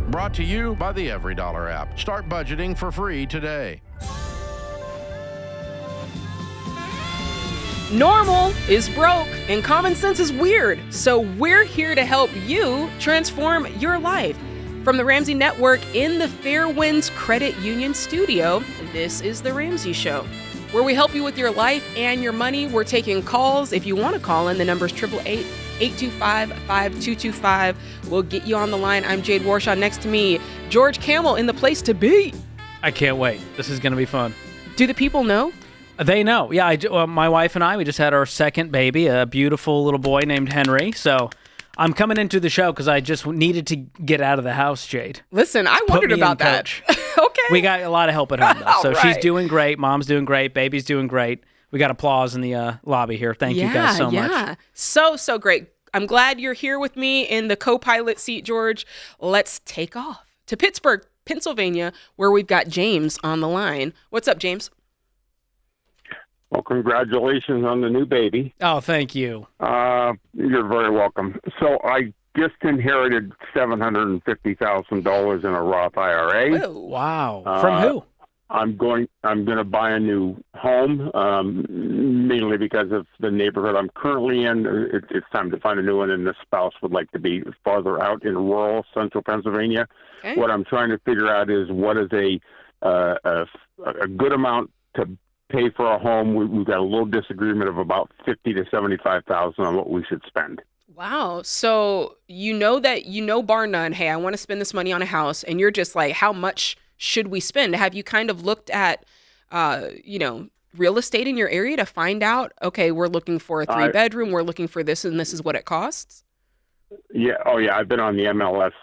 Brought to you by the Every Dollar app. Start budgeting for free today. Normal is broke and common sense is weird. So we're here to help you transform your life. From the Ramsey Network in the Fairwinds Credit Union studio, this is The Ramsey Show, where we help you with your life and your money. We're taking calls. If you want to call in, the number's 888-825-5225. We'll get you on the line. I'm Jade Warshaw. Next to me, George Kamel in the place to be. I can't wait. This is going to be fun. Do the people know? They know. Yeah, my wife and I, we just had our second baby, a beautiful little boy named Henry. So I'm coming into the show because I just needed to get out of the house, Jade. Listen, I wondered about that. Okay. We got a lot of help at home, though. So right. She's doing great. Mom's doing great. Baby's doing great. We got applause in the lobby here. Thank you guys so much. Yeah, so great. I'm glad you're here with me in the co-pilot seat, George. Let's take off to Pittsburgh, Pennsylvania, where we've got James on the line. What's up, James? Well, congratulations on the new baby. Oh, thank you. You're very welcome. So I just inherited $750,000 in a Roth IRA. Oh, wow. From who? I'm going to buy a new home, mainly because of the neighborhood I'm currently in. It's time to find a new one, and the spouse would like to be farther out in rural central Pennsylvania. Okay. What I'm trying to figure out is what is a good amount to pay for a home. We've got a little disagreement of about $50,000 to $75,000 on what we should spend. Wow. So bar none, hey, I want to spend this money on a house, and you're just like, how much should we spend? Have you kind of looked at, real estate in your area to find out, okay, we're looking for a 3-bedroom, we're looking for this, and this is what it costs? Yeah. Oh, yeah. I've been on the MLS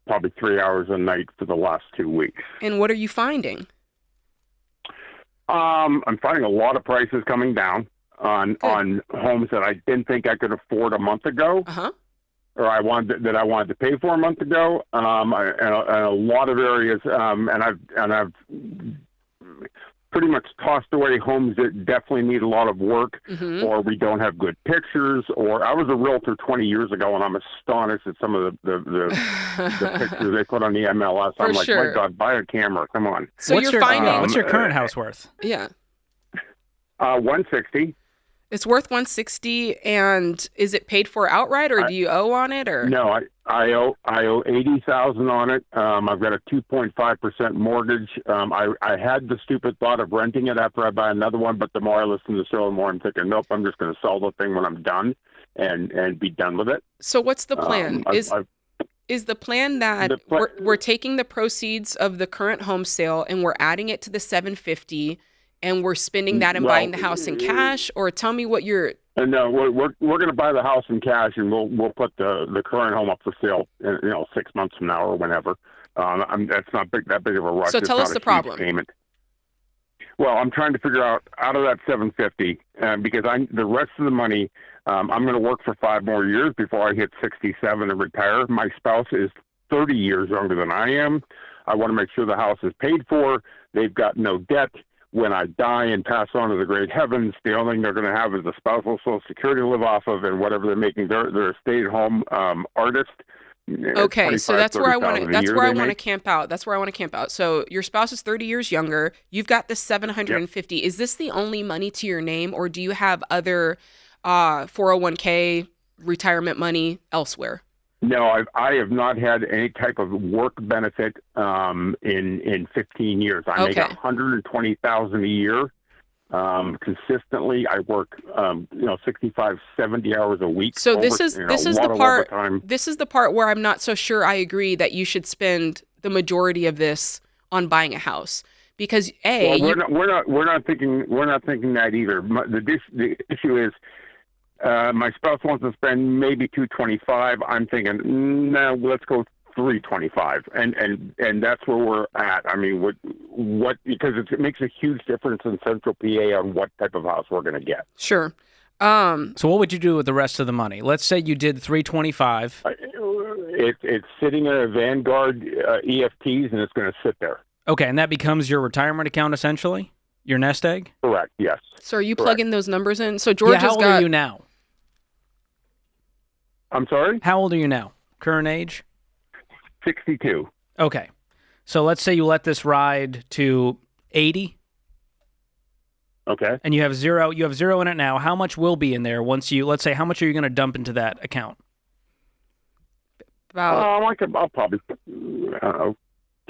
probably 3 hours a night for the last 2 weeks. And what are you finding? I'm finding a lot of prices coming down on homes that I didn't think I could afford a month ago. Uh-huh. Or I wanted to pay for a month ago, and a lot of areas, and I've pretty much tossed away homes that definitely need a lot of work, or we don't have good pictures. Or I was a realtor 20 years ago, and I'm astonished at some of the pictures they put on the MLS. I'm like, my God, buy a camera, come on. So what's your current house worth? Yeah, $160. It's worth $160, and is it paid for outright, or do you owe on it? Or no, I owe $80,000 on it. I've got a 2.5% mortgage. I had the stupid thought of renting it after I buy another one, but the more I listen to the show, the more I'm thinking, nope, I'm just going to sell the thing when I'm done and be done with it. So what's the plan? Is the plan that we're taking the proceeds of the current home sale and we're adding it to the $750,000? And we're spending that and buying the house in cash, or tell me what you're. No, we're going to buy the house in cash, and we'll put the current home up for sale, 6 months from now or whenever. That's not that big of a rush. So tell us the problem. Payment. Well, I'm trying to figure out of that $750,000, because the rest of the money, I'm going to work for 5 more years before I hit 67 and retire. My spouse is 30 years younger than I am. I want to make sure the house is paid for. They've got no debt. When I die and pass on to the great heavens, the only thing they're going to have is the spousal Social Security to live off of, and whatever they're making. They're a stay-at-home artist. Okay, so that's where I want to. That's where I want to camp out. That's where I want to camp out. So your spouse is 30 years younger. You've got the $750,000. Yep. Is this the only money to your name, or do you have other 401k retirement money elsewhere? No, I have not had any type of work benefit in 15 years. I make $120,000 a year consistently. I work 65, 70 hours a week. So this is the part. This is the part where I'm not so sure. I agree that you should spend the majority of this on buying a house, because we're not thinking that either. The issue is. My spouse wants to spend maybe $225. I'm thinking, no, let's go $325, and that's where we're at. I mean, what because it makes a huge difference in Central PA on what type of house we're going to get. Sure. So what would you do with the rest of the money? Let's say you did $325. It's sitting in a Vanguard EFTs, and it's going to sit there. Okay, and that becomes your retirement account essentially, your nest egg. Correct. Yes. So are you plugging those numbers in? So George how old are you now? I'm sorry? How old are you now? Current age? 62. Okay. So let's say you let this ride to 80. Okay. And you have zero in it now. How much will be in there let's say, how much are you going to dump into that account? About I'll probably, I don't know,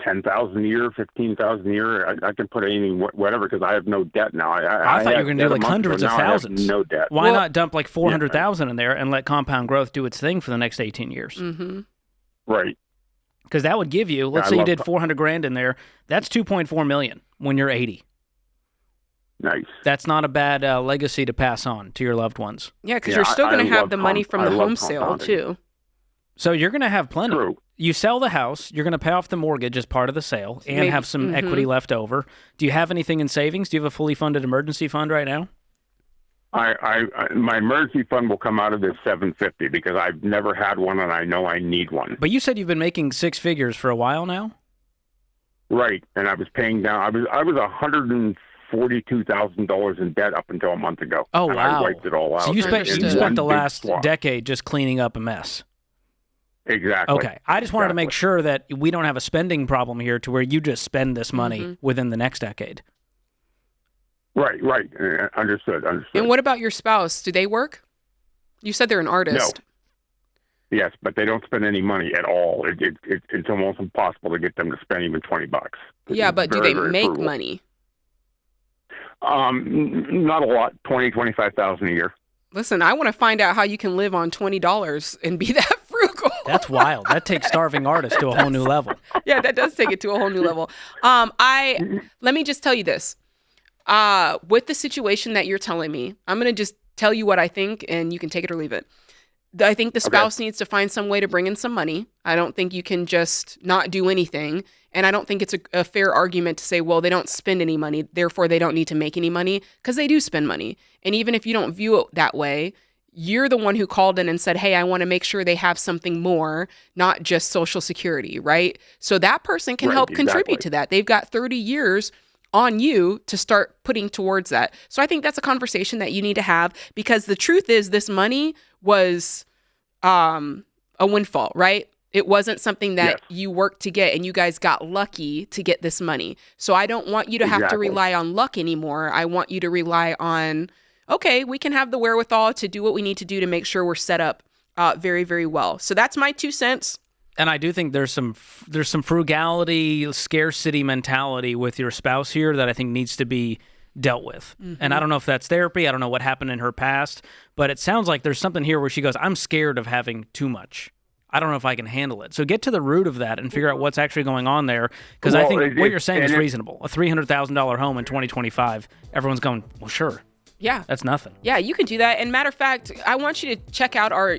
10,000 a year, 15,000 a year. I can put anything, whatever, because I have no debt now. I thought you were going to do like hundreds of thousands. No debt. Why not dump like 400,000 in there and let compound growth do its thing for the next 18 years? Mm-hmm. Right. Because that would give you, let's say you did 400 grand in there. That's 2.4 million when you're 80. Nice. That's not a bad legacy to pass on to your loved ones. Yeah, because you're still going to have the money from the home sale too. So you're going to have plenty. True. You sell the house, you're going to pay off the mortgage as part of the sale, and have some equity left over. Do you have anything in savings? Do you have a fully funded emergency fund right now? My emergency fund will come out of this 750 because I've never had one and I know I need one. But you said you've been making six figures for a while now? Right, and I was paying down. I was $142,000 in debt up until a month ago. Oh, and wow. I wiped it all out. So you spent the last decade just cleaning up a mess. Exactly. Okay. I just wanted to make sure that we don't have a spending problem here to where you just spend this money within the next decade. Right. Understood. And what about your spouse? Do they work? You said they're an artist. No. Yes, but they don't spend any money at all. It's almost impossible to get them to spend even $20. Yeah, but do they make money? Not a lot. 25,000 a year. Listen, I want to find out how you can live on $20 and be that frugal. That's wild. That takes starving artists to a whole new level. Yeah, that does take it to a whole new level. Let me just tell you this. With the situation that you're telling me, I'm going to just tell you what I think, and you can take it or leave it. I think the spouse needs to find some way to bring in some money. I don't think you can just not do anything. And I don't think it's a fair argument to say, well, they don't spend any money, therefore they don't need to make any money, because they do spend money. And even if you don't view it that way, you're the one who called in and said, hey, I want to make sure they have something more, not just Social Security, right? So that person can help contribute to that. They've got 30 years on you to start putting towards that. So I think that's a conversation that you need to have, because the truth is this money was a windfall, right? It wasn't something that you worked to get, and you guys got lucky to get this money. So I don't want you to have to rely on luck anymore. I want you to rely on, okay, we can have the wherewithal to do what we need to do to make sure we're set up very, very well. So that's my 2 cents. And I do think there's some frugality, scarcity mentality with your spouse here that I think needs to be dealt with. And I don't know if that's therapy. I don't know what happened in her past, but it sounds like there's something here where she goes, I'm scared of having too much. I don't know if I can handle it. So get to the root of that and figure out what's actually going on there, because I think what you're saying is reasonable. A $300,000 home in 2025, everyone's going, well, sure. Yeah. That's nothing. Yeah, you can do that. And matter of fact, I want you to check out our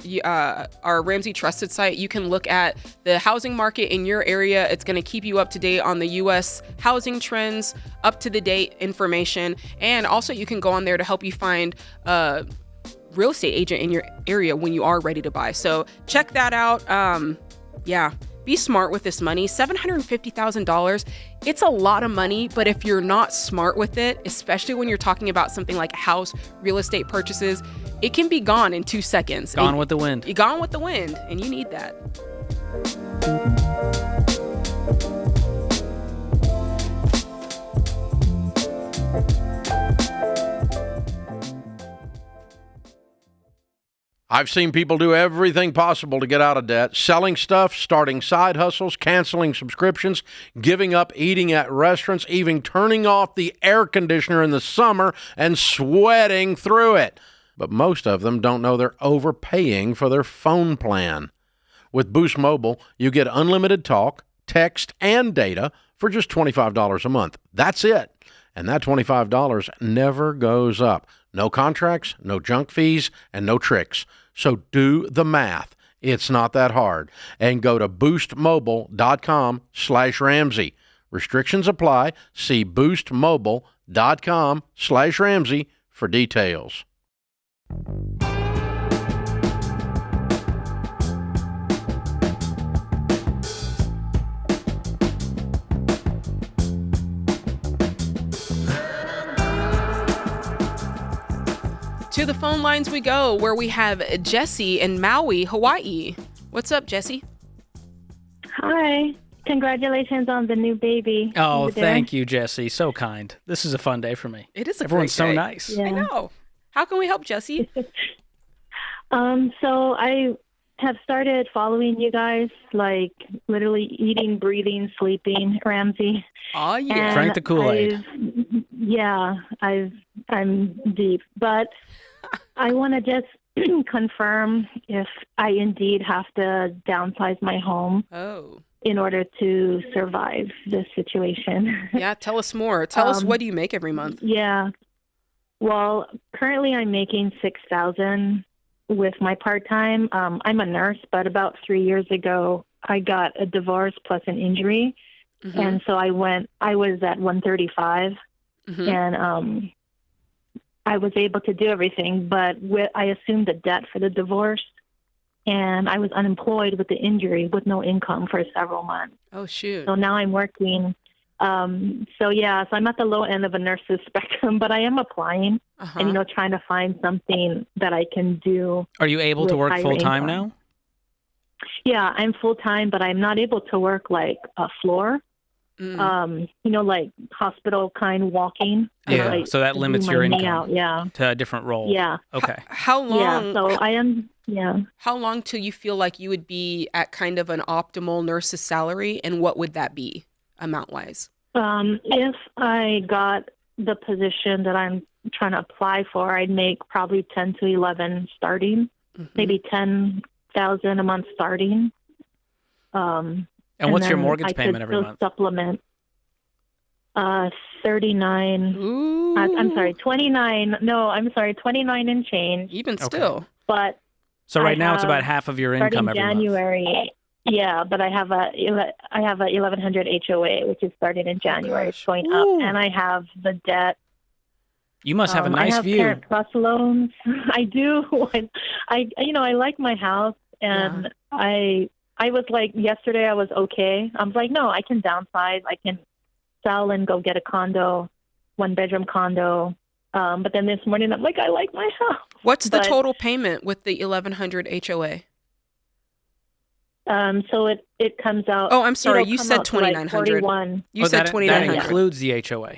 Ramsey Trusted site. You can look at the housing market in your area. It's going to keep you up to date on the U.S. housing trends, up to the date information. And also you can go on there to help you find real estate agent in your area when you are ready to buy. So check that out. Be smart with this money. $750,000. It's a lot of money, but if you're not smart with it, especially when you're talking about something like house, real estate purchases, it can be gone in 2 seconds. Gone with the wind. You're gone with the wind, and you need that. I've seen people do everything possible to get out of debt, selling stuff, starting side hustles, canceling subscriptions, giving up eating at restaurants, even turning off the air conditioner in the summer and sweating through it. But most of them don't know they're overpaying for their phone plan. With Boost Mobile, you get unlimited talk, text, and data for just $25 a month. That's it. And that $25 never goes up. No contracts, no junk fees, and no tricks. So do the math. It's not that hard. And go to boostmobile.com/Ramsey. Restrictions apply. See boostmobile.com/Ramsey for details. To the phone lines we go, where we have Jesse in Maui, Hawaii. What's up, Jesse? Hi. Congratulations on the new baby. Oh, thank you, Jesse. So kind. This is a fun day for me. It is. Everyone's so day. nice. Yeah. I know. How can we help, Jesse? So I have started following you guys, like literally eating, breathing, sleeping, Ramsey. Oh yeah. And Drank the Kool-Aid. I'm deep, but I want to just confirm if I indeed have to downsize my home. Oh. In order to survive this situation. Yeah, tell us more. Tell us, what do you make every month? Yeah. Well, currently I'm making $6,000 with my part-time. I'm a nurse, but about 3 years ago, I got a divorce plus an injury. Mm-hmm. And so I was at 135 mm-hmm. and I was able to do everything, but I assumed the debt for the divorce. And I was unemployed with the injury with no income for several months. Oh, shoot. So now I'm working. So I'm at the low end of a nurse's spectrum, but I am applying and, trying to find something that I can do. Are you able to work full-time now? Yeah, I'm full-time, but I'm not able to work like a floor, like hospital kind walking. Yeah, so that limits your income to a different role. Yeah. Okay. How long? Yeah, so I am... Yeah. How long till you feel like you would be at kind of an optimal nurse's salary, and what would that be amount-wise? If I got the position that I'm trying to apply for, I'd make probably 10 to 11 starting, maybe 10,000 a month starting. And what's your mortgage payment every month? Supplement 39. Ooh. I'm sorry, 29. No, I'm sorry, 29 and change. Even still, but. So right now it's about half of your income every January, month. Yeah, but I have a 1100 HOA, which is starting in January. It's going up, and I have the debt. You must have a nice view. I have Parent Plus loans. I do. I like my house, and I was like yesterday. I was okay. I was like, no, I can downsize. I can sell and go get a condo, 1-bedroom condo. But then this morning, I'm like, I like my house. What's the total payment with the 1100 HOA? So it comes out. Oh, I'm sorry. You said 2,900. Like you said 2,900. That includes the HOA.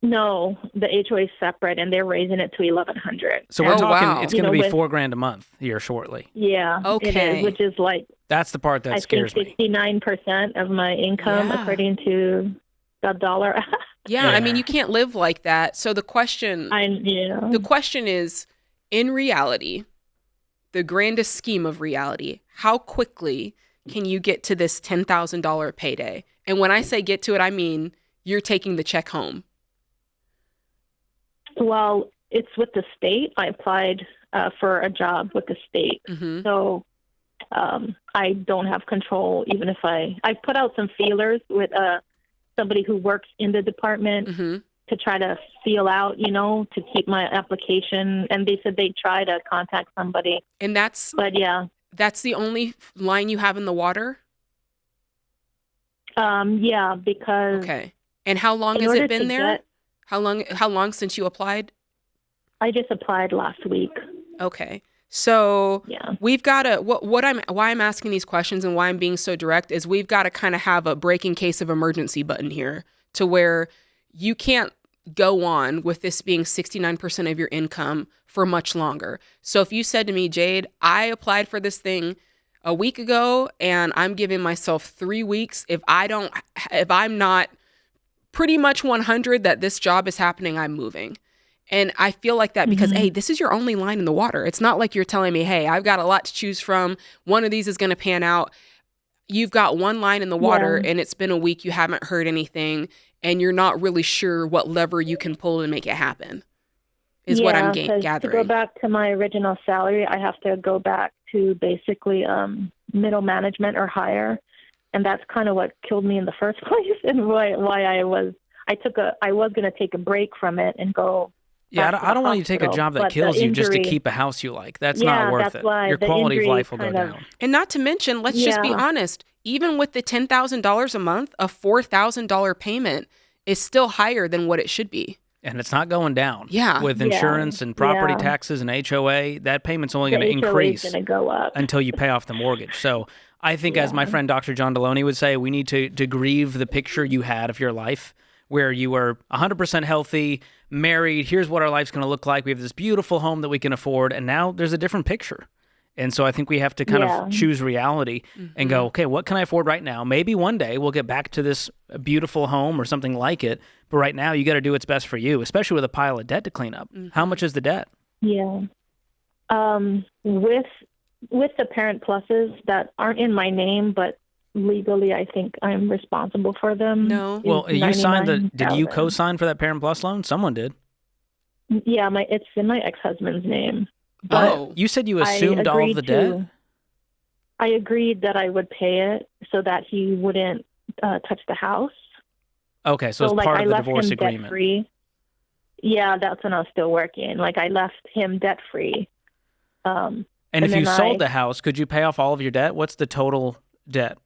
No, the HOA is separate, and they're raising it to 1,100. So we're talking. It's going to be $4,000 a month here shortly. Yeah. Okay. It is, which is like. That's the part that scares me. 69% of my income, according to the dollar. Yeah, I mean, you can't live like that. So the question is, in reality, the grandest scheme of reality, how quickly can you get to this $10,000 payday? And when I say get to it, I mean you're taking the check home. Well, it's with the state. I applied for a job with the state. Mm-hmm. So I don't have control, even if I put out some feelers with somebody who works in the department to try to feel out, to keep my application. And they said they'd try to contact somebody. And that's the only line you have in the water? Yeah, because. Okay. And how long has it been there? How long since you applied? I just applied last week. Okay. So we've got to, why I'm asking these questions and why I'm being so direct is we've got to kind of have a breaking case of emergency button here to where you can't go on with this being 69% of your income for much longer. So if you said to me, Jade, I applied for this thing a week ago and I'm giving myself 3 weeks. If I'm not pretty much 100 that this job is happening, I'm moving. And I feel like that because, hey, this is your only line in the water. It's not like you're telling me, hey, I've got a lot to choose from. One of these is going to pan out. You've got one line in the water and it's been a week. You haven't heard anything and you're not really sure what lever you can pull to make it happen is what I'm gathering. To go back to my original salary, I have to go back to basically middle management or higher. And that's kind of what killed me in the first place and why I was going to take a break from it and go. Yeah, I don't want you to take a job that kills you just to keep a house you like. That's not worth it. Your quality of life will go down. And not to mention, let's just be honest, even with the $10,000 a month, a $4,000 payment is still higher than what it should be. And it's not going down. Yeah. With insurance and property taxes and HOA, that payment's only going to increase go up until you pay off the mortgage. So I think, as my friend Dr. John Deloney would say, we need to grieve the picture you had of your life, where you were 100% healthy, married. Here's what our life's going to look like. We have this beautiful home that we can afford, and now there's a different picture. And so I think we have to kind of choose reality and go, okay, what can I afford right now? Maybe one day we'll get back to this beautiful home or something like it. But right now, you got to do what's best for you, especially with a pile of debt to clean up. How much is the debt? Yeah. With the parent pluses that aren't in my name, but legally I think I'm responsible for them. No. Well, you signed did you co-sign for that parent plus loan? Someone did. Yeah, it's in my ex-husband's name. But you said you assumed all of the debt? I agreed that I would pay it so that he wouldn't touch the house. Okay, so it's part of the divorce agreement. Debt-free. Yeah, that's when I was still working. Like, I left him debt-free. And if you sold the house, could you pay off all of your debt? What's the total debt,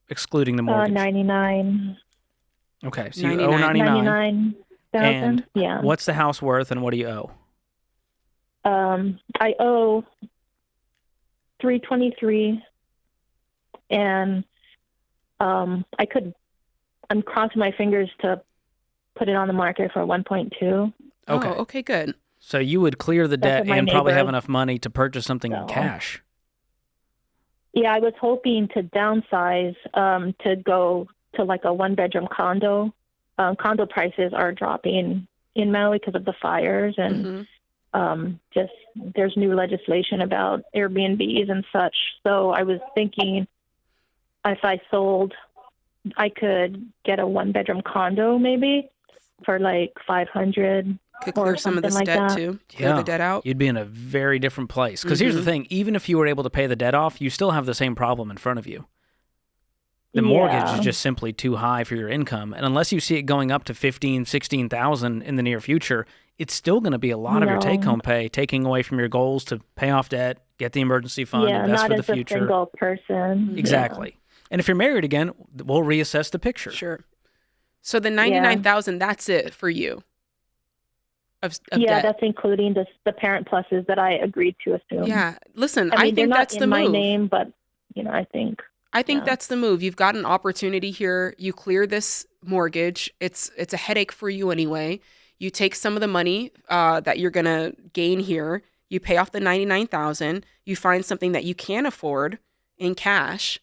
excluding the mortgage? 99. Okay, so you owe 99. 99,000. And what's the house worth, and what do you owe? I owe $323, and I'm crossing my fingers to put it on the market for 1.2. Okay. Oh, okay, good. So you would clear the debt and probably have enough money to purchase something in cash. Yeah, I was hoping to downsize to go to like a one-bedroom condo. Condo prices are dropping in Maui because of the fires, and just there's new legislation about Airbnbs and such. So I was thinking if I sold, I could get a one-bedroom condo maybe for like $500. Could clear some of this like debt that. too. Clear the debt out. You'd be in a very different place. Because here's the thing, even if you were able to pay the debt off, you still have the same problem in front of you. The mortgage is just simply too high for your income. And unless you see it going up to $15,000, $16,000 in the near future, it's still going to be a lot of your take-home pay, taking away from your goals to pay off debt, get the emergency fund, invest for the future. Yeah, not as a single person. Exactly. And if you're married again, we'll reassess the picture. Sure. So the 99,000, that's it for you. Of debt. That's including the parent pluses that I agreed to assume. Yeah. Listen, I think that's the move. They're not in my name, but I think that's the move. You've got an opportunity here. You clear this mortgage. It's a headache for you anyway. You take some of the money that you're going to gain here. You pay off the 99,000. You find something that you can afford in cash.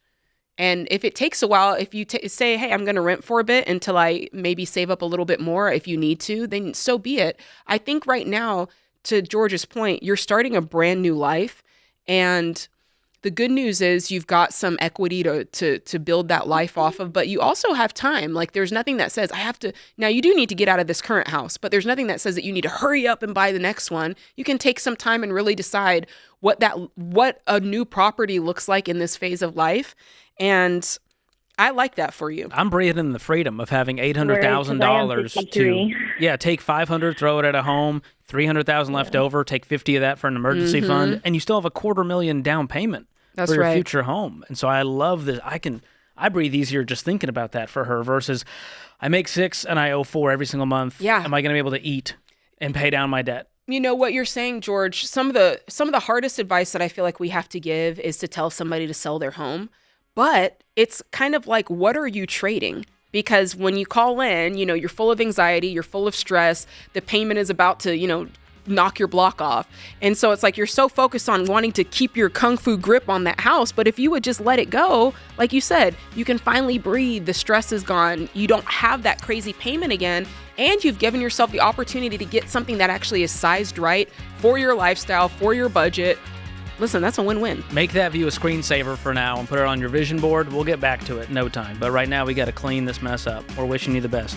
And if it takes a while, if you say, hey, I'm going to rent for a bit until I maybe save up a little bit more if you need to, then so be it. I think right now, to George's point, you're starting a brand new life. And the good news is you've got some equity to build that life off of, but you also have time. Like, there's nothing that says I have to. Now, you do need to get out of this current house, but there's nothing that says that you need to hurry up and buy the next one. You can take some time and really decide what a new property looks like in this phase of life. And I like that for you. I'm breathing the freedom of having $800,000 to take $500, throw it at a home, $300,000 left over, take 50 of that for an emergency fund, and you still have $250,000 down payment for your future home. And so I love this. I breathe easier just thinking about that for her versus I make $6 and I owe $4 every single month. Yeah. Am I going to be able to eat and pay down my debt? You know what you're saying, George? Some of the hardest advice that I feel like we have to give is to tell somebody to sell their home. But it's kind of like, what are you trading? Because when you call in, you're full of anxiety, you're full of stress, the payment is about to, knock your block off. And so it's like you're so focused on wanting to keep your kung fu grip on that house. But if you would just let it go, like you said, you can finally breathe. The stress is gone. You don't have that crazy payment again. And you've given yourself the opportunity to get something that actually is sized right for your lifestyle, for your budget. Listen, that's a win-win. Make that view a screensaver for now and put it on your vision board. We'll get back to it in no time. But right now, we got to clean this mess up. We're wishing you the best.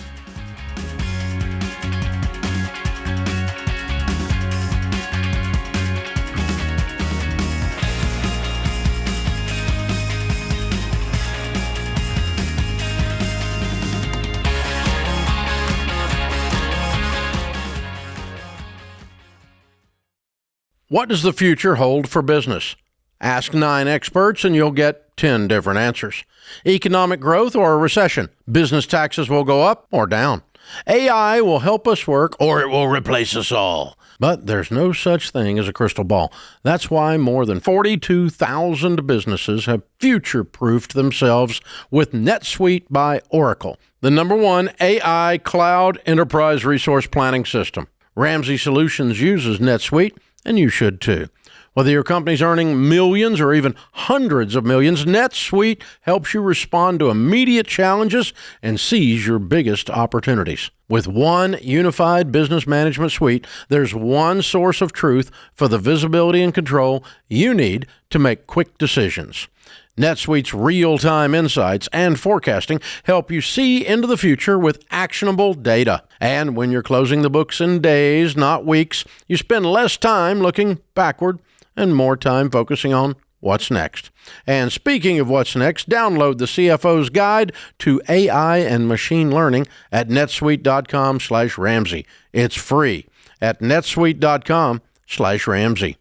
What does the future hold for business? Ask 9 experts and you'll get 10 different answers. Economic growth or a recession? Business taxes will go up or down. AI will help us work or it will replace us all. But there's no such thing as a crystal ball. That's why more than 42,000 businesses have future-proofed themselves with NetSuite by Oracle, the #1 AI cloud enterprise resource planning system. Ramsey Solutions uses NetSuite, and you should too. Whether your company's earning millions or even hundreds of millions, NetSuite helps you respond to immediate challenges and seize your biggest opportunities. With one unified business management suite, there's one source of truth for the visibility and control you need to make quick decisions. NetSuite's real-time insights and forecasting help you see into the future with actionable data. And when you're closing the books in days, not weeks, you spend less time looking backward and more time focusing on what's next. And speaking of what's next, download the CFO's Guide to AI and Machine Learning at netsuite.com/Ramsey. It's free at netsuite.com/Ramsey.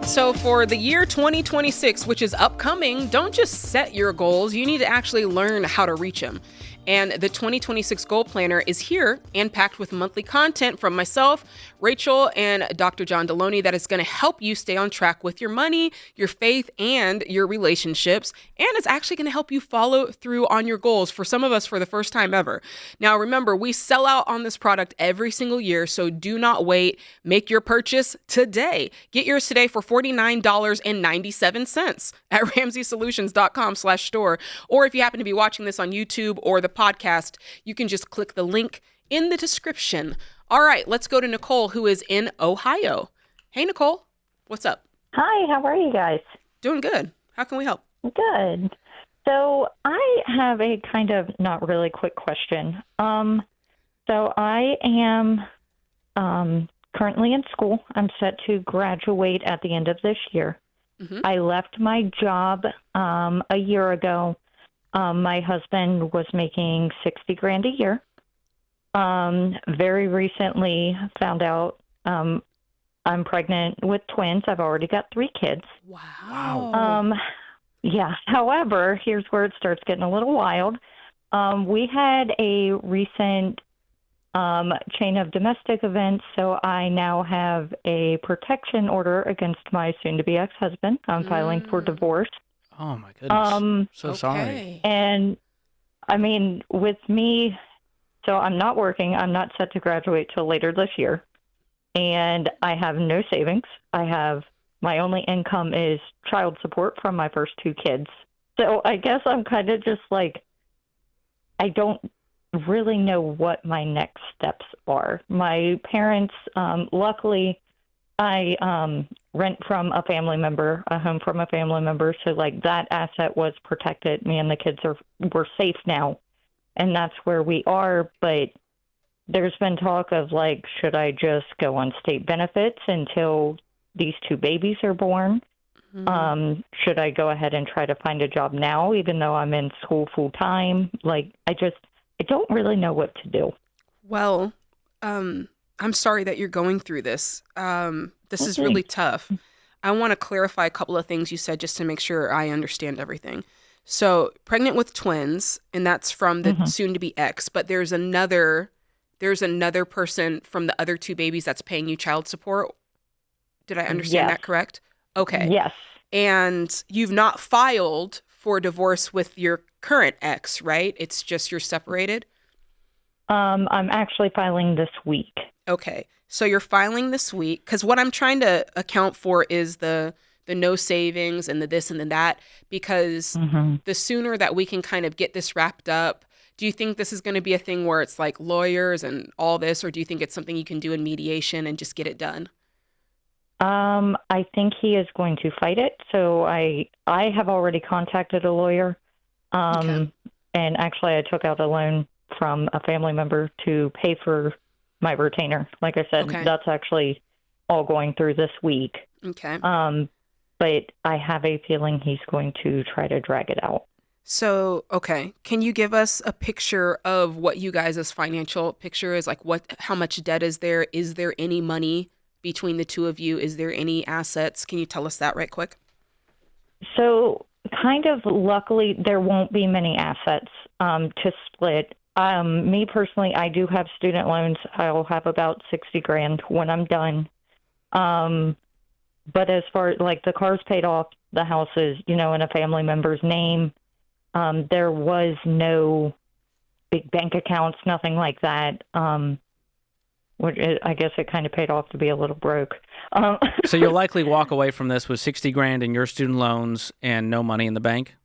So for the year 2026, which is upcoming, don't just set your goals. You need to actually learn how to reach them. And the 2026 Goal Planner is here and packed with monthly content from myself, Rachel, and Dr. John Deloney that is going to help you stay on track with your money, your faith, and your relationships. And it's actually going to help you follow through on your goals, for some of us for the first time ever. Now, remember, we sell out on this product every single year, so do not wait. Make your purchase today. Get yours today for $49.97 at RamseySolutions.com/store. Or if you happen to be watching this on YouTube or the podcast, you can just click the link in the description. All right, let's go to Nicole, who is in Ohio. Hey, Nicole, what's up? Hi, how are you guys? Doing good. How can we help? Good. So I have a kind of not really quick question. So I am currently in school. I'm set to graduate at the end of this year. Mm-hmm. I left my job a year ago. My husband was making $60,000 a year. Very recently found out I'm pregnant with twins. I've already got 3 kids. Wow. Yeah. However, here's where it starts getting a little wild. We had a recent chain of domestic events, so I now have a protection order against my soon-to-be ex-husband. I'm filing for divorce. Oh, my goodness. So sorry. And, I mean, with me, so I'm not working. I'm not set to graduate till later this year. And I have no savings. My only income is child support from my first 2 kids. So I guess I'm kind of just like, I don't really know what my next steps are. My parents, luckily, I rent from a family member, a home from a family member. So like that asset was protected. Me and the kids we're safe now. And that's where we are. But there's been talk of like, should I just go on state benefits until these 2 babies are born? Mm-hmm. Should I go ahead and try to find a job now, even though I'm in school full time? Like, I don't really know what to do. Well, I'm sorry that you're going through this. This is really tough. I want to clarify a couple of things you said just to make sure I understand everything. So, pregnant with twins, and that's from the soon-to-be ex, but there's another person from the other 2 babies that's paying you child support. Did I understand that correct? Okay. Yes. And you've not filed for divorce with your current ex, right? It's just you're separated? I'm actually filing this week. Okay. So you're filing this week, because what I'm trying to account for is the no savings and the this and the that, because the sooner that we can kind of get this wrapped up, do you think this is going to be a thing where it's like lawyers and all this, or do you think it's something you can do in mediation and just get it done? I think he is going to fight it. So I have already contacted a lawyer. And actually I took out a loan from a family member to pay for my retainer. Like I said, that's actually all going through this week. Okay. But I have a feeling he's going to try to drag it out. So, okay. Can you give us a picture of what you guys' financial picture is? Like how much debt is there? Is there any money between the 2 of you? Is there any assets? Can you tell us that right quick? So kind of luckily, there won't be many assets to split. Me personally, I do have student loans. I'll have about $60,000 when I'm done. But as far like the car's paid off, the house is, in a family member's name. There was no big bank accounts, nothing like that. Which I guess it kind of paid off to be a little broke. So you'll likely walk away from this with $60,000 in your student loans and no money in the bank?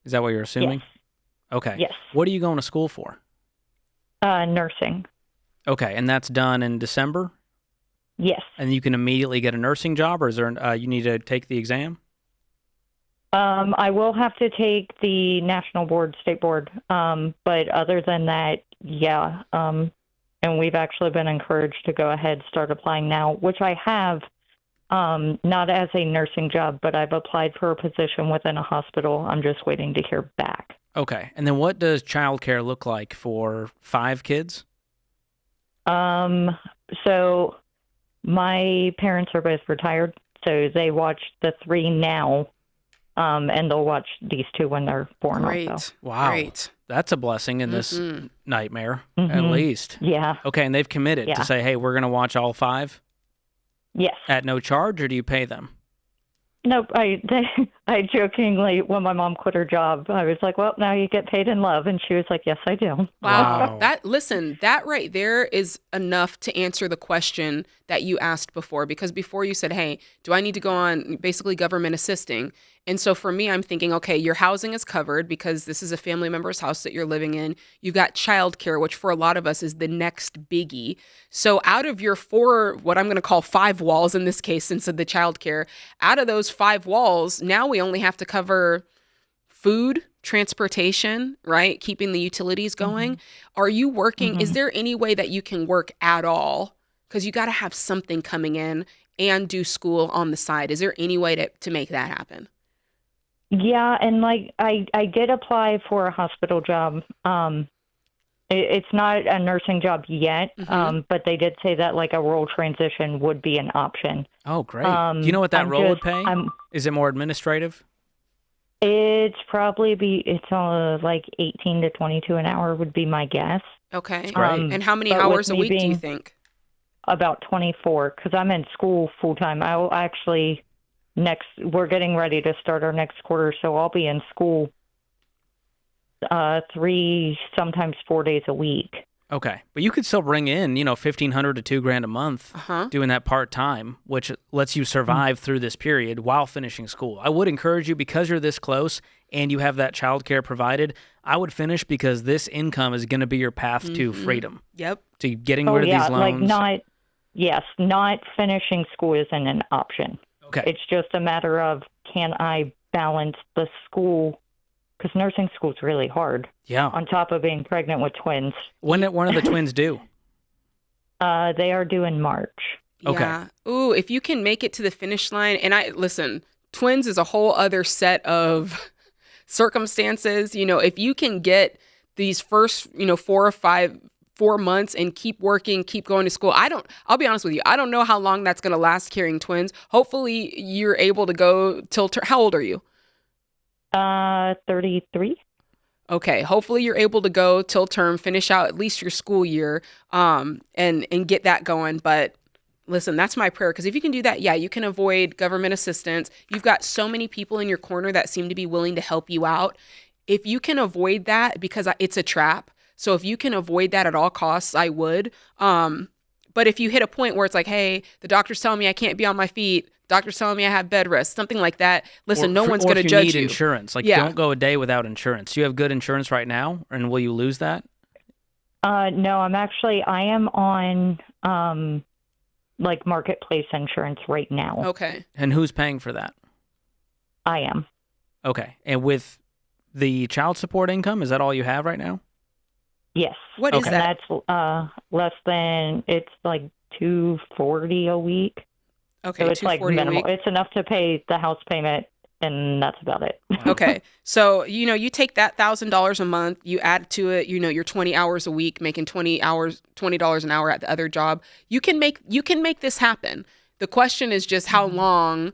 Is that what you're assuming? Yes. Okay. Yes. What are you going to school for? Nursing. Okay, and that's done in December? Yes. And you can immediately get a nursing job, or is there you need to take the exam? I will have to take the national board, state board. But other than that, yeah. And we've actually been encouraged to go ahead, start applying now, which I have, not as a nursing job, but I've applied for a position within a hospital. I'm just waiting to hear back. Okay. And then what does childcare look like for 5 kids? So my parents are both retired, so they watch the 3 now, and they'll watch these 2 when they're born. Great. Also. Wow. Great. That's a blessing in this nightmare, at least. Yeah. Okay, and they've committed to say, hey, we're going to watch all 5? Yes. At no charge, or do you pay them? Nope. I jokingly, when my mom quit her job, I was like, well, now you get paid in love. And she was like, yes, I do. Wow. That right there is enough to answer the question that you asked before, because before you said, hey, do I need to go on basically government assisting? And so for me, I'm thinking, okay, your housing is covered because this is a family member's house that you're living in. You've got childcare, which for a lot of us is the next biggie. So out of your 4, what I'm going to call 5 walls in this case, since of the childcare, out of those 5 walls, now we only have to cover food, transportation, right? Keeping the utilities going. Are you working? Is there any way that you can work at all? Because you got to have something coming in and do school on the side. Is there any way to make that happen? Yeah, and like I did apply for a hospital job. It's not a nursing job yet, but they did say that like a role transition would be an option. Oh, great. Do you know what that role would pay? Is it more administrative? It's like 18 to 22 an hour would be my guess. Okay. Great. And how many hours a week do you think? About 24, because I'm in school full time. I'll actually we're getting ready to start our next quarter, so I'll be in school 3, sometimes 4 days a week. Okay, but you could still bring in, $1,500 to $2,000 a month doing that part time, which lets you survive through this period while finishing school. I would encourage you, because you're this close and you have that childcare provided, I would finish, because this income is going to be your path to freedom. Yep. To getting rid of these loans. Not finishing school isn't an option. Okay. It's just a matter of, can I balance the school? Because nursing school is really hard. Yeah. On top of being pregnant with twins. When are the twins due? They are due in March. Okay. Yeah. Ooh, if you can make it to the finish line, and listen, twins is a whole other set of circumstances. If you can get these first, 4 months and keep working, keep going to school. I'll be honest with you, I don't know how long that's going to last carrying twins. Hopefully you're able to go till, how old are you? 33. Okay. Hopefully you're able to go till term, finish out at least your school year, and get that going. But listen, that's my prayer. Because if you can do that, yeah, you can avoid government assistance. You've got so many people in your corner that seem to be willing to help you out. If you can avoid that, because it's a trap. So if you can avoid that at all costs, I would. But if you hit a point where it's like, hey, the doctor's telling me I can't be on my feet, doctor's telling me I have bed rest, something like that, listen, no one's going to judge you. Or if you need insurance. Don't go a day without insurance. Do you have good insurance right now, and will you lose that? No, I am on marketplace insurance right now. Okay. And who's paying for that? I am. Okay. And with the child support income, is that all you have right now? Yes. What is that? That's less than, it's like $240 a week. Okay, so it's like minimal. It's enough to pay the house payment, and that's about it. Okay, so you take that $1,000 a month, you add to it, your 20 hours a week, making $20 an hour at the other job. You can make this happen. The question is just how long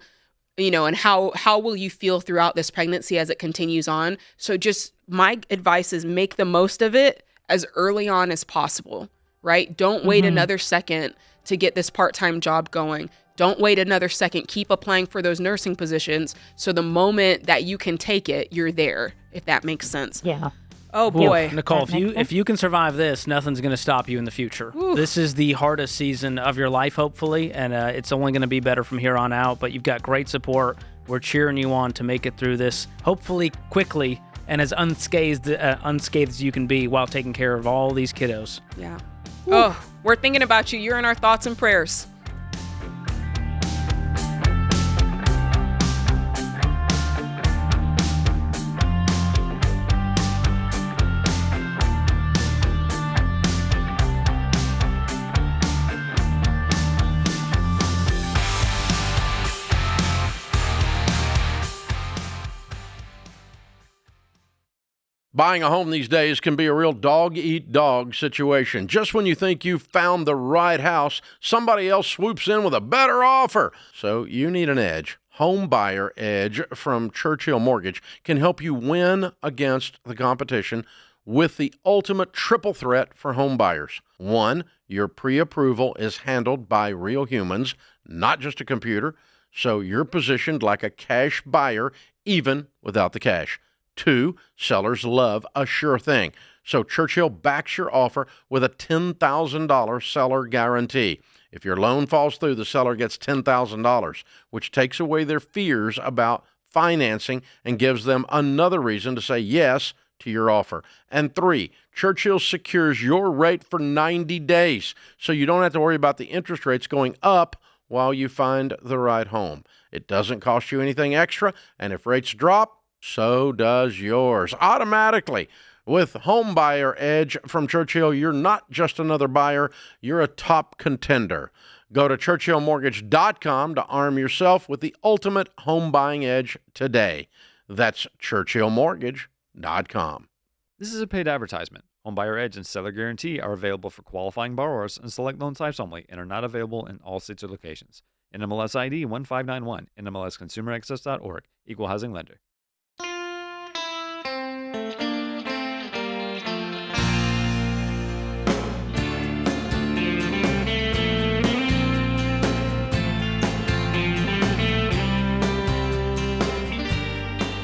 and how will you feel throughout this pregnancy as it continues on. So just my advice is make the most of it as early on as possible, right? Don't wait another second to get this part-time job going. Don't wait another second. Keep applying for those nursing positions. So the moment that you can take it, you're there, if that makes sense. Yeah. Oh boy. Ooh, Nicole, if you can survive this, nothing's going to stop you in the future. Ooh. This is the hardest season of your life, hopefully, and it's only going to be better from here on out. But you've got great support. We're cheering you on to make it through this, hopefully quickly and as unscathed as you can be while taking care of all these kiddos. Yeah. Woo. Oh, we're thinking about you. You're in our thoughts and prayers. Buying a home these days can be a real dog-eat-dog situation. Just when you think you've found the right house, somebody else swoops in with a better offer. So you need an edge. Home Buyer Edge from Churchill Mortgage can help you win against the competition with the ultimate triple threat for home buyers. 1, your pre-approval is handled by real humans, not just a computer, so you're positioned like a cash buyer even without the cash. 2, sellers love a sure thing. So Churchill backs your offer with a $10,000 seller guarantee. If your loan falls through, the seller gets $10,000, which takes away their fears about financing and gives them another reason to say yes to your offer. And 3, Churchill secures your rate for 90 days, so you don't have to worry about the interest rates going up while you find the right home. It doesn't cost you anything extra, and if rates drop, so does yours automatically. With Home Buyer Edge from Churchill, you're not just another buyer, you're a top contender. Go to churchillmortgage.com to arm yourself with the ultimate home buying edge today. That's churchillmortgage.com. This is a paid advertisement. Home Buyer Edge and Seller Guarantee are available for qualifying borrowers and select loan types only and are not available in all states or locations. NMLS ID 1591, NMLSconsumeraccess.org, Equal Housing Lender.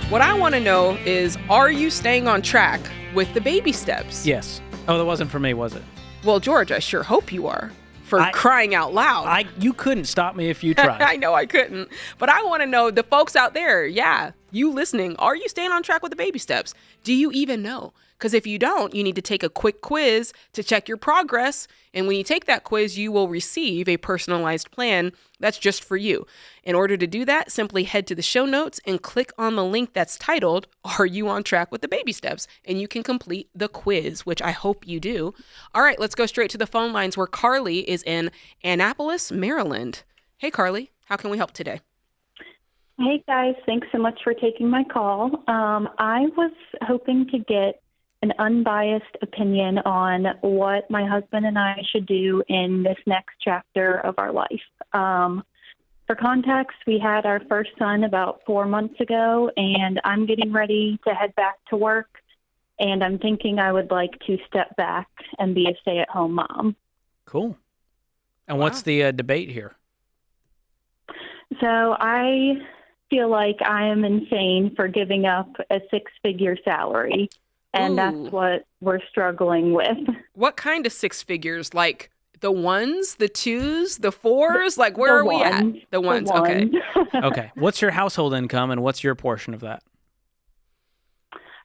What I want to know is, are you staying on track with the baby steps? Yes. Oh, that wasn't for me, was it? Well, George, I sure hope you are. For crying out loud. You couldn't stop me if you tried. I know I couldn't. But I want to know, the folks out there, you listening, are you staying on track with the baby steps? Do you even know? Because if you don't, you need to take a quick quiz to check your progress. And when you take that quiz, you will receive a personalized plan that's just for you. In order to do that, simply head to the show notes and click on the link that's titled, Are You on Track with the Baby Steps? And you can complete the quiz, which I hope you do. All right, let's go straight to the phone lines where Carly is in Annapolis, Maryland. Hey, Carly, how can we help today? Hey, guys. Thanks so much for taking my call. I was hoping to get an unbiased opinion on what my husband and I should do in this next chapter of our life. For context, we had our first son about 4 months ago, and I'm getting ready to head back to work, and I'm thinking I would like to step back and be a stay-at-home mom. Cool. And what's the debate here? So I feel like I am insane for giving up a 6-figure salary. And that's what we're struggling with. What kind of 6 figures? Like the 1s, the 2s, the 4s? Like where are we at? The ones. Okay. Okay. What's your household income and what's your portion of that?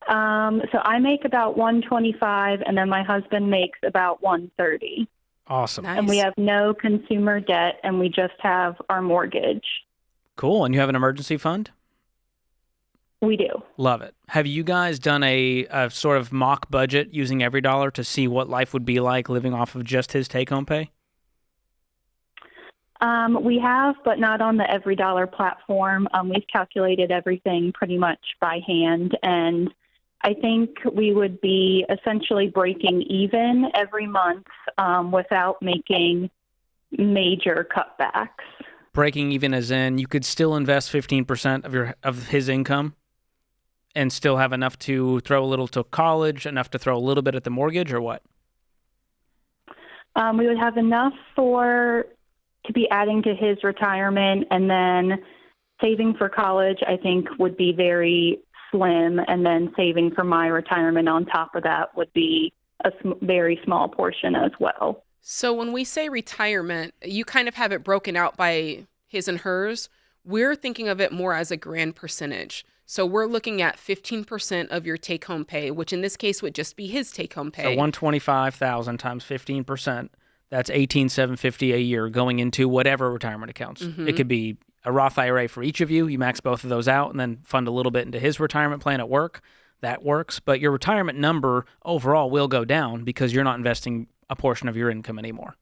So I make about $125, and then my husband makes about $130. Awesome. Nice. And we have no consumer debt, and we just have our mortgage. Cool. And you have an emergency fund? We do. Love it. Have you guys done a sort of mock budget using every dollar to see what life would be like living off of just his take-home pay? We have, but not on the Every Dollar platform. We've calculated everything pretty much by hand, and I think we would be essentially breaking even every month without making major cutbacks. Breaking even as in you could still invest 15% of his income and still have enough to throw a little to college, enough to throw a little bit at the mortgage, or what? We would have enough to be adding to his retirement, and then saving for college, I think, would be very slim, and then saving for my retirement on top of that would be a very small portion as well. So when we say retirement, you kind of have it broken out by his and hers. We're thinking of it more as a grand percentage. So we're looking at 15% of your take-home pay, which in this case would just be his take-home pay. So $125,000 times 15%, that's $18,750 a year going into whatever retirement accounts. Mm-hmm. It could be a Roth IRA for each of you. You max both of those out and then fund a little bit into his retirement plan at work. That works. But your retirement number overall will go down because you're not investing a portion of your income anymore.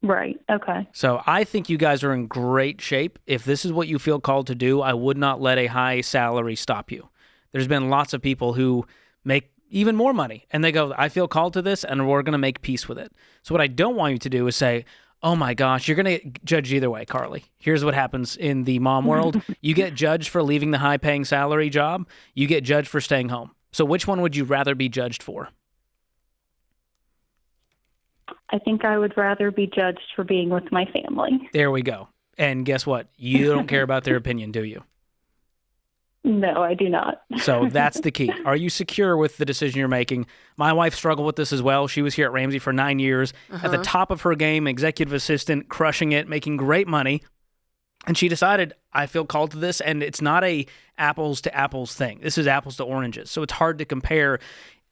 Right. Okay. So I think you guys are in great shape. If this is what you feel called to do, I would not let a high salary stop you. There's been lots of people who make even more money and they go, I feel called to this and we're going to make peace with it. So what I don't want you to do is say, oh my gosh, you're going to get judged either way, Carly. Here's what happens in the mom world. You get judged for leaving the high paying salary job. You get judged for staying home. So which one would you rather be judged for? I think I would rather be judged for being with my family. There we go. And guess what? You don't care about their opinion, do you? No, I do not. So that's the key. Are you secure with the decision you're making? My wife struggled with this as well. She was here at Ramsey for 9 years, at the top of her game, executive assistant, crushing it, making great money. And she decided, I feel called to this, and it's not a apples to apples thing. This is apples to oranges. So it's hard to compare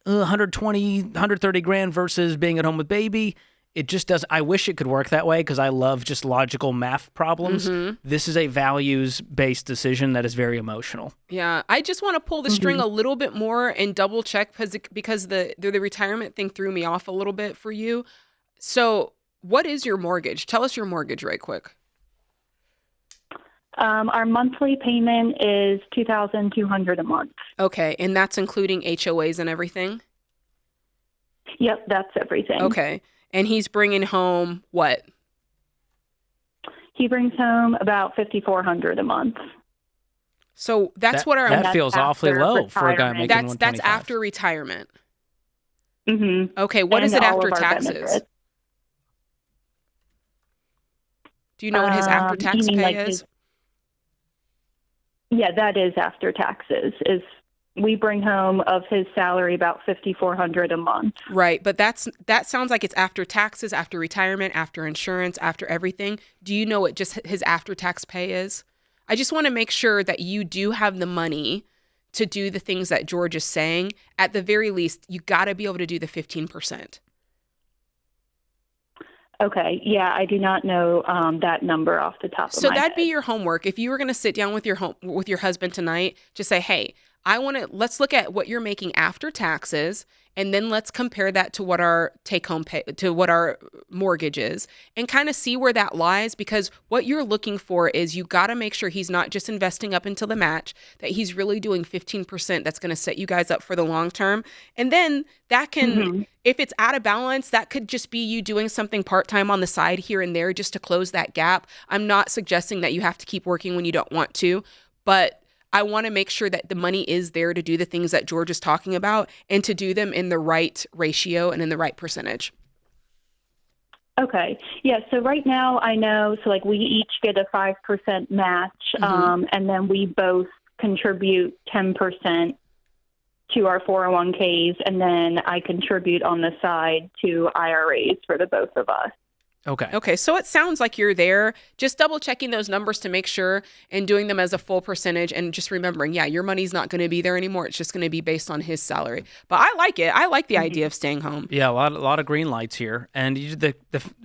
120, 130 grand versus being at home with baby. It just doesn't. I wish it could work that way because I love just logical math problems. Mm-hmm. This is a values-based decision that is very emotional. Yeah, I just want to pull the string a little bit more and double check because the retirement thing threw me off a little bit for you. So what is your mortgage? Tell us your mortgage right quick. Our monthly payment is $2,200 a month. Okay, and that's including HOAs and everything? Yep, that's everything. Okay, and he's bringing home what? He brings home about $5,400 a month. So that feels awfully low for a guy making $125,000. That's after retirement. Mm-hmm. Okay, what is it after taxes? Benefits. Do you know what his after tax pay is? Yeah, that is after taxes. We bring home of his salary about $5,400 a month. Right, but that sounds like it's after taxes, after retirement, after insurance, after everything. Do you know what just his after tax pay is? I just want to make sure that you do have the money to do the things that George is saying. At the very least, you got to be able to do the 15%. Okay. Yeah, I do not know that number off the top of my head. So that'd be your homework. If you were going to sit down with your husband tonight, just say, hey, let's look at what you're making after taxes, and then let's compare that to what our take-home pay, to what our mortgage is, and kind of see where that lies, because what you're looking for is you got to make sure he's not just investing up until the match, that he's really doing 15% that's going to set you guys up for the long term. And then that can, if it's out of balance, that could just be you doing something part-time on the side here and there just to close that gap. I'm not suggesting that you have to keep working when you don't want to, but I want to make sure that the money is there to do the things that George is talking about and to do them in the right ratio and in the right percentage. Okay. Yeah. So right now I know, we each get a 5% match, and then we both contribute 10% to our 401ks, and then I contribute on the side to IRAs for the both of us. Okay. So it sounds like you're there. Just double checking those numbers to make sure and doing them as a full percentage, and just remembering, your money's not going to be there anymore. It's just going to be based on his salary. But I like it. I like the idea of staying home. Yeah, a lot of green lights here. And the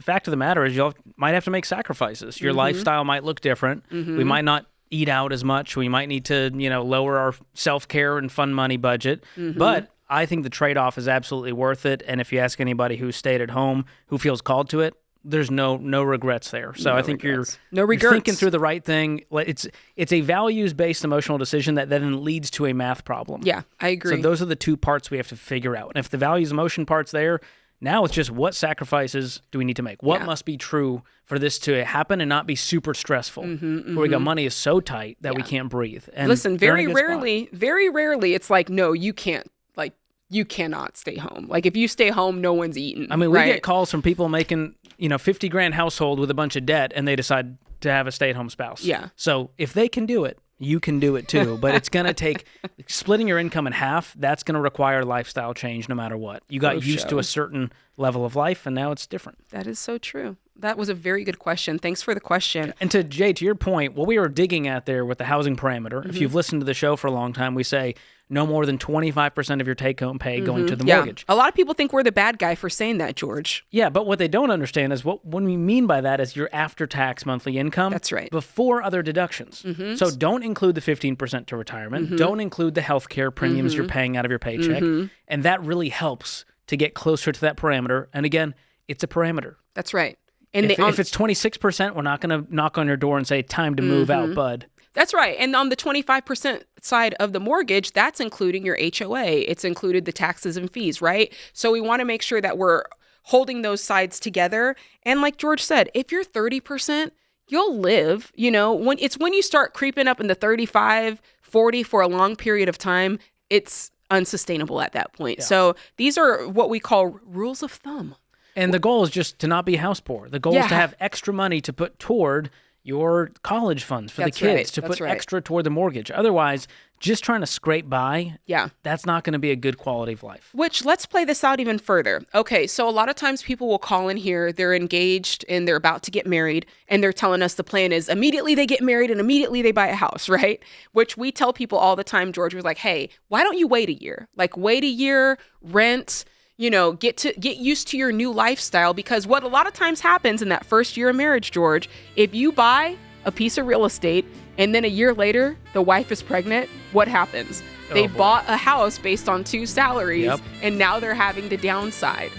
fact of the matter is you might have to make sacrifices. Your lifestyle might look different. We might not eat out as much. We might need to, lower our self-care and fun money budget. But I think the trade-off is absolutely worth it. And if you ask anybody who stayed at home who feels called to it, there's no regrets there. So I think you're thinking through the right thing. It's a values-based emotional decision that then leads to a math problem. Yeah, I agree. So those are the two parts we have to figure out. And if the values emotion part's there, Now it's just what sacrifices do we need to make? What must be true for this to happen and not be super stressful? Where we go, money is so tight that we can't breathe. And listen, very rarely, it's like, no, you can't. Like, you cannot stay home. Like, if you stay home, no one's eating. I mean, we get calls from people making, $50,000 household with a bunch of debt, and they decide to have a stay-at-home spouse. Yeah. So if they can do it, you can do it too. But it's going to take splitting your income in half. That's going to require lifestyle change no matter what. You got used to a certain level of life, and now it's different. That is so true. That was a very good question. Thanks for the question. And to Jay, to your point, what we were digging at there with the housing parameter, if you've listened to the show for a long time, we say no more than 25% of your take-home pay going to the mortgage. A lot of people think we're the bad guy for saying that, George. Yeah, but what they don't understand is what we mean by that is your after-tax monthly income. That's right. Before other deductions. So don't include the 15% to retirement. Don't include the health care premiums you're paying out of your paycheck. And that really helps to get closer to that parameter. And again, it's a parameter. That's right. And if it's 26%, we're not going to knock on your door and say, time to move out, bud. That's right. And on the 25% side of the mortgage, that's including your HOA. It's included the taxes and fees, right? So we want to make sure that we're holding those sides together. And like George said, if you're 30%, you'll live, when you start creeping up in the 35, 40 for a long period of time, it's unsustainable at that point. Yeah. So these are what we call rules of thumb. And the goal is just to not be house poor. The goal is to have extra money to put toward your college funds for the kids, to put extra toward the mortgage. Otherwise, just trying to scrape by, that's not going to be a good quality of life. Which, let's play this out even further. Okay, so a lot of times people will call in here, they're engaged and they're about to get married, and they're telling us the plan is immediately they get married and immediately they buy a house, right? Which we tell people all the time, George, was like, hey, why don't you wait a year? Like, wait a year, rent, get used to your new lifestyle, because what a lot of times happens in that first year of marriage, George, if you buy a piece of real estate and then a year later the wife is pregnant, what happens? They bought a house based on 2 salaries, and now they're having to downsize.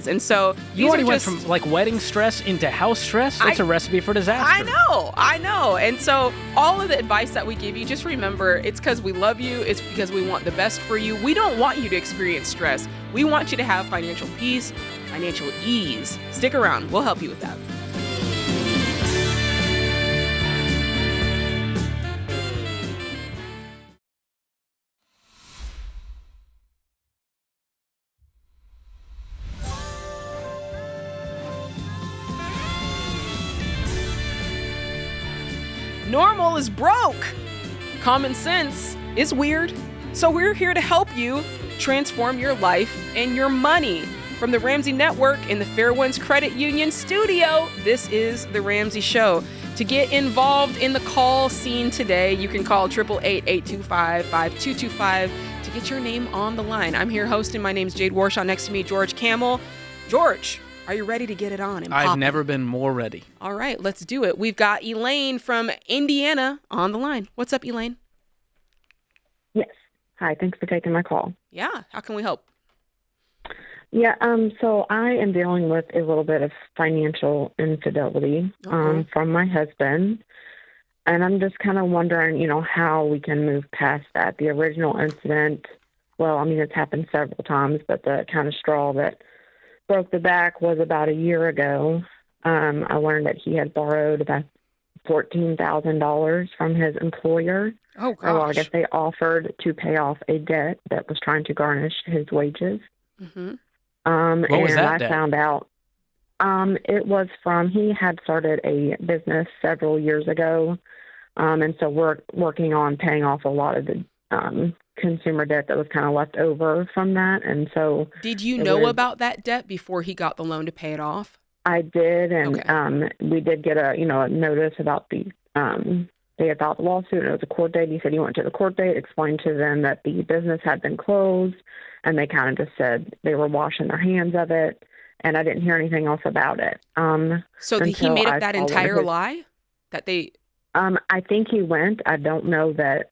And so you already went from like wedding stress into house stress. That's a recipe for disaster. I know. And so all of the advice that we give you, just remember, it's because we love you. It's because we want the best for you. We don't want you to experience stress. We want you to have financial peace, financial ease. Stick around. We'll help you with that. Normal is broke. Common sense is weird. So we're here to help you transform your life and your money. From the Ramsey Network in the Fairwinds Credit Union studio, this is The Ramsey Show. To get involved in the call scene today, you can call 888-825-5225 to get your name on the line. I'm here hosting. My name's Jade Warshaw. Next to me, George Kamel. George, are you ready to get it on and I've never been more ready. All right, let's do it. We've got Elaine from Indiana on the line. What's up, Elaine? Yes. Hi, thanks for taking my call. Yeah, how can we help? Yeah, so I am dealing with a little bit of financial infidelity from my husband. And I'm just kind of wondering, how we can move past that. The original incident, it's happened several times, but the kind of straw that broke the back was about a year ago. I learned that he had borrowed about $14,000 from his employer. Oh, gosh. I guess they offered to pay off a debt that was trying to garnish his wages. Mm-hmm. What was that debt? I found out it was he had started a business several years ago, and so we're working on paying off a lot of the consumer debt that was kind of left over from that. And so, did you know about that debt before he got the loan to pay it off? I did, and we did get a notice about the they had filed the lawsuit, and it was a court date. He said he went to the court date, explained to them that the business had been closed, and they kind of just said they were washing their hands of it, and I didn't hear anything else about it. So he made up that entire lie that they. I think he went. I don't know that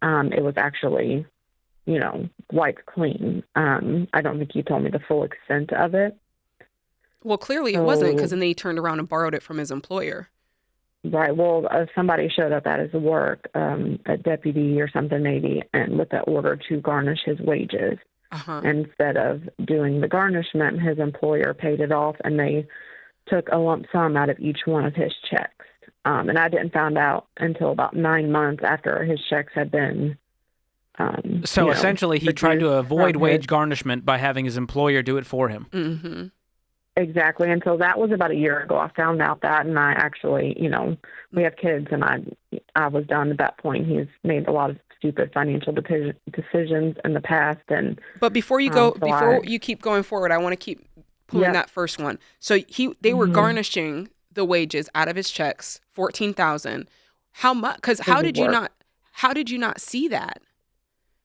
it was actually, wiped clean. I don't think he told me the full extent of it. Well, clearly it wasn't, because then he turned around and borrowed it from his employer. Right. Well, somebody showed up at his work, a deputy or something maybe, and with that order to garnish his wages. instead of doing the garnishment, his employer paid it off, and they took a lump sum out of each one of his checks. And I didn't find out until about 9 months after his checks had been. So essentially, he tried to avoid wage garnishment by having his employer do it for him. Mm-hmm. Exactly. And so that was about a year ago. I found out that, and I actually, we have kids, and I was done at that point. He's made a lot of stupid financial decisions in the past. But before you go, you keep going forward, I want to keep pulling that first one. So they were garnishing the wages out of his checks, $14,000. How much? Because how did you not see that?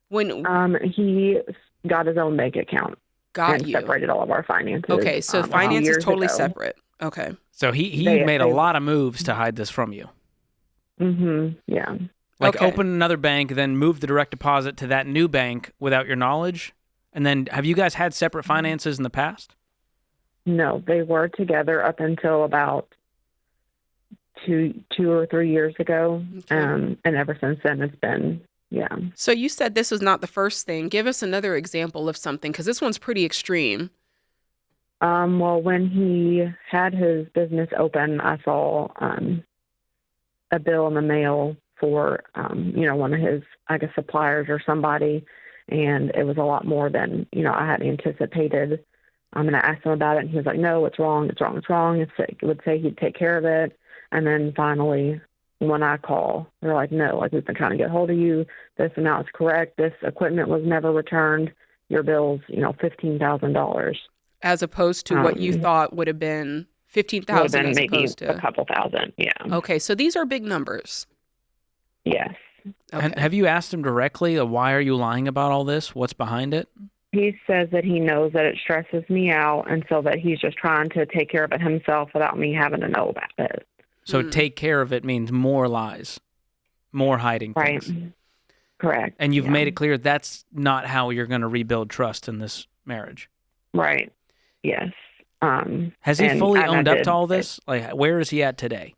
When he got his own bank account. Separated all of our finances. Okay, so finance is totally separate. Okay. So he made a lot of moves to hide this from you. Mm-hmm. Yeah. Like open another bank, then move the direct deposit to that new bank without your knowledge? And then have you guys had separate finances in the past? No, they were together up until about two or 3 years ago. Okay. And ever since then it's been, yeah. So you said this was not the first thing. Give us another example of something, because this one's pretty extreme. Well, when he had his business open, I saw a bill in the mail for, one of his, suppliers or somebody, and it was a lot more than, I had anticipated. And I asked him about it, and he was like, no, it's wrong. It would say he'd take care of it. And then finally, when I call, they're like, no, we've been trying to get hold of you. This amount is correct. This equipment was never returned. Your bill's, $15,000. As opposed to what you thought would have been $15,000 as maybe opposed to a couple thousand. Yeah. Okay, so these are big numbers. Yes. Okay. And have you asked him directly, why are you lying about all this? What's behind it? He says that he knows that it stresses me out, and so that he's just trying to take care of it himself without me having to know about it. So take care of it means more lies, more hiding things. Right. Correct. And you've made it clear that's not how you're going to rebuild trust in this marriage. Right. Yes. Has he fully owned up to all this? Like, where is he at today?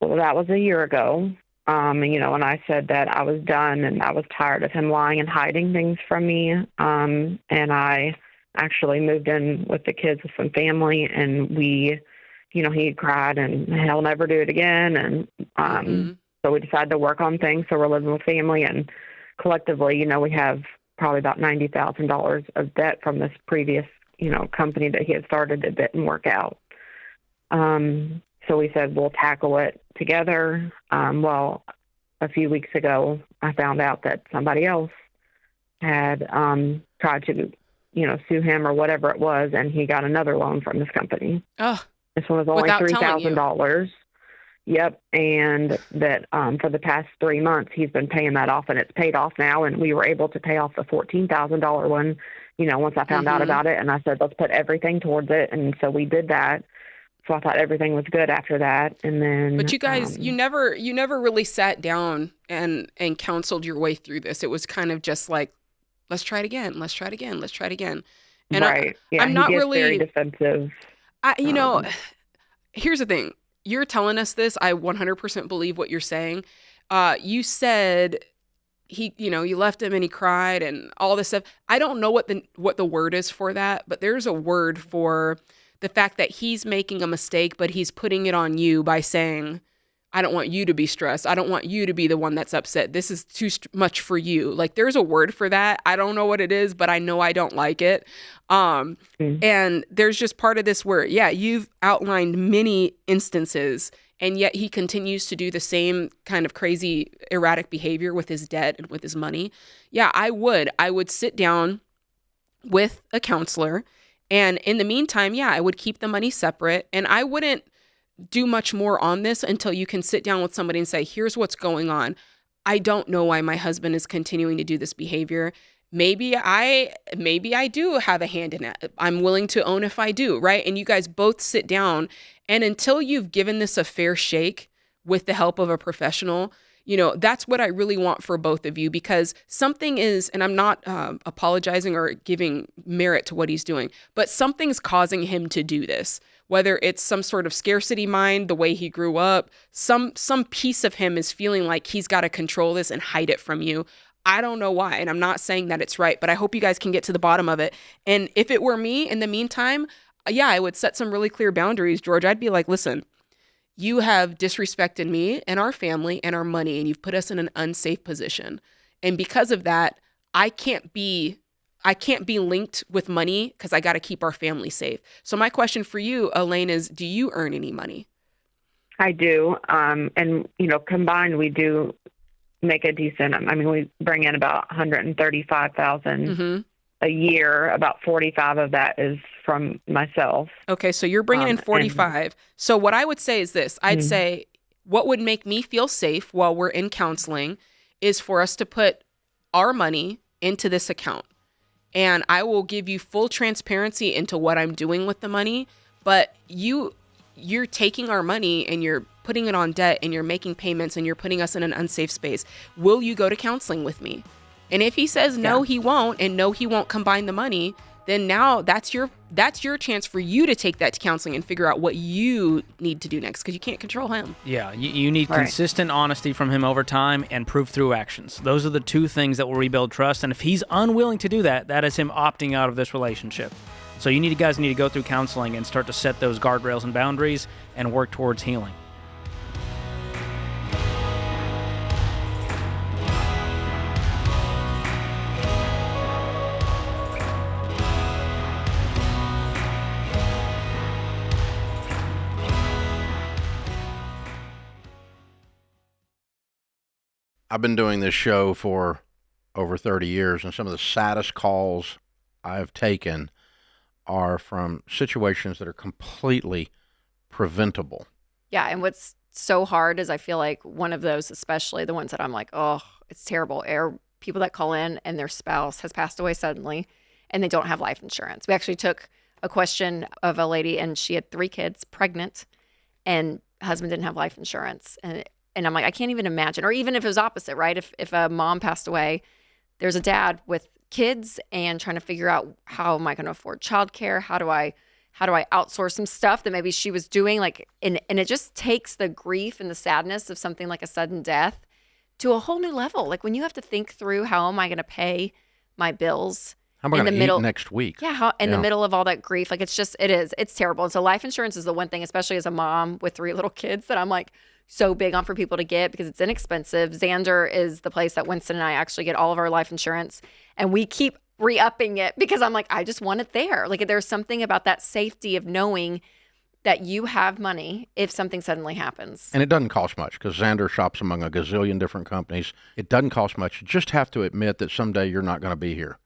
Well, that was a year ago. And I said that I was done and I was tired of him lying and hiding things from me. And I actually moved in with the kids with some family, and we, he cried and he'll never do it again. And so we decided to work on things. So we're living with family, and collectively, we have probably about $90,000 of debt from this previous, company that he had started that didn't work out. So we said, we'll tackle it together. Well, a few weeks ago, I found out that somebody else had tried to, sue him or whatever it was, and he got another loan from this company. Oh, this one was only $3,000. Yep, and that for the past 3 months, he's been paying that off, and it's paid off now, and we were able to pay off the $14,000 one, once I found out about it, and I said, let's put everything towards it, and so we did that. So I thought everything was good after that, and then. But you guys, you never really sat down and counseled your way through this. It was kind of just like, let's try it again. And right. I'm not he gets really very defensive. Here's the thing. You're telling us this. I 100% believe what you're saying. You said you left him and he cried and all this stuff. I don't know what the word is for that, but there's a word for the fact that he's making a mistake, but he's putting it on you by saying, I don't want you to be stressed. I don't want you to be the one that's upset. This is too much for you. Like, there's a word for that. I don't know what it is, but I know I don't like it. And there's just part of this where, you've outlined many instances, and yet he continues to do the same kind of crazy, erratic behavior with his debt and with his money. Yeah, I would sit down with a counselor. And in the meantime, I would keep the money separate, and I wouldn't do much more on this until you can sit down with somebody and say, here's what's going on. I don't know why my husband is continuing to do this behavior. Maybe I do have a hand in it. I'm willing to own if I do, right? And you guys both sit down, and until you've given this a fair shake with the help of a professional, that's what I really want for both of you, because something is, and I'm not apologizing or giving merit to what he's doing, but something's causing him to do this. Whether it's some sort of scarcity mind, the way he grew up, some piece of him is feeling like he's got to control this and hide it from you. I don't know why, and I'm not saying that it's right, but I hope you guys can get to the bottom of it. And if it were me in the meantime, yeah, I would set some really clear boundaries, George. I'd be like, listen, you have disrespected me and our family and our money, and you've put us in an unsafe position. And because of that, I can't be linked with money because I got to keep our family safe. So my question for you, Elaine, is do you earn any money? I do. And, combined, we do make a decent, we bring in about $135,000 a year. About 45 of that is from myself. Okay. So you're bringing in 45. So what I would say is this, I'd say what would make me feel safe while we're in counseling is for us to put our money into this account. And I will give you full transparency into what I'm doing with the money, but you're taking our money and you're putting it on debt and you're making payments and you're putting us in an unsafe space. Will you go to counseling with me? And if he says no, he won't, and no, he won't combine the money, then now that's your chance for you to take that to counseling and figure out what you need to do next, because you can't control him. Yeah, you need consistent honesty from him over time and proof through actions. Those are the two things that will rebuild trust. And if he's unwilling to do that, that is him opting out of this relationship. So you guys need to go through counseling and start to set those guardrails and boundaries and work towards healing. I've been doing this show for over 30 years, and some of the saddest calls I've taken are from situations that are completely preventable. Yeah, and what's so hard is I feel like one of those, especially the ones that I'm like, oh, it's terrible, are people that call in and their spouse has passed away suddenly and they don't have life insurance. We actually took a question of a lady, and she had 3 kids, pregnant, and husband didn't have life insurance. And I'm like, I can't even imagine. Or even if it was opposite, right? If a mom passed away, there's a dad with kids and trying to figure out, how am I going to afford childcare? How do I outsource some stuff that maybe she was doing? And it just takes the grief and the sadness of something like a sudden death to a whole new level. Like when you have to think through, how am I going to pay my bills? How am I going to eat next week? Yeah, in the middle of all that grief. Like it's terrible. And so life insurance is the one thing, especially as a mom with 3 little kids, that I'm like, so big on for people to get because it's inexpensive. Xander is the place that Winston and I actually get all of our life insurance, and we keep re-upping it because I'm like, I just want it there. Like there's something about that safety of knowing that you have money if something suddenly happens. And it doesn't cost much because Xander shops among a gazillion different companies. It doesn't cost much. You just have to admit that someday you're not going to be here.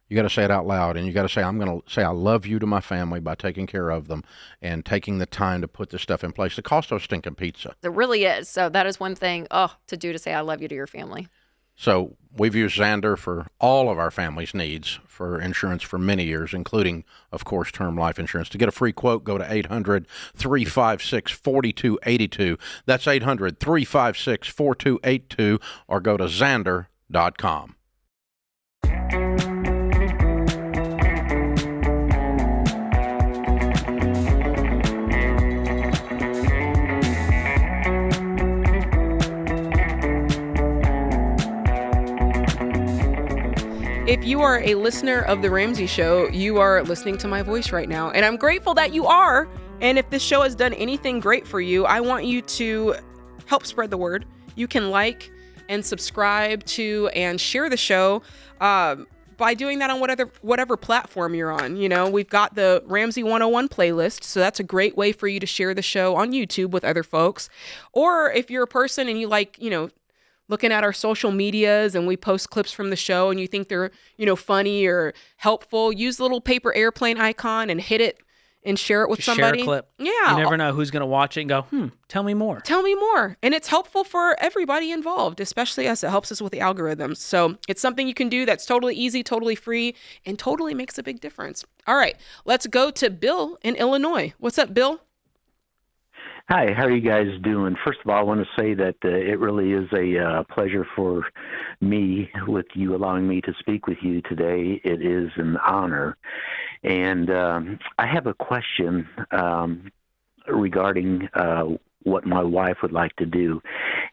You got to say it out loud, and you got to say, I'm going to say I love you to my family by taking care of them and taking the time to put this stuff in place. The cost of stinking pizza. It really is. So that is one thing to do, to say I love you to your family. So we've used Xander for all of our family's needs for insurance for many years, including, of course, term life insurance. To get a free quote, go to 800-356-4282. That's 800-356-4282, or go to Xander.com. If you are a listener of The Ramsey Show, you are listening to my voice right now, and I'm grateful that you are. And if this show has done anything great for you, I want you to help spread the word. You can like and subscribe to and share the show by doing that on whatever platform you're on. You know, we've got the Ramsey 101 playlist, so that's a great way for you to share the show on YouTube with other folks. Or if you're a person and you like, looking at our social medias and we post clips from the show and you think they're, funny or helpful, use the little paper airplane icon and hit it and share it with somebody. Share a clip. Yeah. You never know who's going to watch it and go, tell me more. Tell me more. And it's helpful for everybody involved, especially us. It helps us with the algorithms. So it's something you can do that's totally easy, totally free, and totally makes a big difference. All right, let's go to Bill in Illinois. What's up, Bill? Hi, how are you guys doing? First of all, I want to say that it really is a pleasure for me with you allowing me to speak with you today. It is an honor. And I have a question regarding what my wife would like to do.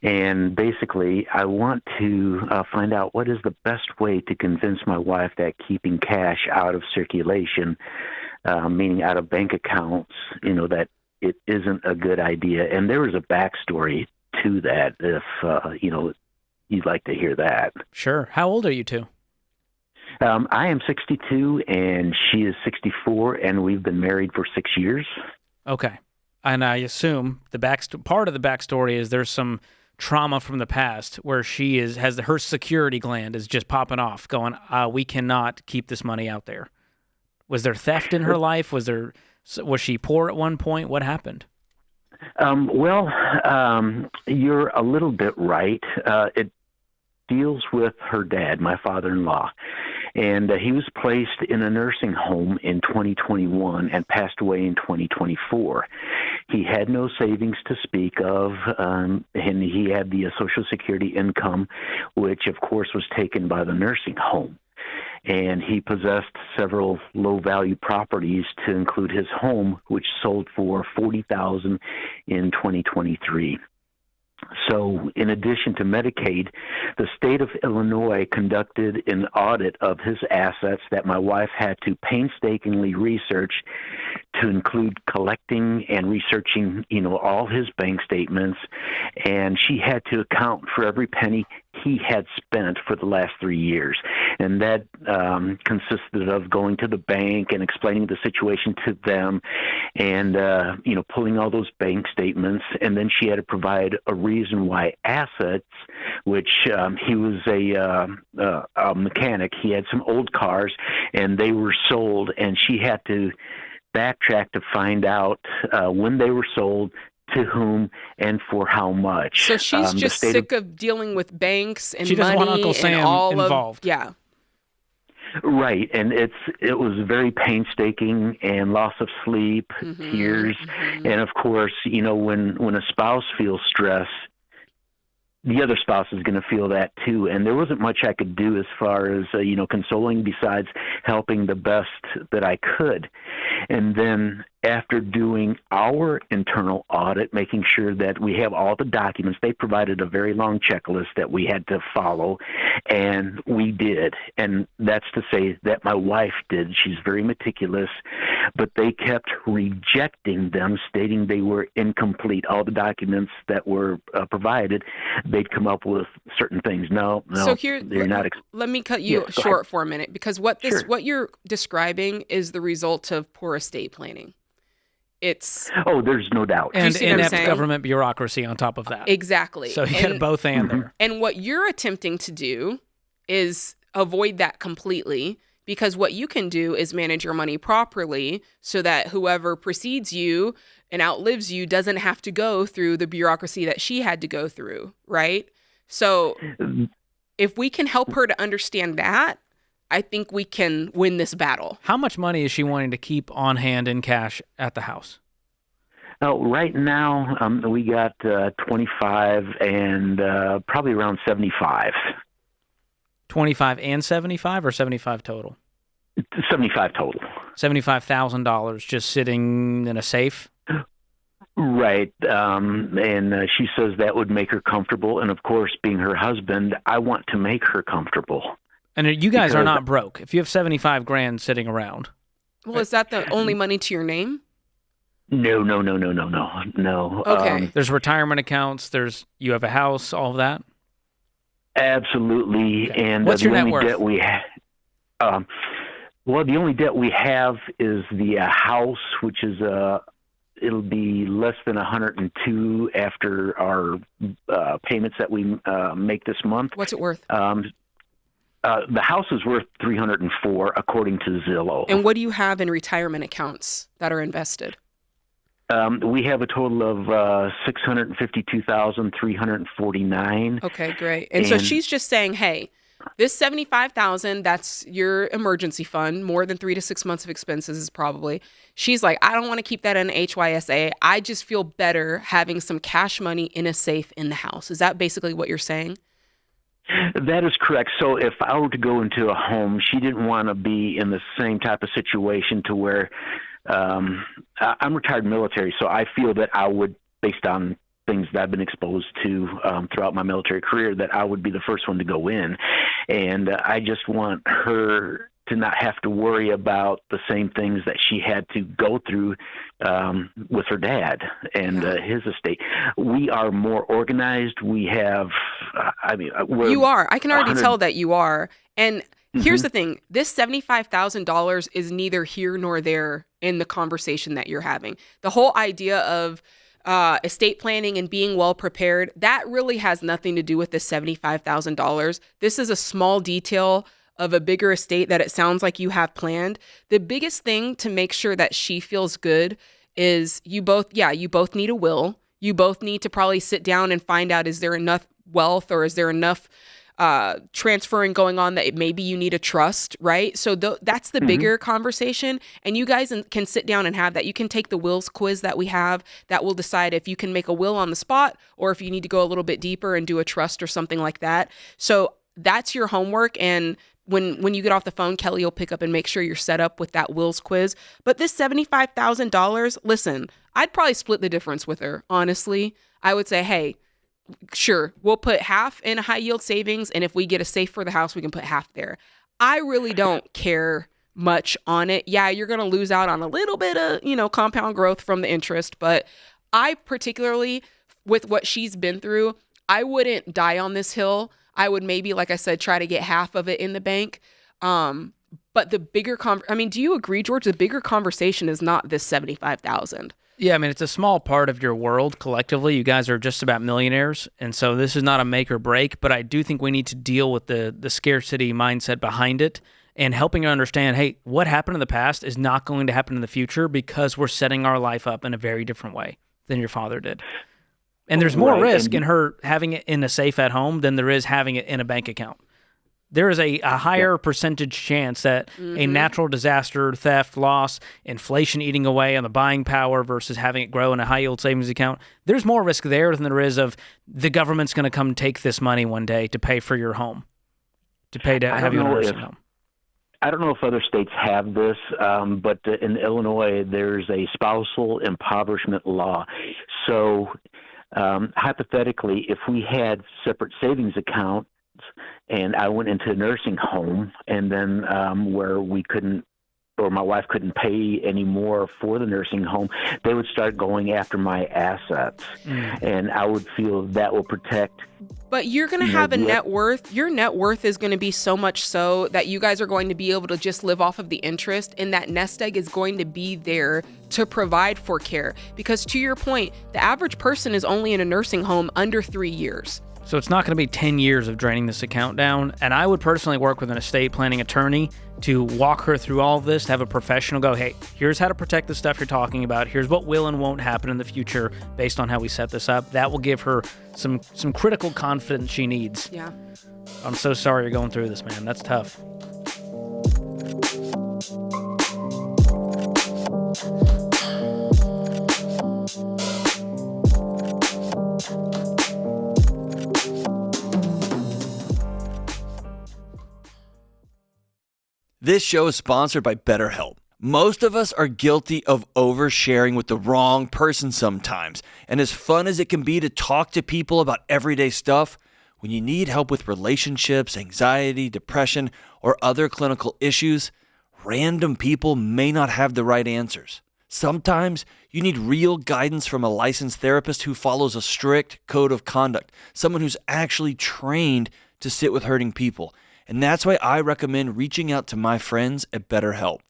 And basically, I want to find out what is the best way to convince my wife that keeping cash out of circulation, meaning out of bank accounts, that it isn't a good idea. And there is a backstory to that if, you'd like to hear that. Sure. How old are you two? I am 62 and she is 64, and we've been married for 6 years. Okay. And I assume part of the backstory is there's some trauma from the past where she has her security gland is just popping off, going, we cannot keep this money out there. Was there theft in her life? Was she poor at one point? What happened? You're a little bit right. It deals with her dad, my father-in-law. And he was placed in a nursing home in 2021 and passed away in 2024. He had no savings to speak of, and he had the Social Security income, which, of course, was taken by the nursing home. And he possessed several low-value properties to include his home, which sold for $40,000 in 2023. So in addition to Medicaid, the state of Illinois conducted an audit of his assets that my wife had to painstakingly research to include collecting and researching, all his bank statements. And she had to account for every penny he had spent for the last 3 years. And that consisted of going to the bank and explaining the situation to them and, pulling all those bank statements. And then she had to provide a reason why assets, which he was a mechanic. He had some old cars and they were sold, and she had to backtrack to find out when they were sold, to whom, and for how much. So she's just sick of dealing with banks and she doesn't money want Uncle Sam and all involved. Yeah. Right, and it was very painstaking and loss of sleep, tears, and of course, when a spouse feels stress, the other spouse is going to feel that too. And there wasn't much I could do as far as, consoling besides helping the best that I could. And then after doing our internal audit, making sure that we have all the documents, they provided a very long checklist that we had to follow, and we did. And that's to say that my wife did. She's very meticulous, but they kept rejecting them, stating they were incomplete. All the documents that were provided, they'd come up with certain things. No, so here, they're not. Let me cut you short for a minute, because what you're describing is the result of poor estate planning. There's no doubt. And inept government bureaucracy on top of that. Exactly. So you got both and there. And what you're attempting to do is avoid that completely, because what you can do is manage your money properly so that whoever precedes you and outlives you doesn't have to go through the bureaucracy that she had to go through, right? So if we can help her to understand that, I think we can win this battle. How much money is she wanting to keep on hand in cash at the house? Right now, we got 25 and probably around 75. 25 and 75, or 75 total? 75 total. $75,000 just sitting in a safe? Right. And she says that would make her comfortable. And of course, being her husband, I want to make her comfortable. And you guys are not broke. If you have 75 grand sitting around. Well, is that the only money to your name? No. Okay. There's retirement accounts. You have a house, all of that? Absolutely. Okay. And what's your net worth? Debt we have, the only debt we have is the house, which is it'll be less than 102 after our payments that we make this month. What's it worth? The house is worth $304 according to Zillow. And what do you have in retirement accounts that are invested? We have a total of $652,349. Okay, great. And so she's just saying, hey, this $75,000, that's your emergency fund, more than 3 to 6 months of expenses is probably. She's like, I don't want to keep that in HYSA. I just feel better having some cash money in a safe in the house. Is that basically what you're saying? That is correct. So if I were to go into a home, she didn't want to be in the same type of situation to where I'm retired military, so I feel that I would based on things that I've been exposed to throughout my military career, that I would be the first one to go in. And I just want her to not have to worry about the same things that she had to go through with her dad and his estate. We are more organized. We have, you are. I can already tell that you are. And here's the thing. This $75,000 is neither here nor there in the conversation that you're having. The whole idea of estate planning and being well prepared, that really has nothing to do with the $75,000. This is a small detail of a bigger estate that it sounds like you have planned. The biggest thing to make sure that she feels good is you both need a will. You both need to probably sit down and find out, is there enough wealth or is there enough transferring going on that maybe you need a trust, right? So that's the bigger conversation. And you guys can sit down and have that. You can take the wills quiz that we have that will decide if you can make a will on the spot or if you need to go a little bit deeper and do a trust or something like that. So that's your homework. And when you get off the phone, Kelly will pick up and make sure you're set up with that wills quiz. But this $75,000, listen, I'd probably split the difference with her. Honestly, I would say, hey, sure, we'll put half in a high yield savings. And if we get a safe for the house, we can put half there. I really don't care much on it. Yeah, you're going to lose out on a little bit of, compound growth from the interest. But I particularly, with what she's been through, I wouldn't die on this hill. I would maybe, like I said, try to get half of it in the bank. But the bigger, do you agree, George? The bigger conversation is not this $75,000. Yeah, it's a small part of your world collectively. You guys are just about millionaires, and so this is not a make or break, but I do think we need to deal with the scarcity mindset behind it and helping you understand, hey, what happened in the past is not going to happen in the future because we're setting our life up in a very different way than your father did. And there's more risk in her having it in a safe at home than there is having it in a bank account. There is a higher percentage chance that a natural disaster, theft, loss, inflation eating away on the buying power versus having it grow in a high-yield savings account, there's more risk there than there is of the government's going to come take this money one day to pay for your home, to pay to have you in a nursing home. I don't know if other states have this, but in Illinois, there's a spousal impoverishment law. So hypothetically, if we had separate savings accounts and I went into a nursing home and then where we couldn't, or my wife couldn't pay any more for the nursing home, they would start going after my assets. And I would feel that will protect. But you're going to have a net worth. Your net worth is going to be so much so that you guys are going to be able to just live off of the interest, and that nest egg is going to be there to provide for care. Because to your point, the average person is only in a nursing home under 3 years. So it's not going to be 10 years of draining this account down. And I would personally work with an estate planning attorney to walk her through all of this, to have a professional go, hey, here's how to protect the stuff you're talking about. Here's what will and won't happen in the future based on how we set this up. That will give her some critical confidence she needs. Yeah. I'm so sorry you're going through this, man. That's tough. This show is sponsored by BetterHelp. Most of us are guilty of oversharing with the wrong person sometimes. And as fun as it can be to talk to people about everyday stuff, when you need help with relationships, anxiety, depression, or other clinical issues, random people may not have the right answers. Sometimes you need real guidance from a licensed therapist who follows a strict code of conduct, someone who's actually trained to sit with hurting people. And that's why I recommend reaching out to my friends at BetterHelp.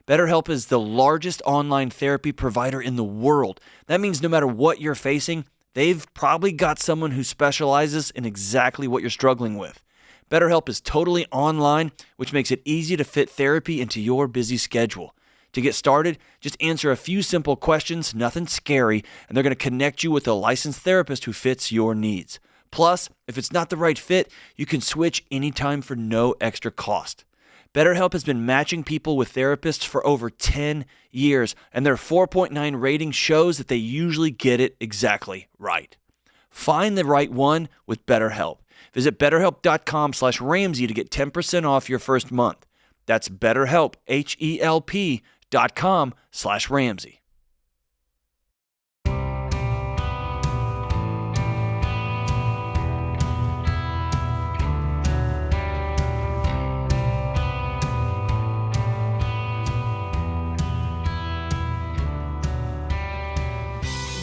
BetterHelp is the largest online therapy provider in the world. That means no matter what you're facing, they've probably got someone who specializes in exactly what you're struggling with. BetterHelp is totally online, which makes it easy to fit therapy into your busy schedule. To get started, just answer a few simple questions, nothing scary, and they're going to connect you with a licensed therapist who fits your needs. Plus, if it's not the right fit, you can switch anytime for no extra cost. BetterHelp has been matching people with therapists for over 10 years, and their 4.9 rating shows that they usually get it exactly right. Find the right one with BetterHelp. Visit BetterHelp.com/Ramsey to get 10% off your first month. That's BetterHelp, HELP.com/Ramsey.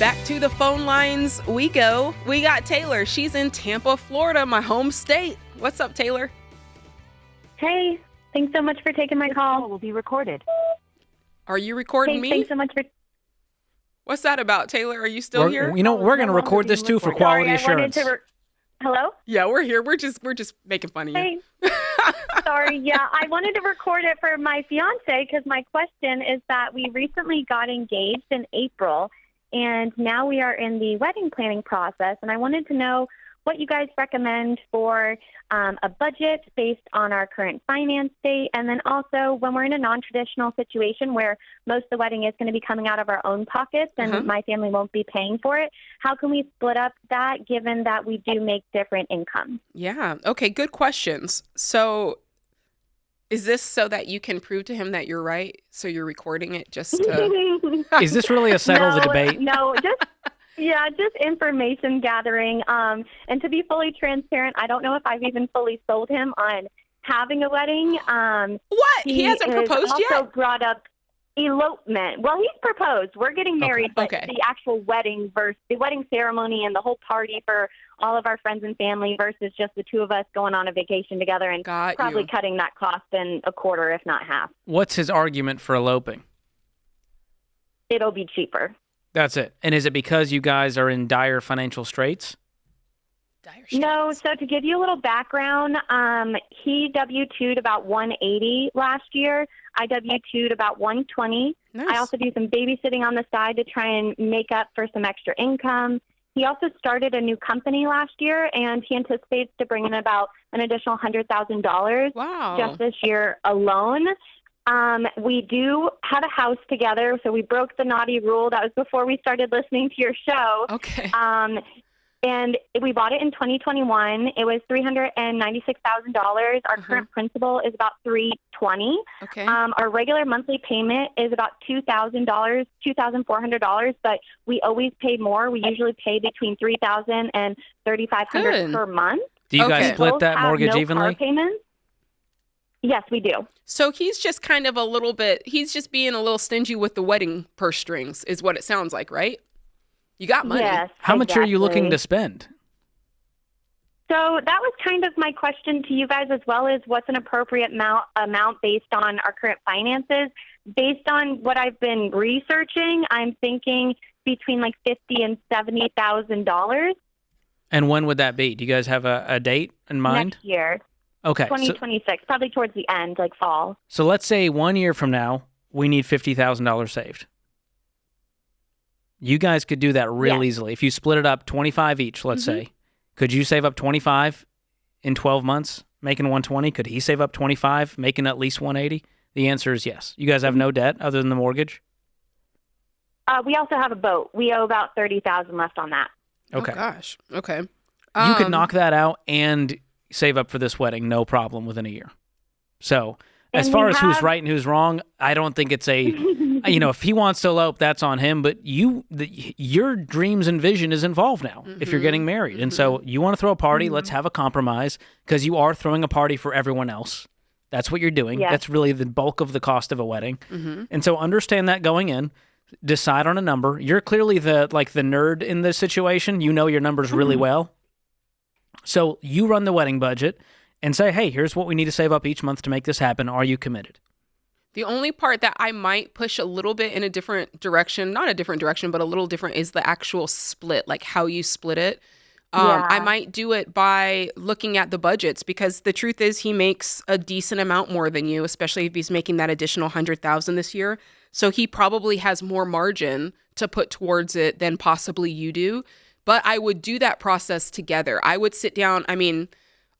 Back to the phone lines we go. We got Taylor. She's in Tampa, Florida, my home state. What's up, Taylor? Hey, thanks so much for taking my call. Will be recorded. Are you recording me? Thanks so much for... What's that about, Taylor? Are you still here? You know, we're going to record this too for quality assurance. Hello? Yeah, we're here. We're just making fun of you. Hey. Sorry, yeah. I wanted to record it for my fiance because my question is that we recently got engaged in April, and now we are in the wedding planning process, and I wanted to know what you guys recommend for a budget based on our current finance state, and then also when we're in a non-traditional situation where most of the wedding is going to be coming out of our own pockets and my family won't be paying for it, how can we split up that given that we do make different income? Yeah. Okay, good questions. So is this so that you can prove to him that you're right? So you're recording it just to... Is this really a settle the debate? No, just information gathering. And to be fully transparent, I don't know if I've even fully sold him on having a wedding. What? He hasn't proposed yet? He also brought up elopement. Well, he's proposed. We're getting married, but the actual wedding versus the wedding ceremony and the whole party for all of our friends and family versus just the two of us going on a vacation together and probably cutting that cost in a quarter, if not half. What's his argument for eloping? It'll be cheaper. That's it. And is it because you guys are in dire financial straits? No. So to give you a little background, he W-2'd about $180 last year. I W-2'd about $120. Nice. I also do some babysitting on the side to try and make up for some extra income. He also started a new company last year, and he anticipates to bring in about an additional $100,000 just this year alone. We do have a house together, so we broke the naughty rule. That was before we started listening to your show. Okay. And we bought it in 2021. It was $396,000. Our current principal is about $320. Okay. Our regular monthly payment is about $2,000, $2,400, but we always pay more. We usually pay between $3,000 and $3,500 per month. Do you guys split that mortgage evenly? Car payments. Yes, we do. So he's just kind of he's just being a little stingy with the wedding purse strings is what it sounds like, right? You got money. Yes, How much are you looking to spend? So that was kind of my question to you guys as well, is what's an appropriate amount based on our current finances? Based on what I've been researching, I'm thinking between like $50,000 and $70,000. And when would that be? Do you guys have a date in mind? Next year. Okay. 2026, probably towards the end, like fall. So let's say 1 year from now, we need $50,000 saved. You guys could do that real easily. If you split it up 25 each, let's say, could you save up 25 in 12 months, making 120? Could he save up 25, making at least 180? The answer is yes. You guys have no debt other than the mortgage? We also have a boat. We owe about $30,000 left on that. Okay. Oh, gosh. Okay. You could knock that out and save up for this wedding, no problem, within a year. So as far as who's right and who's wrong, I don't think it's a, if he wants to elope, that's on him. But your dreams and vision is involved now if you're getting married. And so you want to throw a party, let's have a compromise, because you are throwing a party for everyone else. That's what you're doing. That's really the bulk of the cost of a wedding. And so understand that going in. Decide on a number. You're clearly the nerd in this situation. You know your numbers really well. So you run the wedding budget and say, hey, here's what we need to save up each month to make this happen. Are you committed? The only part that I might push a little bit in a different direction, not a different direction, but a little different, is the actual split, like how you split it. I might do it by looking at the budgets, because the truth is he makes a decent amount more than you, especially if he's making that additional $100,000 this year. So he probably has more margin to put towards it than possibly you do. But I would do that process together. I would sit down. I mean,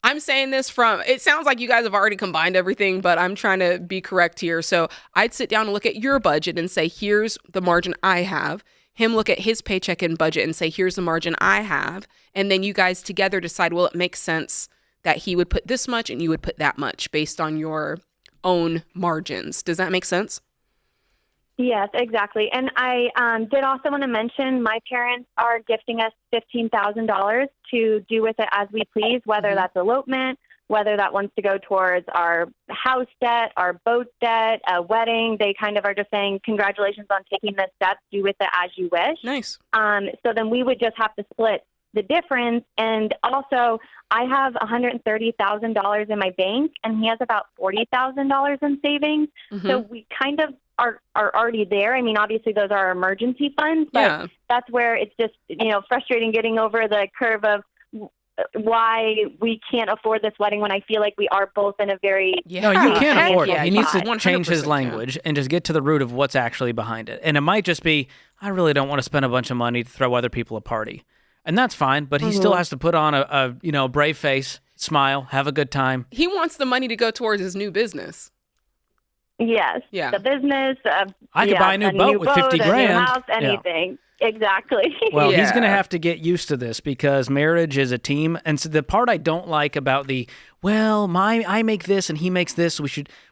I'm saying this it sounds like you guys have already combined everything, but I'm trying to be correct here. So I'd sit down and look at your budget and say, here's the margin I have. Him look at his paycheck and budget and say, here's the margin I have. And then you guys together decide, well, it makes sense that he would put this much and you would put that much based on your own margins. Does that make sense? Yes, exactly. And I did also want to mention my parents are gifting us $15,000 to do with it as we please, whether that's elopement, whether that wants to go towards our house debt, our boat debt, a wedding. They kind of are just saying, congratulations on taking this step, do with it as you wish. Nice. So then we would just have to split the difference. And also, I have $130,000 in my bank, and he has about $40,000 in savings. Mm-hmm. So we kind of are already there. I mean, obviously, those are our emergency funds, but that's where it's just, frustrating getting over the curve of why we can't afford this wedding when I feel like we are both in a very No, you can't afford it. He needs to change his language and just get to the root of what's actually behind it. And it might just be, I really don't want to spend a bunch of money to throw other people a party. And that's fine, but he still has to put on a brave face, smile, have a good time. He wants the money to go towards his new business. Yes. Yeah. The business. I could buy a new boat with $50,000. A new house, anything. Yeah. Exactly. Well, he's going to have to get used to this because marriage is a team. And so the part I don't like about I make this and he makes this,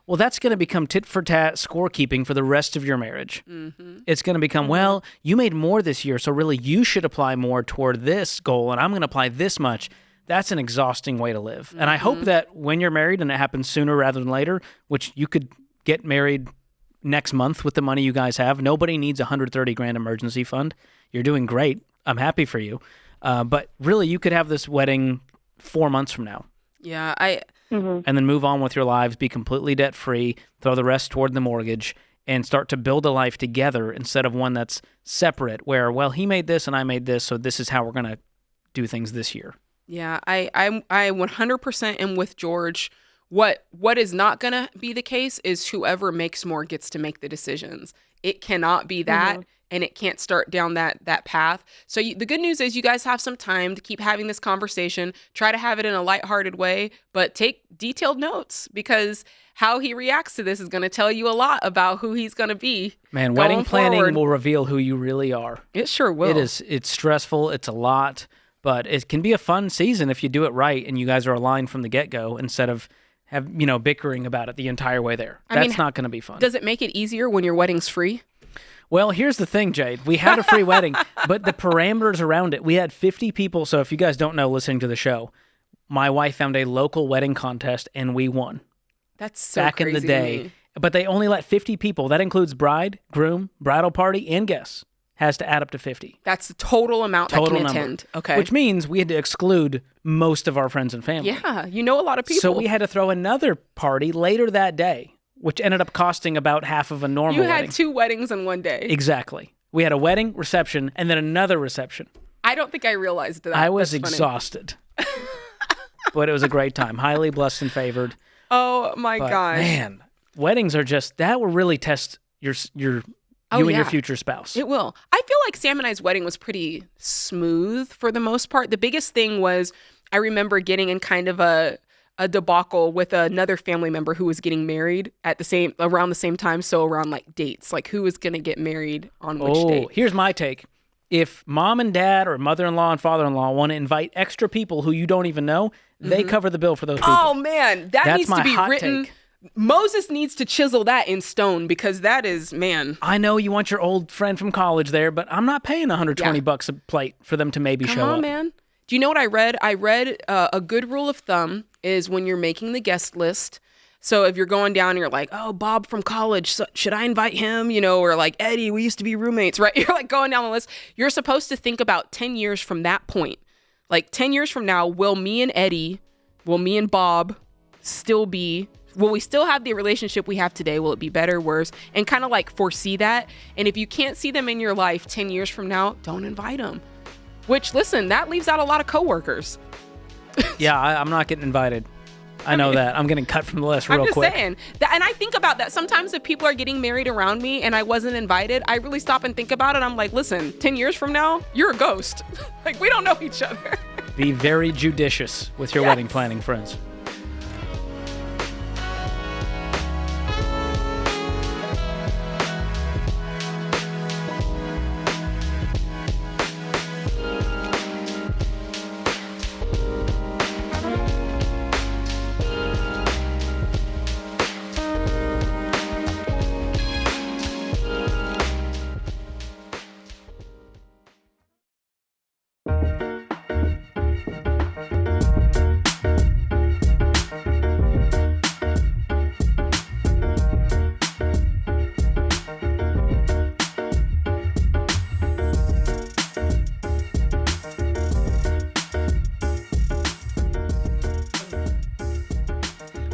that's going to become tit for tat scorekeeping for the rest of your marriage. Mm-hmm. It's going to become, you made more this year, so really you should apply more toward this goal, and I'm going to apply this much. That's an exhausting way to live. Mm-hmm. And I hope that when you're married, and it happens sooner rather than later, which you could get married next month with the money you guys have. Nobody needs $130,000 emergency fund. You're doing great. I'm happy for you. But really, you could have this wedding 4 months from now. Yeah, and then move on with your lives, be completely debt-free, throw the rest toward the mortgage, and start to build a life together instead of one that's separate where, he made this and I made this, so this is how we're going to do things this year. Yeah, I 100% am with George. What is not going to be the case is whoever makes more gets to make the decisions. It cannot be that, and it can't start down that path. So the good news is you guys have some time to keep having this conversation. Try to have it in a lighthearted way, but take detailed notes because how he reacts to this is going to tell you a lot about who he's going to be. Man, wedding planning will reveal who you really are. It sure will. It's stressful. It's a lot, but it can be a fun season if you do it right and you guys are aligned from the get-go instead of bickering about it the entire way there. That's not going to be fun. Does it make it easier when your wedding's free? Well, here's the thing, Jade. We had a free wedding, but the parameters around it, we had 50 people. So if you guys don't know listening to the show, my wife found a local wedding contest and we won. That's so back crazy in the day. To me. But they only let 50 people. That includes bride, groom, bridal party, and guests. Has to add up to 50. That's the total amount that can attend. Okay. Which means we had to exclude most of our friends and family. Yeah, a lot of people. So we had to throw another party later that day, which ended up costing about half of a normal wedding. You had 2 weddings in one day. Exactly. We had a wedding, reception, and then another reception. I don't think I realized that. I was exhausted. But it was a great time. Highly blessed and favored. Oh, my gosh. Man, weddings are that will really test your and your future spouse. It will. I feel like Sam and I's wedding was pretty smooth for the most part. The biggest thing was I remember getting in kind of a debacle with another family member who was getting married around the same time. So around dates, who was going to get married on which date. Here's my take. If mom and dad or mother-in-law and father-in-law want to invite extra people who you don't even know, they cover the bill for those people. Oh man, that's needs to be written. Take. Moses needs to chisel that in stone because that is, man. I know you want your old friend from college there, but I'm not paying $120 a plate for them to maybe show up. Come on, man. Do you know what I read? I read a good rule of thumb is when you're making the guest list. So if you're going down and you're like, oh, Bob from college, so should I invite him? Or Eddie, we used to be roommates, right? You're going down the list. You're supposed to think about 10 years from that point. 10 years from now, will me and Bob will we still have the relationship we have today? Will it be better, worse? And kind of foresee that. And if you can't see them in your life 10 years from now, don't invite them. Which, listen, that leaves out a lot of coworkers. Yeah, I'm not getting invited. I know that. I'm getting cut from the list real quick. I'm just saying. And I think about that. Sometimes if people are getting married around me and I wasn't invited, I really stop and think about it. I'm like, listen, 10 years from now, you're a ghost. We don't know each other. Be very judicious with your wedding planning, friends.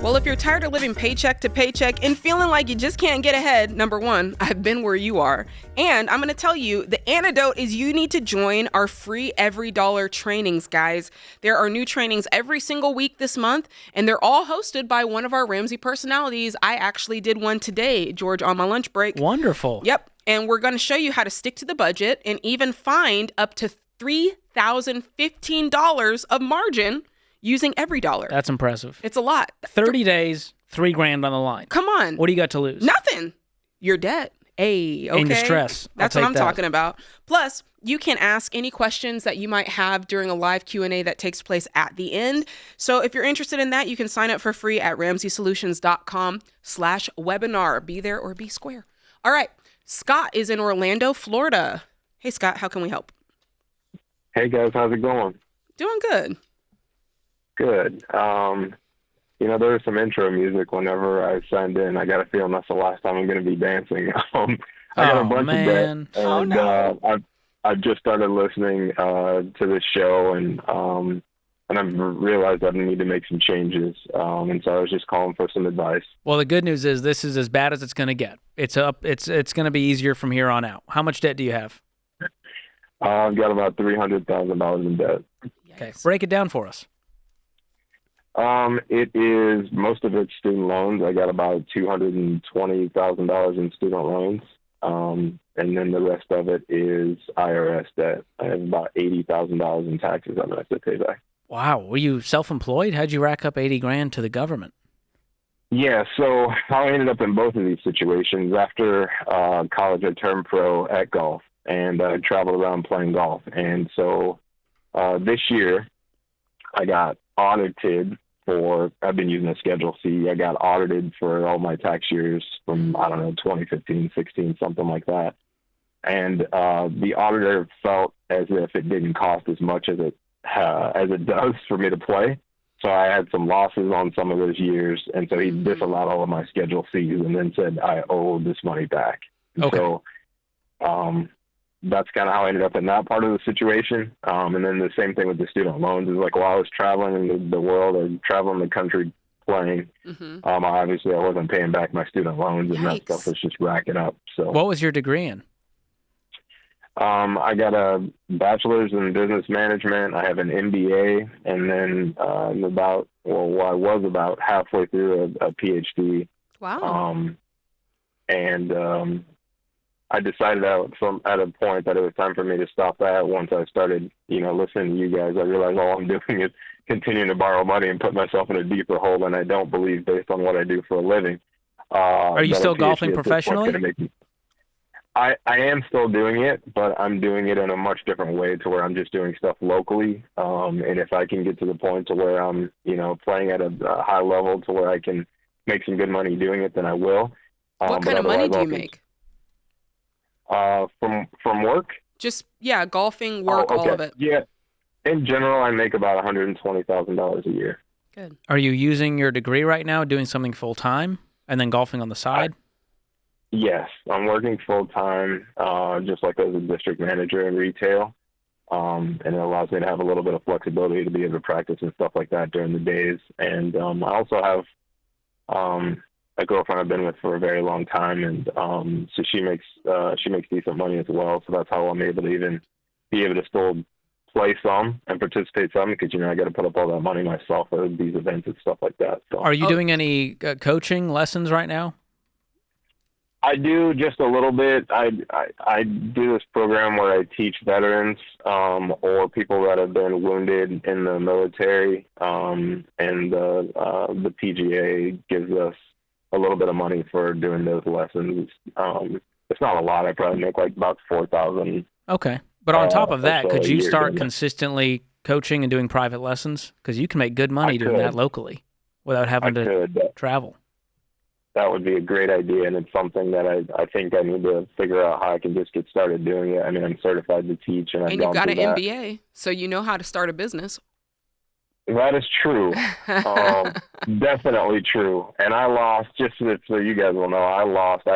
Well, if you're tired of living paycheck to paycheck and feeling like you just can't get ahead, number one, I've been where you are. And I'm going to tell you, the antidote is you need to join our free Every Dollar trainings, guys. There are new trainings every single week this month, and they're all hosted by one of our Ramsey personalities. I actually did one today, George, on my lunch break. Wonderful. Yep. And we're going to show you how to stick to the budget and even find up to $3,015 of margin using every dollar. That's impressive. It's a lot. 30 days, $3,000 on the line. Come on. What do you got to lose? Nothing. Your debt. Hey, okay. In distress. That's what I'm talking about. Plus, you can ask any questions that you might have during a live Q&A that takes place at the end. So if you're interested in that, you can sign up for free at ramseysolutions.com/webinar. Be there or be square. All right. Scott is in Orlando, Florida. Hey, Scott, how can we help? Hey, guys. How's it going? Doing good. Good. There was some intro music whenever I signed in. I got a feeling that's the last time I'm going to be dancing. I got a bunch of debt, and I've just started listening to this show, and I've realized I need to make some changes. And so I was just calling for some advice. Well, the good news is this is as bad as it's going to get. It's up. It's going to be easier from here on out. How much debt do you have? I've got about $300,000 in debt. Okay, break it down for us. It is, most of it's student loans. I got about $220,000 in student loans. And then the rest of it is IRS debt. I have about $80,000 in taxes I'm going to have to pay back. Wow. Were you self-employed? How'd you rack up $80,000 to the government? Yeah. So how I ended up in both of these situations, after college, I turned pro at golf, and I traveled around playing golf. And so this year I got audited for, I've been using a Schedule C. I got audited for all my tax years from, 2015, 16, something like that. And the auditor felt as if it didn't cost as much as it does for me to play. So I had some losses on some of those years. And so he disallowed all of my Schedule Cs and then said I owe this money back. Okay. So that's kind of how I ended up in that part of the situation. And then the same thing with the student loans is like, while I was traveling in the world or traveling the country playing, obviously I wasn't paying back my student loans, and that stuff was just racking up. So what was your degree in? I got a bachelor's in business management. I have an MBA, and then I was about halfway through a PhD. Wow. I decided at a point that it was time for me to stop that. Once I started, listening to you guys, I realized all I'm doing is continuing to borrow money and put myself in a deeper hole than I don't believe based on what I do for a living. Are you still golfing professionally? I am still doing it, but I'm doing it in a much different way to where I'm just doing stuff locally. And if I can get to the point to where I'm, playing at a high level to where I can make some good money doing it, then I will. What kind of money do you make? From work? Just, golfing, work, all of it. Yeah. In general, I make about $120,000 a year. Good. Are you using your degree right now, doing something full-time, and then golfing on the side? Yes, I'm working full-time, just like as a district manager in retail. And it allows me to have a little bit of flexibility to be able to practice and stuff like that during the days. And I also have a girlfriend I've been with for a very long time, and so she makes decent money as well. So that's how I'm able to even be able to still play some and participate some, because I got to put up all that money myself for these events and stuff like that. So, are you doing any coaching lessons right now? I do just a little bit. I do this program where I teach veterans or people that have been wounded in the military, and the PGA gives us a little bit of money for doing those lessons. It's not a lot. I probably make like about $4,000. Okay, but on top of that, could you start consistently coaching and doing private lessons? Because you can make good money doing that locally without having to travel. That would be a great idea, and it's something that I think I need to figure out how I can just get started doing it. I mean, I'm certified to teach, and you've got an MBA, so you know how to start a business. That is true. Definitely true. And I lost, just so you guys will know, I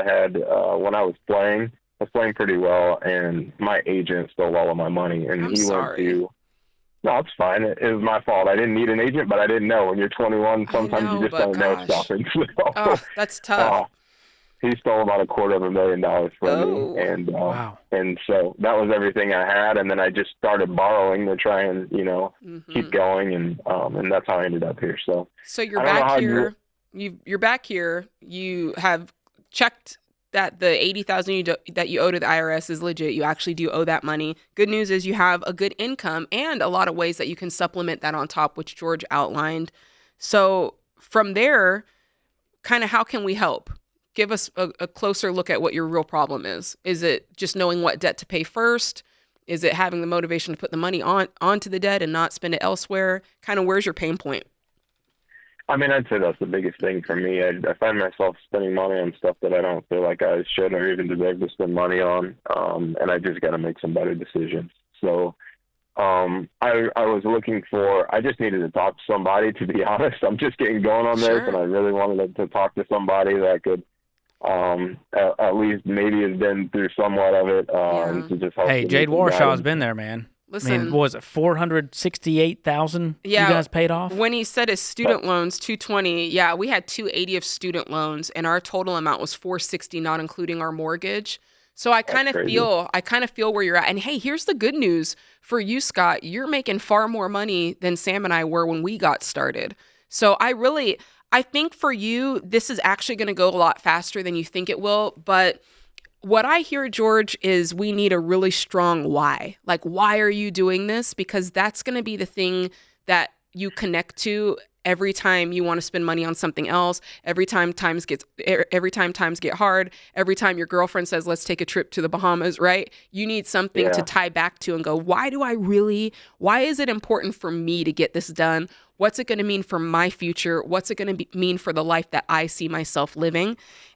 had, when I was playing pretty well, and my agent stole all of my money, and No, it's fine. It was my fault. I didn't need an agent, but I didn't know. When you're 21, sometimes you just don't know stuff. And so, oh, that's tough. He stole about $250,000 from me, and and so that was everything I had. And then I just started borrowing to try and keep going, and that's how I ended up here. So you're back here. You're back here. You have checked that the $80,000 that you owe to the IRS is legit. You actually do owe that money. Good news is you have a good income and a lot of ways that you can supplement that on top, which George outlined. So from there, kind of how can we help? Give us a closer look at what your real problem is. Is it just knowing what debt to pay first? Is it having the motivation to put the money onto the debt and not spend it elsewhere? Kind of where's your pain point? I mean, I'd say that's the biggest thing for me. I find myself spending money on stuff that I don't feel like I should or even deserve to spend money on, and I just got to make some better decisions. So I was looking for, I just needed to talk to somebody, to be honest. I'm just getting going on this, and I really wanted to talk to somebody that could at least maybe has been through somewhat of it. To just help. Hey, Jade Warshaw's been there, man. Listen, I mean, what was it, $468,000 you guys paid off? When he said his student loans, $220, we had $280 of student loans, and our total amount was $460, not including our mortgage. So I kind of feel where you're at. And hey, here's the good news for you, Scott. You're making far more money than Sam and I were when we got started. So I think for you, this is actually going to go a lot faster than you think it will. But what I hear, George, is we need a really strong why. Like, why are you doing this? Because that's going to be the thing that you connect to every time you want to spend money on something else, every time times get hard, every time your girlfriend says, let's take a trip to the Bahamas, right? You need something to tie back to and go, why is it important for me to get this done? What's it going to mean for my future? What's it going to mean for the life that I see myself living?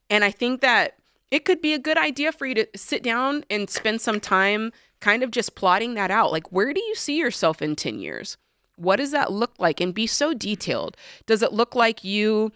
And I think that it could be a good idea for you to sit down and spend some time kind of just plotting that out. Like, where do you see yourself in 10 years? What does that look like? And be so detailed. Does it look like you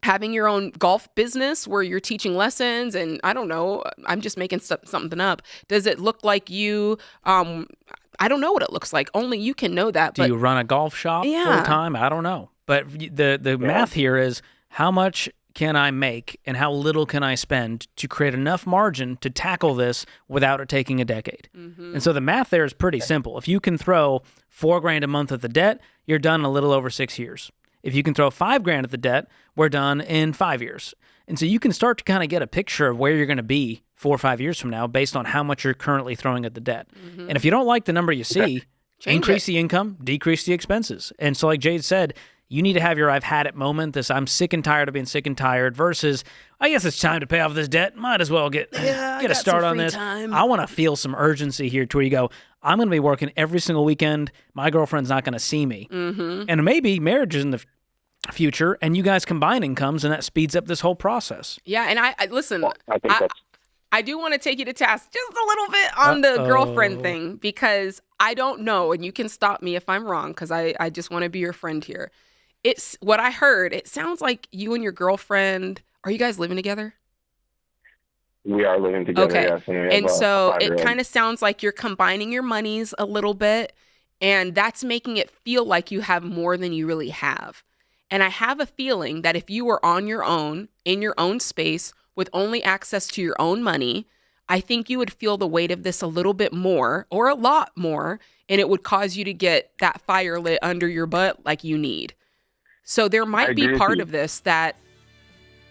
having your own golf business where you're teaching lessons? And I don't know, I'm just making something up. Does it look like you, I don't know what it looks like. Only you can know that. Do you run a golf shop full time? I don't know. But the math here is how much can I make and how little can I spend to create enough margin to tackle this without it taking a decade? Mm-hmm. And so the math there is pretty simple. If you can throw $4,000 a month at the debt, you're done in a little over 6 years. If you can throw $5,000 at the debt, we're done in 5 years. And so you can start to kind of get a picture of where you're going to be 4 or 5 years from now based on how much you're currently throwing at the debt. Mm-hmm. And if you don't like the number you see, increase the income, decrease the expenses. And so like Jade said, you need to have your I've had it moment, this I'm sick and tired of being sick and tired versus I guess it's time to pay off this debt. Might as well get a start on this. Time. I want to feel some urgency here to where you go, I'm going to be working every single weekend. My girlfriend's not going to see me. Mm-hmm. And maybe marriage is in the future and you guys combine incomes and that speeds up this whole process. Yeah, and I listen, I do want to take you to task just a little bit on the girlfriend thing because I don't know, and you can stop me if I'm wrong because I just want to be your friend here. It's what I heard. It sounds like you and your girlfriend, are you guys living together? We are living together, yes. And so it kind of sounds like you're combining your monies a little bit, and that's making it feel like you have more than you really have. And I have a feeling that if you were on your own, in your own space, with only access to your own money, I think you would feel the weight of this a little bit more or a lot more, and it would cause you to get that fire lit under your butt like you need. So there might be part of this that,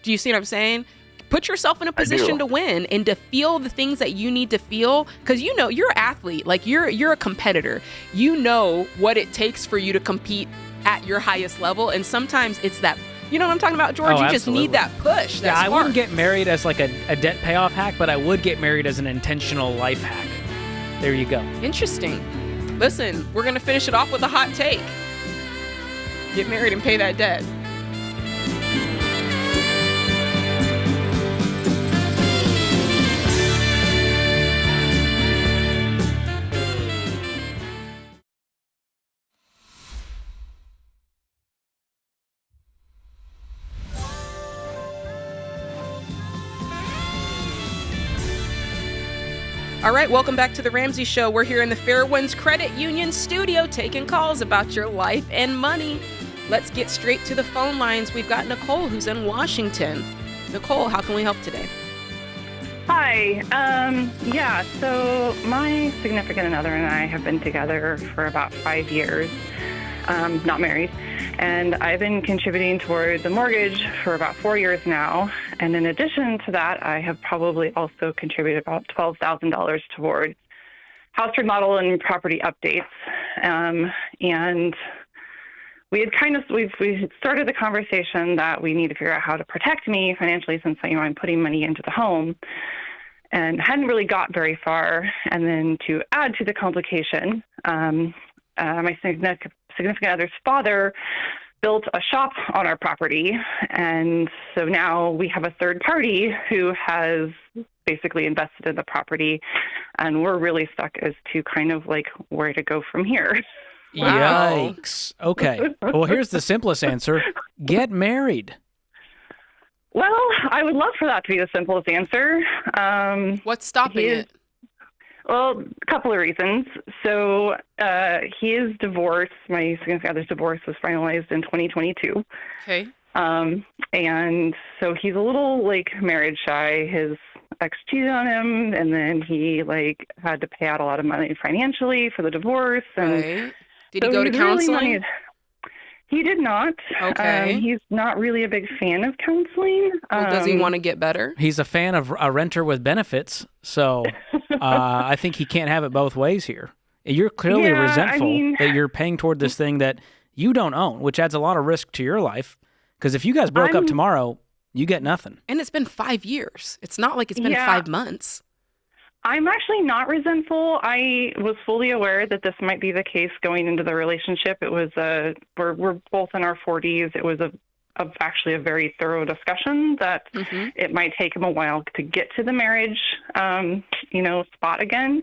do you see what I'm saying? Put yourself in a position to win and to feel the things that you need to feel. Because you know, you're an athlete, like you're a competitor. You know what it takes for you to compete at your highest level. And sometimes it's that, you know what I'm talking about, George? You just need that push. Yeah, I wouldn't get married as like a debt payoff hack, but I would get married as an intentional life hack. There you go. Interesting. Listen, we're going to finish it off with a hot take. Get married and pay that debt. All right, welcome back to the Ramsey Show. We're here in the Fairwinds Credit Union studio taking calls about your life and money. Let's get straight to the phone lines. We've got Nicole, who's in Washington. Nicole, how can we help today? Hi. So my significant other and I have been together for about 5 years, not married. And I've been contributing toward the mortgage for about 4 years now. And in addition to that, I have probably also contributed about $12,000 toward house remodel and property updates. And we started the conversation that we need to figure out how to protect me financially since I'm putting money into the home, and hadn't really got very far. And then to add to the complication, my significant other's father built a shop on our property, and so now we have a third party who has basically invested in the property, and we're really stuck as to kind of like where to go from here. Wow. Yikes. Okay. Well, here's the simplest answer. Get married. Well, I would love for that to be the simplest answer. What's stopping it? Well, a couple of reasons. So his divorce, my significant other's divorce, was finalized in 2022. Okay. And so he's a little marriage shy. His ex cheated on him, and then he had to pay out a lot of money financially for the divorce. And right. Did he go to counseling? He did not. Okay. He's not really a big fan of counseling. Well, does he want to get better? He's a fan of a renter with benefits, so I think he can't have it both ways here. You're clearly resentful that you're paying toward this thing that you don't own, which adds a lot of risk to your life. Because if you guys broke up tomorrow, you get nothing. And it's been 5 years. It's not like it's been 5 months. I'm actually not resentful. I was fully aware that this might be the case going into the relationship. It was we're both in our 40s. It was actually a very thorough discussion that it might take him a while to get to the marriage, spot again.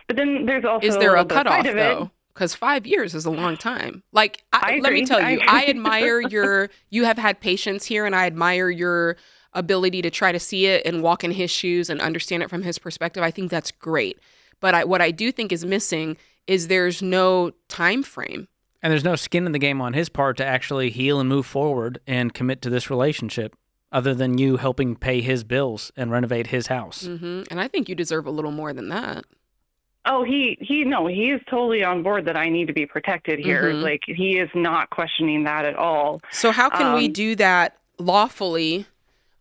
But then there's also is there a cutoff though? Because 5 years is a long time. Let me tell you, I admire you have had patience here, and I admire your ability to try to see it and walk in his shoes and understand it from his perspective. I think that's great. But what I do think is missing is there's no time frame. And there's no skin in the game on his part to actually heal and move forward and commit to this relationship other than you helping pay his bills and renovate his house. Mm-hmm. And I think you deserve a little more than that. Oh, he is totally on board that I need to be protected here. Mm-hmm. He is not questioning that at all. So how can we do that lawfully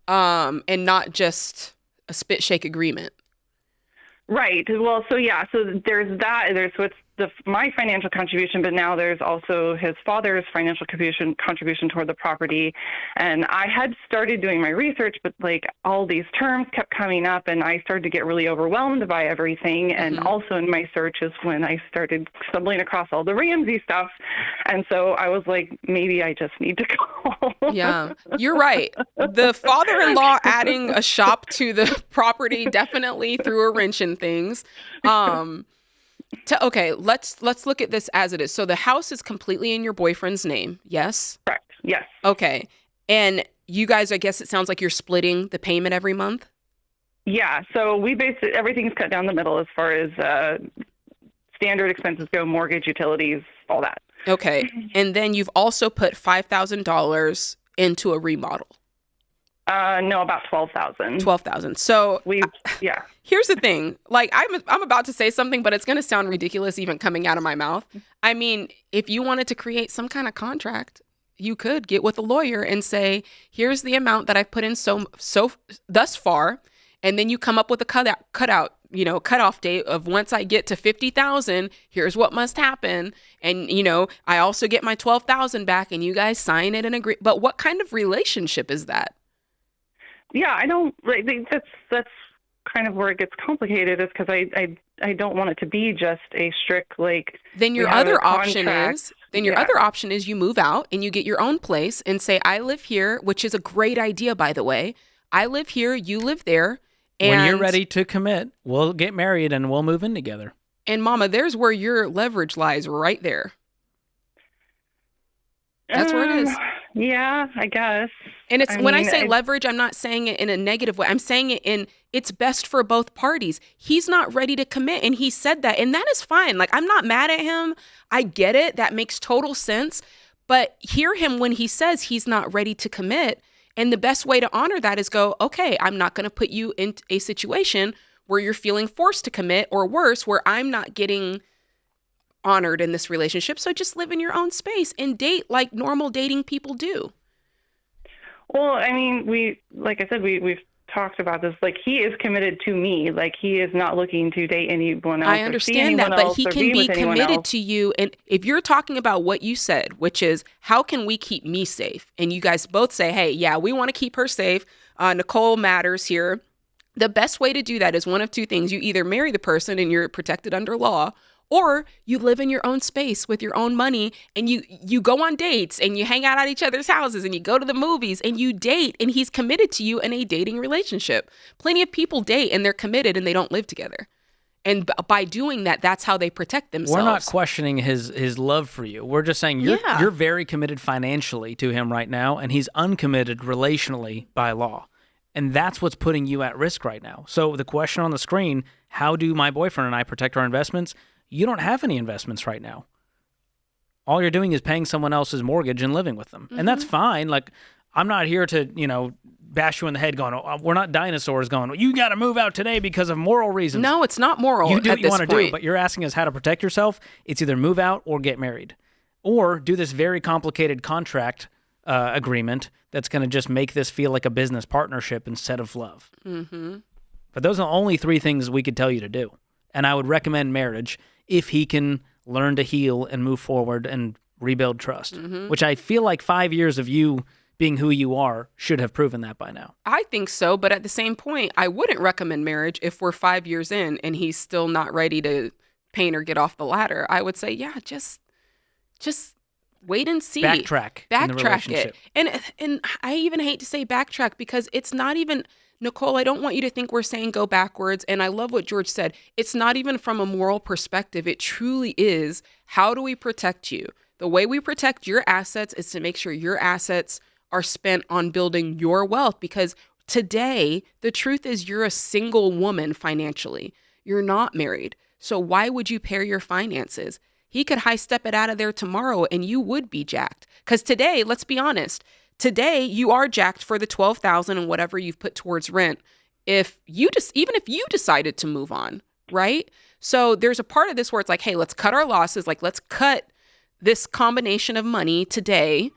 and not just a spit shake agreement? Right. Well, so there's that. It's my financial contribution, but now there's also his father's financial contribution toward the property. And I had started doing my research, but all these terms kept coming up, and I started to get really overwhelmed by everything. And also in my search is when I started stumbling across all the Ramsey stuff. And so I was like, maybe I just need to call. Yeah, you're right. The father-in-law adding a shop to the property definitely threw a wrench in things. Okay, let's look at this as it is. So the house is completely in your boyfriend's name, yes? Correct, yes. Okay, and you guys, I guess it sounds like you're splitting the payment every month? Yeah, so we basically, everything's cut down the middle as far as standard expenses go, mortgage, utilities, all that. Okay, and then you've also put $5,000 into a remodel. No, about $12,000. $12,000. So here's the thing. I'm about to say something, but it's going to sound ridiculous even coming out of my mouth. I mean, if you wanted to create some kind of contract, you could get with a lawyer and say, here's the amount that I've put in so thus far, and then you come up with a cutoff date of once I get to 50,000, here's what must happen. And, I also get my 12,000 back, and you guys sign it and agree. But what kind of relationship is that? Yeah, I don't. That's kind of where it gets complicated, is because I don't want it to be just a strict Then your other option is you move out and you get your own place and say, I live here, which is a great idea, by the way. I live here, you live there. And when you're ready to commit, we'll get married and we'll move in together. And Mama, there's where your leverage lies, right there. That's where it is. Yeah, I guess. And when I say leverage, I'm not saying it in a negative way. I'm saying it in it's best for both parties. He's not ready to commit, and he said that, and that is fine. Like, I'm not mad at him. I get it. That makes total sense. But hear him when he says he's not ready to commit, and the best way to honor that is go, okay, I'm not going to put you in a situation where you're feeling forced to commit, or worse, where I'm not getting honored in this relationship. So just live in your own space and date like normal dating people do. Well, I mean, we've talked about this. Like, he is committed to me. Like, he is not looking to date anyone else. I understand that, but he can be committed to you. And if you're talking about what you said, which is, how can we keep me safe? And you guys both say, hey, yeah, we want to keep her safe. Nicole matters here. The best way to do that is one of two things. You either marry the person and you're protected under law, or you live in your own space with your own money, and you go on dates and you hang out at each other's houses and you go to the movies and you date, and he's committed to you in a dating relationship. Plenty of people date and they're committed and they don't live together. And by doing that, that's how they protect themselves. We're not questioning his love for you. We're just saying you're very committed financially to him right now, and he's uncommitted relationally by law. And that's what's putting you at risk right now. So the question on the screen, how do my boyfriend and I protect our investments? You don't have any investments right now. All you're doing is paying someone else's mortgage and living with them. Mm-hmm. And that's fine. Like, I'm not here to, bash you in the head going, oh, we're not dinosaurs going, you got to move out today because of moral reasons. No, it's not moral. You do what you want to do, but you're asking us how to protect yourself. It's either move out or get married, or do this very complicated contract agreement that's going to just make this feel like a business partnership instead of love. Mm-hmm. But those are the only three things we could tell you to do. And I would recommend marriage if he can learn to heal and move forward and rebuild trust, which I feel like 5 years of you being who you are should have proven that by now. I think so, but at the same point, I wouldn't recommend marriage if we're 5 years in and he's still not ready to paint or get off the ladder. I would say, yeah, just wait and see. Backtrack in the relationship. it. And I even hate to say backtrack because it's not even... Nicole, I don't want you to think we're saying go backwards. And I love what George said. It's not even from a moral perspective. It truly is, how do we protect you? The way we protect your assets is to make sure your assets are spent on building your wealth. Because today, the truth is you're a single woman financially. You're not married. So why would you pair your finances? He could high step it out of there tomorrow and you would be jacked. Because today, let's be honest, today, you are jacked for the $12,000 and whatever you've put towards rent. Even if you decided to move on, right? So there's a part of this where it's like, hey, let's cut our losses. Like, let's cut this combination of money today.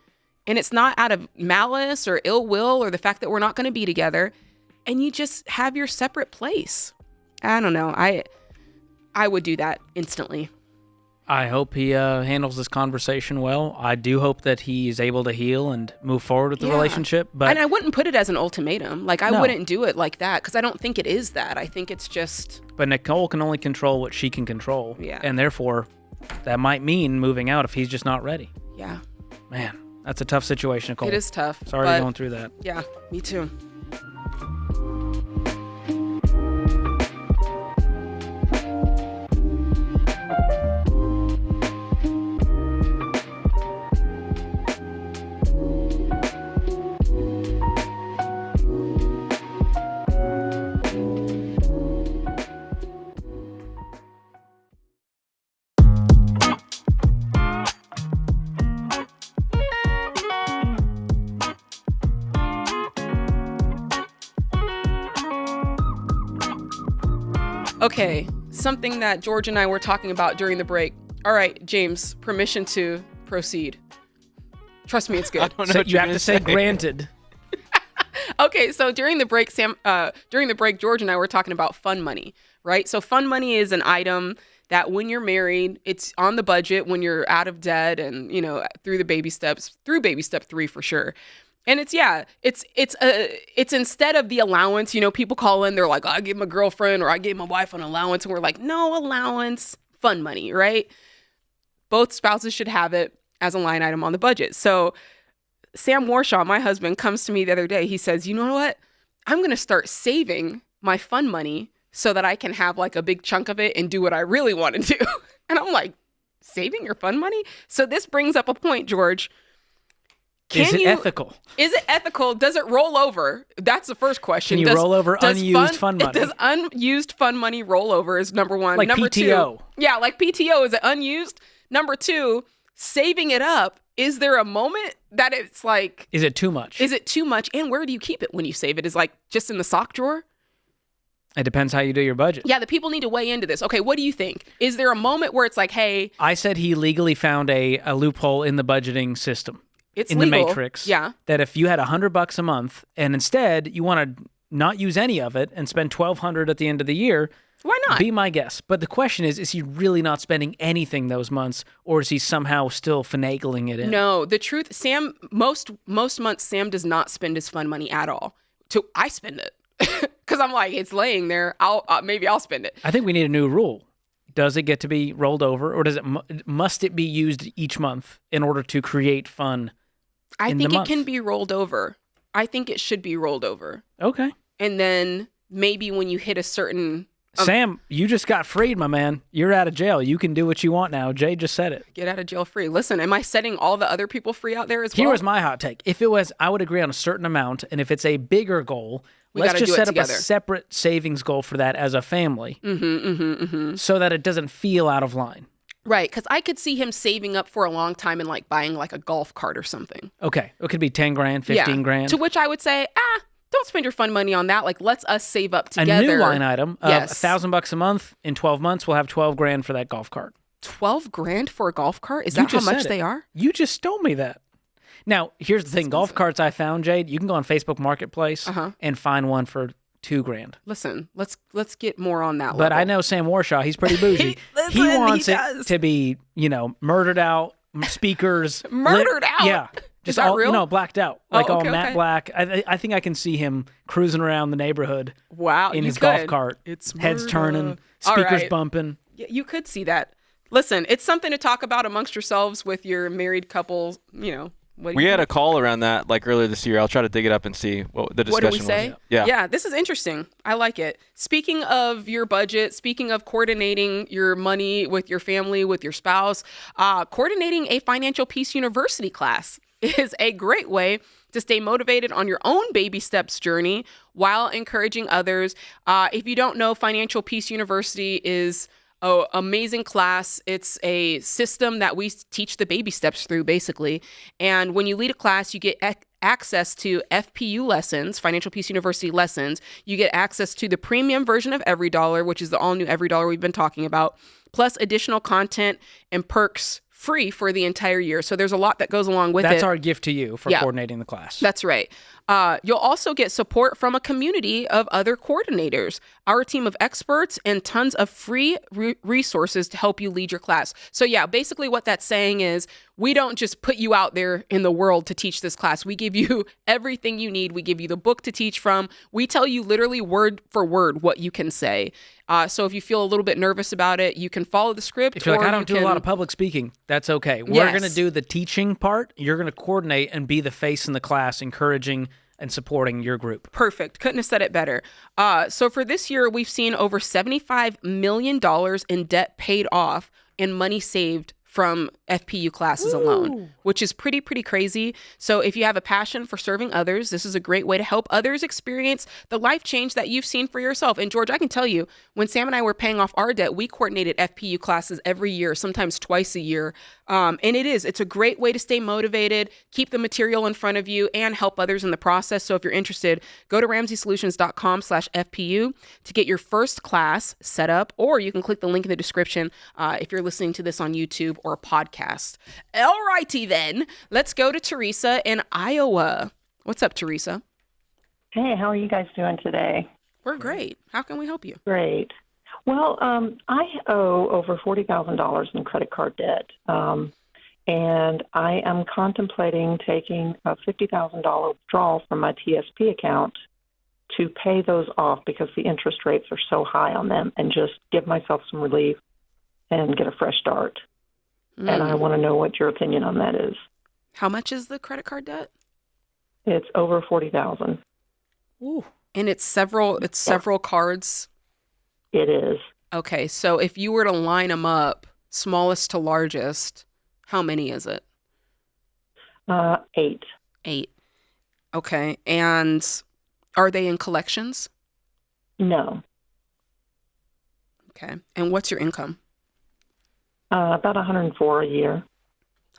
And it's not out of malice or ill will or the fact that we're not going to be together. And you just have your separate place. I don't know. I would do that instantly. I hope he handles this conversation well. I do hope that he is able to heal and move forward with the relationship. And I wouldn't put it as an ultimatum. Like, I wouldn't do it like that because I don't think it is that. I think it's just... But Nicole can only control what she can control. Yeah. And therefore, that might mean moving out if he's just not ready. Yeah. Man, that's a tough situation, Nicole. It is tough. Sorry you're going through that. Yeah, me too. Okay, something that George and I were talking about during the break. All right, James, permission to proceed. Trust me, it's good. So you have to say granted. Okay, so during the break, George and I were talking about fun money, right? So fun money is an item that when you're married, it's on the budget when you're out of debt and, through baby step 3 for sure. And it's instead of the allowance, people call in, they're like, I gave my girlfriend or I gave my wife an allowance. And we're like, no allowance, fun money, right? Both spouses should have it as a line item on the budget. So Sam Warshaw, my husband, comes to me the other day. He says, you know what? I'm going to start saving my fun money so that I can have like a big chunk of it and do what I really want to do. And I'm like, saving your fun money? So this brings up a point, George. Is it ethical? Is it ethical? Does it roll over? That's the first question. Can you roll over unused fund money? Does unused fund money roll over is number one. Like number PTO. Two, yeah, like PTO. Is it unused? Number two, saving it up. Is there a moment that it's like... Is it too much? Is it too much? And where do you keep it when you save it? Is like just in the sock drawer? It depends how you do your budget. Yeah, the people need to weigh into this. Okay, what do you think? Is there a moment where it's like, hey... I said he legally found a loophole in the budgeting system. It's in legal. The Matrix. Yeah. That if you had $100 a month and instead you want to not use any of it and spend $1,200 at the end of the year... Why not? Be my guess. But the question is he really not spending anything those months, or is he somehow still finagling it in? No, the truth, Sam, most months, Sam does not spend his fund money at all. I spend it. Because I'm like, it's laying there. Maybe I'll spend it. I think we need a new rule. Does it get to be rolled over, or must it be used each month in order to create fun? I think it can be rolled over. I think it should be rolled over. Okay. And then maybe when you hit a certain... Sam, you just got freed, my man. You're out of jail. You can do what you want now. Jay just said it. Get out of jail free. Listen, am I setting all the other people free out there as well? Here was my hot take. If it was, I would agree on a certain amount. And if it's a bigger goal, let's just set up a separate savings goal for that as a family so that it doesn't feel out of line. Right, because I could see him saving up for a long time and like buying like a golf cart or something. Okay, it could be 10 grand, 15 grand. To which I would say, don't spend your fun money on that. Like, let's us save up together. A new line item of $1,000 a month. In 12 months, we'll have 12 grand for that golf cart. 12 grand for a golf cart? Is that how much they are? You just told me that. Now, here's the thing. Golf carts I found, Jade, you can go on Facebook Marketplace and find one for $2 grand. Listen, let's get more on that level. But I know Sam Warshaw. He's pretty bougie. He wants it to be, murdered out, speakers. Murdered out? Yeah. Just all, real? Blacked out. Like all matte black. I think I can see him cruising around the neighborhood. Wow. In his golf cart. Heads turning, speakers bumping. You could see that. Listen, it's something to talk about amongst yourselves with your married couples, We had a call around that like earlier this year. I'll try to dig it up and see what the discussion was. What did we say? Yeah, this is interesting. I like it. Speaking of your budget, speaking of coordinating your money with your family, with your spouse, coordinating a Financial Peace University class is a great way to stay motivated on your own baby steps journey while encouraging others. If you don't know, Financial Peace University is an amazing class. It's a system that we teach the baby steps through, basically. And when you lead a class, you get access to FPU lessons, Financial Peace University lessons. You get access to the premium version of Every Dollar, which is the all-new Every Dollar we've been talking about, plus additional content and perks free for the entire year. So there's a lot that goes along with it. That's our gift to you for coordinating the class. That's right. You'll also get support from a community of other coordinators, our team of experts, and tons of free resources to help you lead your class. So yeah, basically what that's saying is we don't just put you out there in the world to teach this class. We give you everything you need. We give you the book to teach from. We tell you literally word for word what you can say. So if you feel a little bit nervous about it, you can follow the script. If you're like, I don't do a lot of public speaking, that's okay. We're going to do the teaching part. You're going to coordinate and be the face in the class, encouraging and supporting your group. Perfect. Couldn't have said it better. So for this year, we've seen over $75 million in debt paid off and money saved from FPU classes alone, which is pretty crazy. So if you have a passion for serving others, this is a great way to help others experience the life change that you've seen for yourself. And George, I can tell you, when Sam and I were paying off our debt, we coordinated FPU classes every year, sometimes twice a year. And it's a great way to stay motivated, keep the material in front of you, and help others in the process. So if you're interested, go to RamseySolutions.com/FPU to get your first class set up, or you can click the link in the description if you're listening to this on YouTube or a podcast. All righty then, let's go to Teresa in Iowa. What's up, Teresa? Hey, how are you guys doing today? We're great. How can we help you? Great. Well, I owe over $40,000 in credit card debt, and I am contemplating taking a $50,000 withdrawal from my TSP account to pay those off because the interest rates are so high on them, and just give myself some relief and get a fresh start. And I want to know what your opinion on that is. How much is the credit card debt? It's over $40,000. Ooh. And it's several cards? It is. Okay, so if you were to line them up, smallest to largest, how many is it? 8. 8. Okay. And are they in collections? No. Okay. And what's your income? About 104 a year.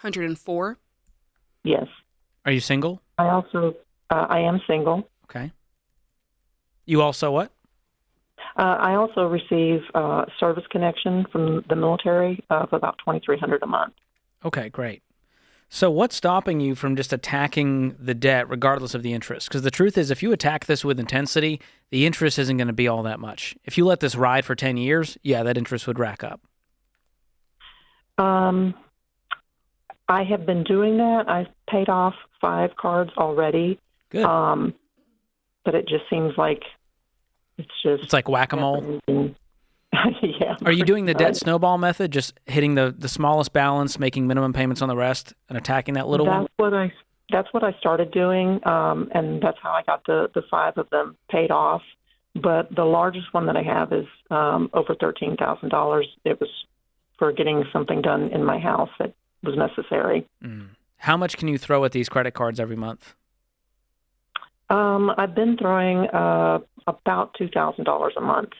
104? Yes. Are you single? I am single. Okay. You also what? I also receive service connection from the military of about $2,300 a month. Okay, great. So what's stopping you from just attacking the debt regardless of the interest? Because the truth is, if you attack this with intensity, the interest isn't going to be all that much. If you let this ride for 10 years, yeah, that interest would rack up. I have been doing that. I've paid off 5 cards already. Good. But it just seems like it's like whack-a-mole. Yeah. Are you doing the debt snowball method, just hitting the smallest balance, making minimum payments on the rest, and attacking that little one? That's what I started doing, and that's how I got the 5 of them paid off. But the largest one that I have is over $13,000. It was for getting something done in my house that was necessary. How much can you throw at these credit cards every month? I've been throwing about $2,000 a month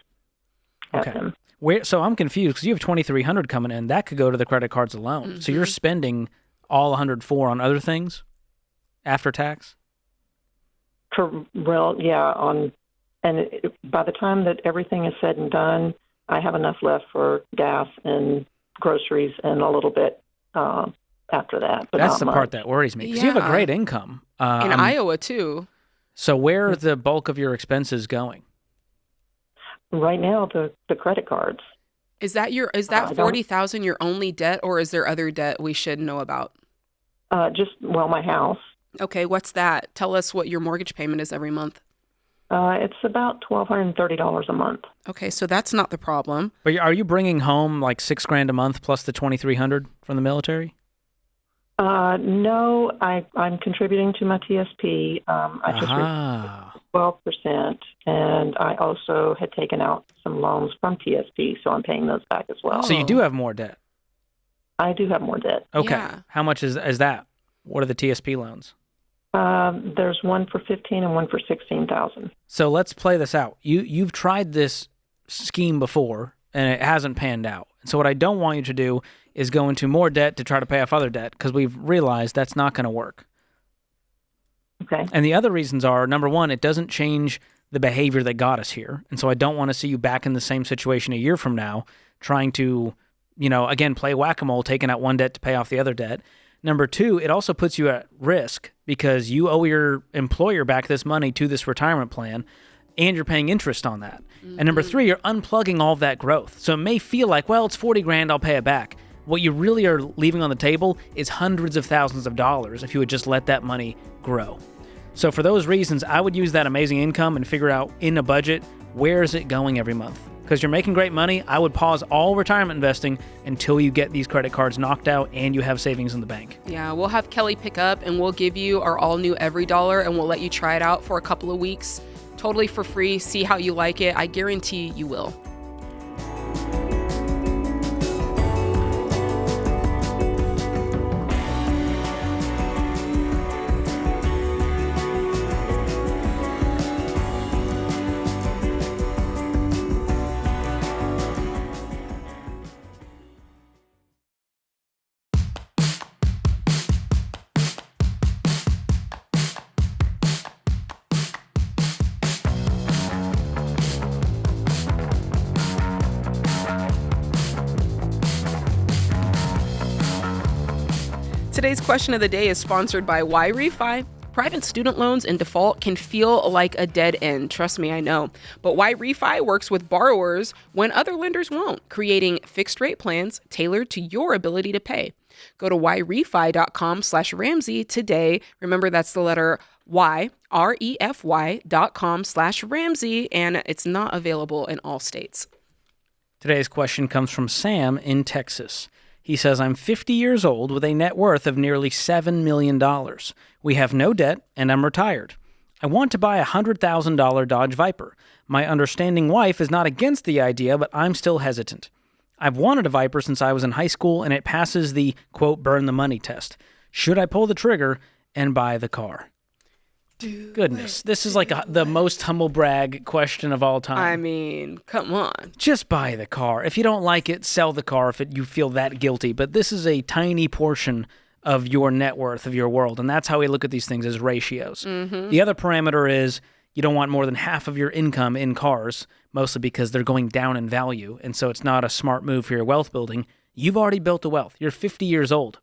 at them. So I'm confused because you have $2,300 coming in. That could go to the credit cards alone. Mm-hmm. So you're spending all $104 on other things after tax? Well, yeah. By the time that everything is said and done, I have enough left for gas and groceries and a little bit after that. But that's the much. part that worries me because you have a great income. In Iowa, too. So where are the bulk of your expenses going? Right now, the credit cards. Is that $40,000 your only debt, or is there other debt we should know about? My house. Okay, what's that? Tell us what your mortgage payment is every month. It's about $1,230 a month. Okay, so that's not the problem. But are you bringing home like $6,000 a month plus the $2,300 from the military? No, I'm contributing to my TSP. I just received 12%, and I also had taken out some loans from TSP, so I'm paying those back as well. So you do have more debt? I do have more debt. Okay. Yeah. How much is that? What are the TSP loans? There's one for $15,000 and one for $16,000. So let's play this out. You've tried this scheme before, and it hasn't panned out. So what I don't want you to do is go into more debt to try to pay off other debt, because we've realized that's not going to work. Okay. And the other reasons are, number one, it doesn't change the behavior that got us here. And so I don't want to see you back in the same situation a year from now, trying to, again, play whack-a-mole, taking out one debt to pay off the other debt. Number two, it also puts you at risk because you owe your employer back this money to this retirement plan, and you're paying interest on that. Mm-hmm. And number three, you're unplugging all of that growth. So it may feel like, well, it's $40,000, I'll pay it back. What you really are leaving on the table is hundreds of thousands of dollars if you would just let that money grow. So for those reasons, I would use that amazing income and figure out in a budget, where is it going every month? Because you're making great money, I would pause all retirement investing until you get these credit cards knocked out and you have savings in the bank. Yeah, we'll have Kelly pick up and we'll give you our all-new Every Dollar, and we'll let you try it out for a couple of weeks, totally for free, see how you like it. I guarantee you will. Today's question of the day is sponsored by Why Refi. Private student loans in default can feel like a dead end. Trust me, I know. But Why Refi works with borrowers when other lenders won't, creating fixed rate plans tailored to your ability to pay. Go to whyrefi.com/Ramsey today. Remember, that's the letter Y, REFY.com/Ramsey, and it's not available in all states. Today's question comes from Sam in Texas. He says, I'm 50 years old with a net worth of nearly $7 million. We have no debt, and I'm retired. I want to buy a $100,000 Dodge Viper. My understanding wife is not against the idea, but I'm still hesitant. I've wanted a Viper since I was in high school, and it passes the, quote, burn the money test. Should I pull the trigger, and buy the car? Goodness, this is like the most humble brag question of all time. I mean, come on. Just buy the car. If you don't like it, sell the car if you feel that guilty. But this is a tiny portion of your net worth, of your world, and that's how we look at these things as ratios. Mm-hmm. The other parameter is you don't want more than half of your income in cars, mostly because they're going down in value, and so it's not a smart move for your wealth building. You've already built the wealth. You're 50 years old.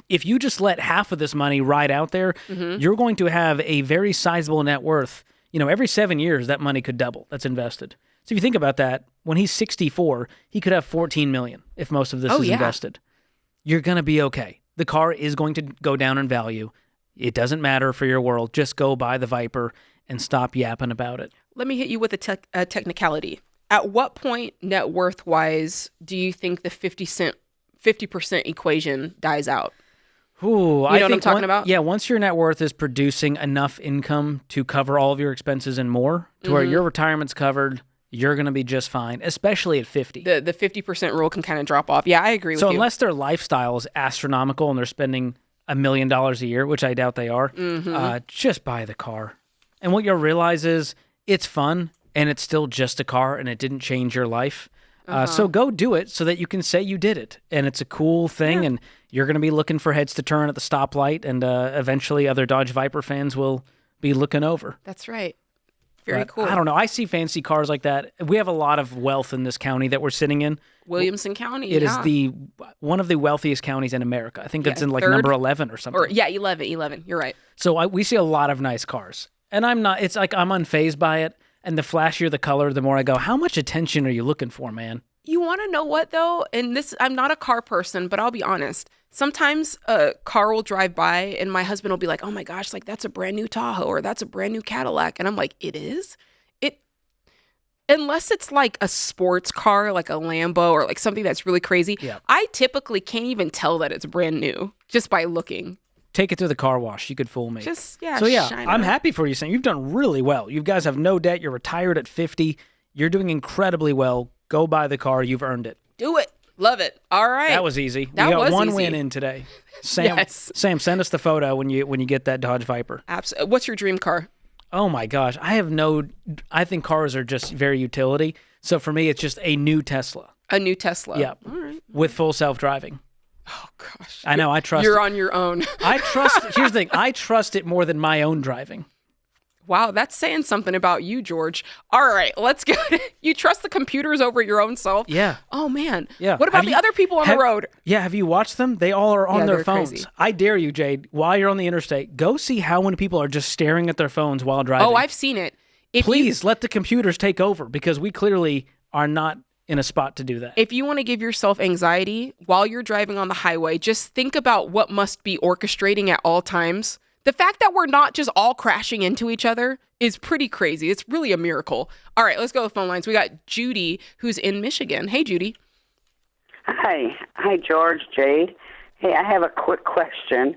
If you just let half of this money ride out there, you're going to have a very sizable net worth. Every 7 years, that money could double. That's invested. So if you think about that, when he's 64, he could have $14 million if most of this is invested. You're going to be okay. The car is going to go down in value. It doesn't matter for your world. Just go buy the Viper and stop yapping about it. Let me hit you with a technicality. At what point, net worth-wise, do you think the 50% equation dies out? Ooh, I think what I'm talking about? Yeah, once your net worth is producing enough income to cover all of your expenses and more, to where your retirement's covered, you're going to be just fine, especially at 50. The 50% rule can kind of drop off. Yeah, I agree with you. So unless their lifestyle is astronomical and they're spending $1 million a year, which I doubt they are, just buy the car. And what you'll realize is it's fun, and it's still just a car, and it didn't change your life. So go do it so that you can say you did it. And it's a cool thing, and you're going to be looking for heads to turn at the stoplight, and eventually other Dodge Viper fans will be looking over. That's right. Very cool. I don't know. I see fancy cars like that. We have a lot of wealth in this county that we're sitting in. Williamson County, It is one of the wealthiest counties in America. I think it's in third, number 11 or something. 11. You're right. So we see a lot of nice cars. And I'm unfazed by it. And the flashier the color, the more I go, how much attention are you looking for, man? You want to know what, though? And I'm not a car person, but I'll be honest. Sometimes a car will drive by and my husband will be like, oh my gosh, like that's a brand new Tahoe or that's a brand new Cadillac. And I'm like, it is? Unless it's like a sports car, like a Lambo or like something that's really crazy, I typically can't even tell that it's brand new just by looking. Take it to the car wash. You could fool me. Shine I'm it happy for you, Sam. You've done really well. You guys have no debt. You're retired at 50. You're doing incredibly well. Go buy the car. You've earned it. Do it. Love it. All right. That was easy. That we got was one easy. win in today. Sam, Yes. Sam, send us the photo when you get that Dodge Viper. Absolutely. What's your dream car? Oh my gosh. I think cars are just very utility. So for me, it's just a new Tesla. A new Tesla. Yeah. All right. With full self-driving. Oh gosh. I know. I trust You're it. on your own. Here's the thing. I trust it more than my own driving. Wow, that's saying something about you, George. All right, let's go. You trust the computers over your own self? Yeah. Oh, man. Yeah. What about the other people on the road? Yeah, have you watched them? They all are on their they're phones. crazy. I dare you, Jade, while you're on the interstate, go see how many people are just staring at their phones while driving. Oh, I've seen it. Please let the computers take over because we clearly are not in a spot to do that. If you want to give yourself anxiety while you're driving on the highway, just think about what must be orchestrating at all times. The fact that we're not just all crashing into each other is pretty crazy. It's really a miracle. All right, let's go to the phone lines. We got Judy, who's in Michigan. Hey, Judy. Hi, George, Jade. Hey, I have a quick question.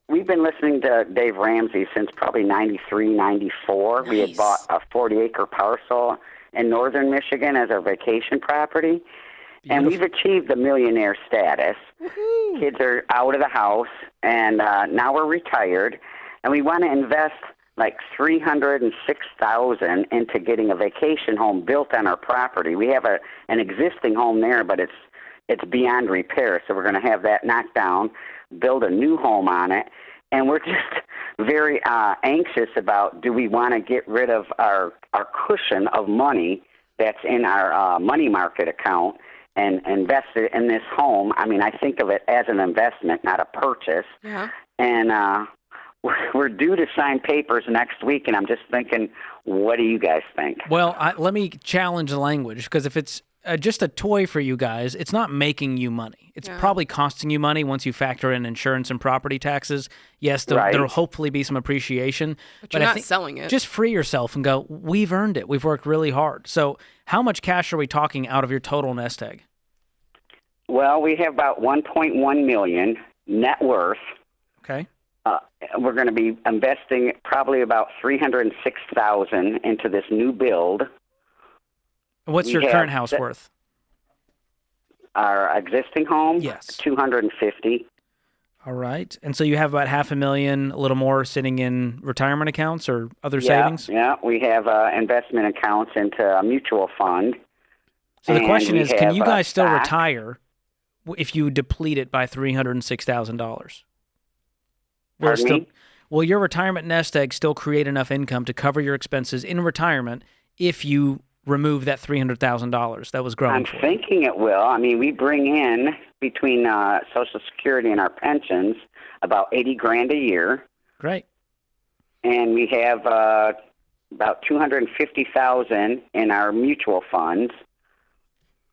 We've been listening to Dave Ramsey since probably 93, 94. Nice. We had bought a 40-acre parcel in northern Michigan as our vacation property. Beautiful. And we've achieved the millionaire status. Woo-hoo. Kids are out of the house, and now we're retired. And we want to invest like $306,000 into getting a vacation home built on our property. We have an existing home there, but it's beyond repair. So we're going to have that knocked down, build a new home on it. And we're just very anxious about, do we want to get rid of our cushion of money that's in our money market account and invest it in this home? I mean, I think of it as an investment, not a purchase. Yeah. And we're due to sign papers next week, and I'm just thinking, what do you guys think? Well, let me challenge the language, because if it's just a toy for you guys, it's not making you money. It's probably costing you money once you factor in insurance and property taxes. Yes, there'll hopefully be some appreciation. But you're not selling it. Just free yourself and go, we've earned it. We've worked really hard. So how much cash are we talking out of your total nest egg? Well, we have about $1.1 million net worth. Okay. We're going to be investing probably about $306,000 into this new build. What's your current house worth? Our existing home? Yes. $250,000. All right. And so you have about $500,000, a little more, sitting in retirement accounts or other savings? Yeah, we have investment accounts into a mutual fund. So the question is, can you guys still stock. retire if you deplete it by $306,000? Pardon me? Will your retirement nest egg still create enough income to cover your expenses in retirement if you remove that $300,000 that was growing for you? I'm thinking it will. I mean, we bring in between Social Security and our pensions about $80,000 a year. Great. And we have about $250,000 in our mutual funds.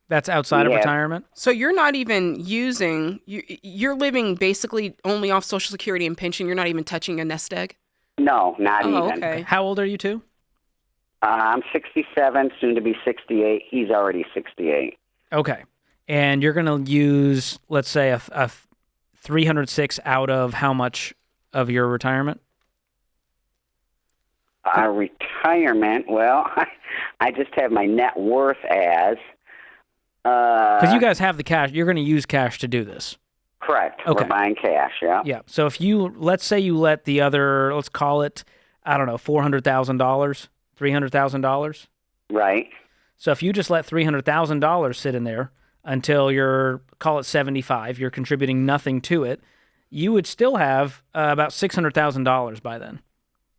That's outside of retirement? So you're not even you're living basically only off Social Security and pension. You're not even touching a nest egg? No, not even. Okay. How old are you two? I'm 67, soon to be 68. He's already 68. Okay. And you're going to use, let's say, a 306 out of how much of your retirement? Retirement, well, I just have my net worth as... Because you guys have the cash. You're going to use cash to do this. Correct. Okay. We're buying cash, yeah. Yeah. So if let's say you let the other, let's call it, I don't know, $400,000, $300,000. Right. So if you just let $300,000 sit in there until you're, call it 75, you're contributing nothing to it, you would still have about $600,000 by then.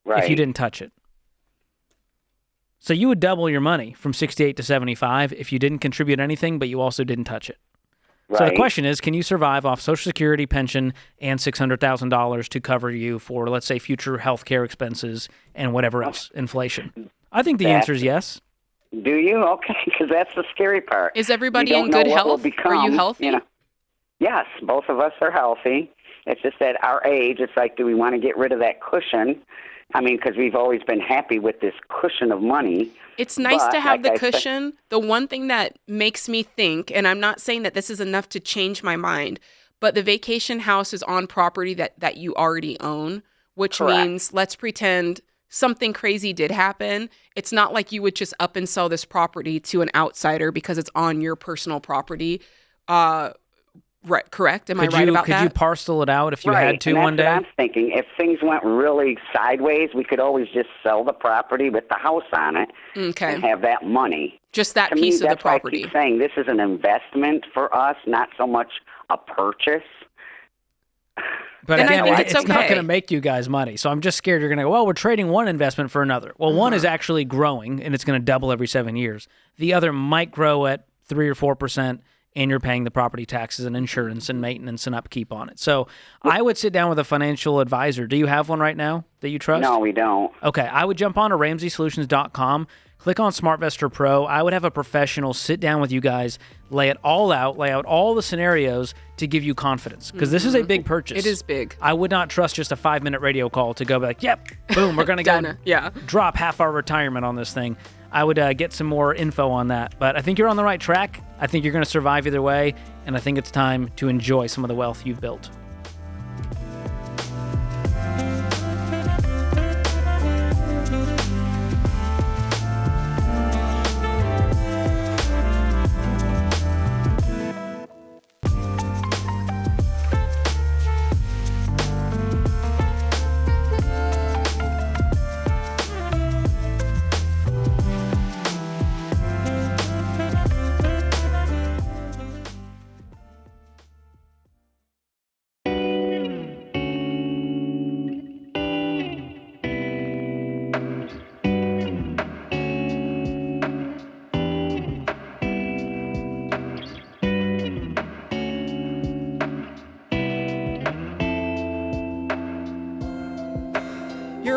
Right. If you didn't touch it. So you would double your money from 68 to 75 if you didn't contribute anything, but you also didn't touch it. Right. So the question is, can you survive off Social Security, pension, and $600,000 to cover you for, let's say, future health care expenses and whatever else, inflation? I think the answer is yes. Do you? Okay, because that's the scary part. Is everybody in good health? Are you healthy? Yes, both of us are healthy. It's just that our age, it's like, do we want to get rid of that cushion? I mean, because we've always been happy with this cushion of money. It's nice to have the cushion. The one thing that makes me think, and I'm not saying that this is enough to change my mind, but the vacation house is on property that you already own, which means, let's pretend something crazy did happen. It's not like you would just up and sell this property to an outsider because it's on your personal property. Right, correct? Am I right about that? Could you parcel it out if you had to one day? That's what I'm thinking. If things went really sideways, we could always just sell the property with the house on it and have that money. Just that piece of the property. I keep saying this is an investment for us, not so much a purchase. But again, it's not going to make you guys money. So I'm just scared you're going to go, well, we're trading one investment for another. Well, one is actually growing, and it's going to double every 7 years. The other might grow at 3 or 4%. And you're paying the property taxes and insurance and maintenance and upkeep on it. So I would sit down with a financial advisor. Do you have one right now that you trust? No, we don't. Okay, I would jump on to RamseySolutions.com, click on SmartVestor Pro. I would have a professional sit down with you guys, lay it all out, lay out all the scenarios to give you confidence. Because this is a big purchase. It is big. I would not trust just a 5-minute radio call to go back, yep, boom, we're going to go drop half our retirement on this thing. I would get some more info on that. But I think you're on the right track. I think you're going to survive either way. And I think it's time to enjoy some of the wealth you've built.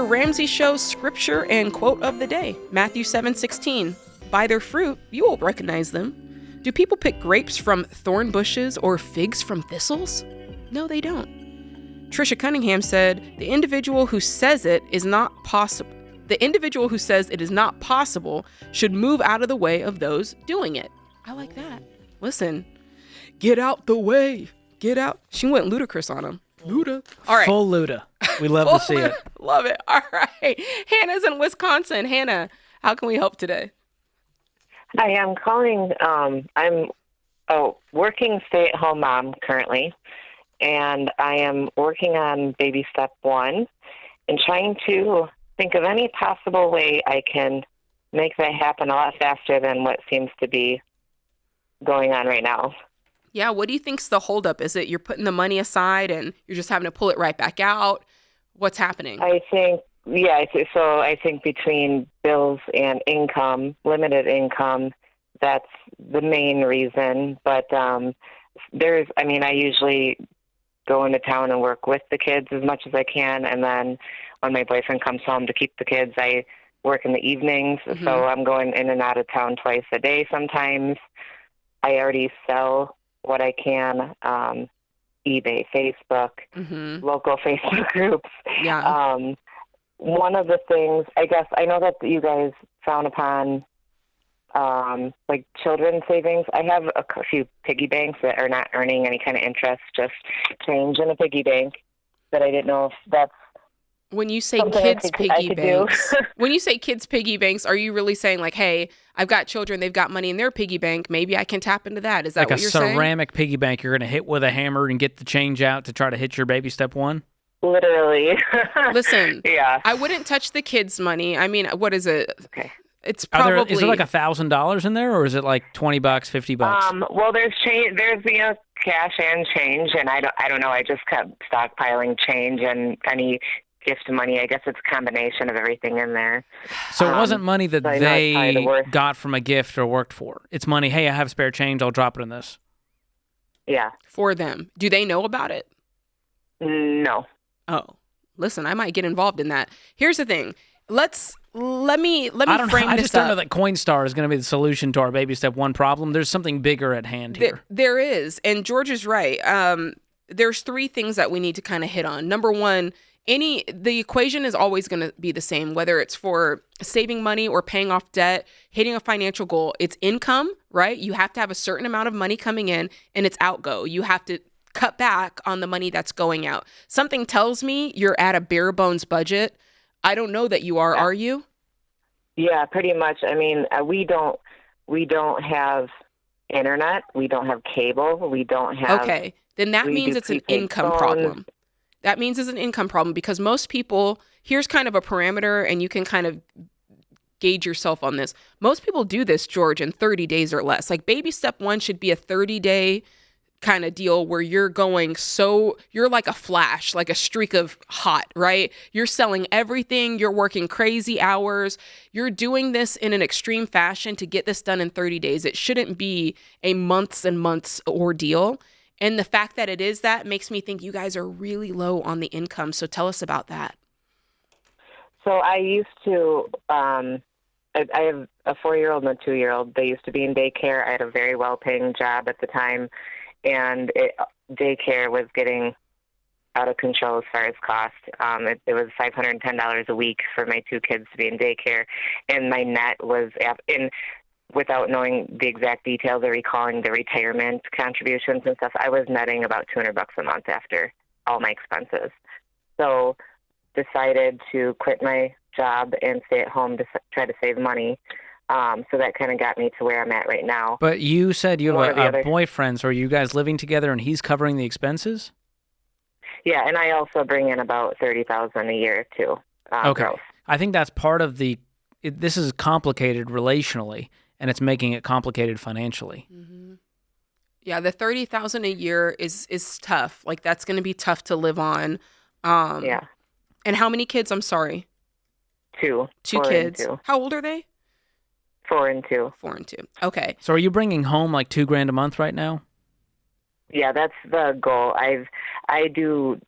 Ramsey Show's scripture and quote of the day, Matthew 7:16. By their fruit, you will recognize them. Do people pick grapes from thorn bushes or figs from thistles? No, they don't. Tricia Cunningham said, the individual who says it is not possible should move out of the way of those doing it. I like that. Listen, get out the way. Get out. She went ludicrous on him. Luda. All right. Full Luda. We love to see it. Love it. All right. Hannah's in Wisconsin. Hannah, how can we help today? Hi, I'm calling. I'm a working stay-at-home mom currently, and I am working on baby step 1 and trying to think of any possible way I can make that happen a lot faster than what seems to be going on right now. Yeah, what do you think's the holdup? Is it you're putting the money aside and you're just having to pull it right back out? What's happening? I think between bills and income, limited income, that's the main reason. But I usually go into town and work with the kids as much as I can. And then when my boyfriend comes home to keep the kids, I work in the evenings. Mm-hmm. So I'm going in and out of town twice a day sometimes. I already sell what I can, eBay, Facebook, local Facebook groups. Yeah. One of the things, I guess, I know that you guys frown upon like children's savings. I have a few piggy banks that are not earning any kind of interest, just change in a piggy bank. But I didn't know if that's when you say kids piggy banks. When you say kids piggy banks, are you really saying like, hey, I've got children, they've got money in their piggy bank, maybe I can tap into that? Is that what you're saying? Like a ceramic piggy bank you're going to hit with a hammer and get the change out to try to hit your baby step 1? Literally. Listen, yeah. I wouldn't touch the kids' money. I mean, what is it? Okay. It's probably... Is there like $1,000 in there, or is it like $20, $50? Well, there's change. There's cash and change, and I don't know. I just kept stockpiling change and any gift money. I guess it's a combination of everything in there. So it wasn't money that they got from a gift or worked for. It's money. Hey, I have spare change. I'll drop it in this. Yeah. For them. Do they know about it? No. Oh, listen, I might get involved in that. Here's the thing. Let me frame this up. I just don't know that Coinstar is going to be the solution to our baby step 1 problem. There's something bigger at hand here. There is, and George is right. There's 3 things that we need to kind of hit on. Number 1, the equation is always going to be the same, whether it's for saving money or paying off debt, hitting a financial goal. It's income, right? You have to have a certain amount of money coming in, and it's outgo. You have to cut back on the money that's going out. Something tells me you're at a bare bones budget. I don't know that you are you? Yeah, pretty much. I mean, we don't have internet. We don't have cable. We don't have... Okay, then that means it's an income problem. That means it's an income problem because most people... Here's kind of a parameter, and you can kind of gauge yourself on this. Most people do this, George, in 30 days or less. Like baby step 1 should be a 30-day kind of deal where you're you're like a flash, like a streak of hot, right? You're selling everything. You're working crazy hours. You're doing this in an extreme fashion to get this done in 30 days. It shouldn't be a months and months ordeal. And the fact that it is that makes me think you guys are really low on the income. So tell us about that. So I used to, I have a 4-year-old and a 2-year-old. They used to be in daycare. I had a very well-paying job at the time. And daycare was getting out of control as far as cost. It was $510 a week for my 2 kids to be in daycare. And my net was, without knowing the exact details or recalling the retirement contributions and stuff, I was netting about $200 a month after all my expenses. So decided to quit my job and stay at home to try to save money. So that kind of got me to where I'm at right now. But you said you have a boyfriend, so are you guys living together and he's covering the expenses? Yeah, and I also bring in about $30,000 a year too. Okay. Gross. I think that's part of this is complicated relationally, and it's making it complicated financially. Mm-hmm. Yeah, the $30,000 a year is tough. Like that's going to be tough to live on. Yeah. And how many kids? I'm sorry. 2. 2 kids. 2. How old are they? 4 and 2. 4 and 2. Okay. So are you bringing home like $2,000 a month right now? Yeah, that's the goal. I do,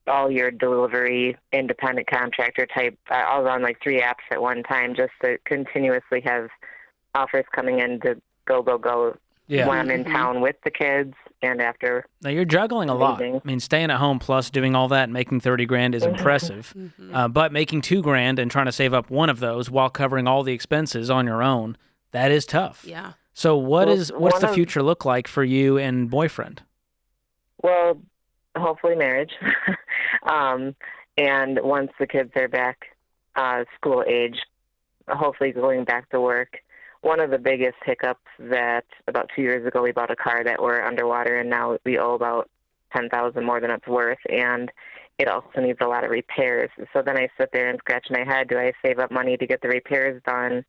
all your delivery, independent contractor type. I'll run like 3 apps at one time just to continuously have offers coming in to go. Yeah. When I'm in town with the kids and after. Now you're juggling a lot. I mean, staying at home plus doing all that and making $30,000 is impressive. But making $2,000 and trying to save up one of those while covering all the expenses on your own, that is tough. Yeah. So what's the future look like for you and boyfriend? Well, hopefully marriage. And once the kids are back school age, hopefully going back to work. One of the biggest hiccups that about 2 years ago we bought a car that we're underwater, and now we owe about $10,000 more than it's worth, and it also needs a lot of repairs. So then I sit there and scratch my head. Do I save up money to get the repairs done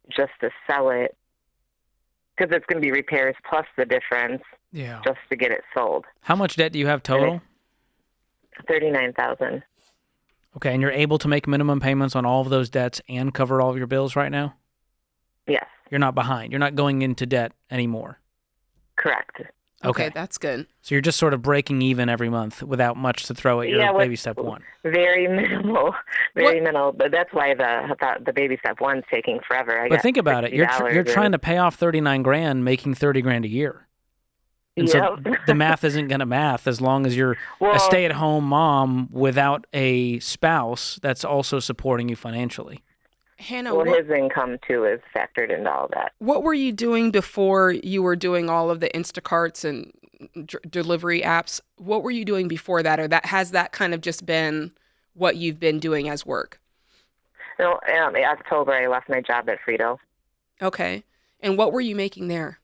just to sell it? Because it's going to be repairs plus the difference just to get it sold. How much debt do you have total? $39,000. Okay, and you're able to make minimum payments on all of those debts and cover all of your bills right now? Yes. You're not behind. You're not going into debt anymore. Correct. Okay, that's good. So you're just sort of breaking even every month without much to throw at your baby step one. Very minimal, minimal. But that's why the baby step one's taking forever. But think about it. You're trying to pay off $39,000, making $30,000 a year. And so the math isn't going to math as long as you're a stay-at-home mom without a spouse that's also supporting you financially. Hannah, his income too is factored into all that. What were you doing before you were doing all of the Instacarts and delivery apps? What were you doing before that, or has that kind of just been what you've been doing as work? No, in October I left my job at Frito. Okay, and what were you making there?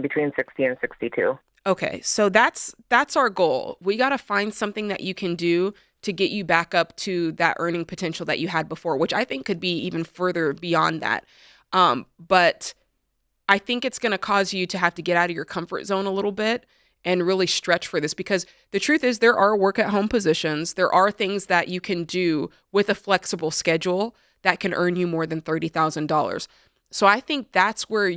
Between 60 and 62. Okay, so that's our goal. We got to find something that you can do to get you back up to that earning potential that you had before, which I think could be even further beyond that. But I think it's going to cause you to have to get out of your comfort zone a little bit and really stretch for this, because the truth is there are work-at-home positions. There are things that you can do with a flexible schedule that can earn you more than $30,000. So I think that's where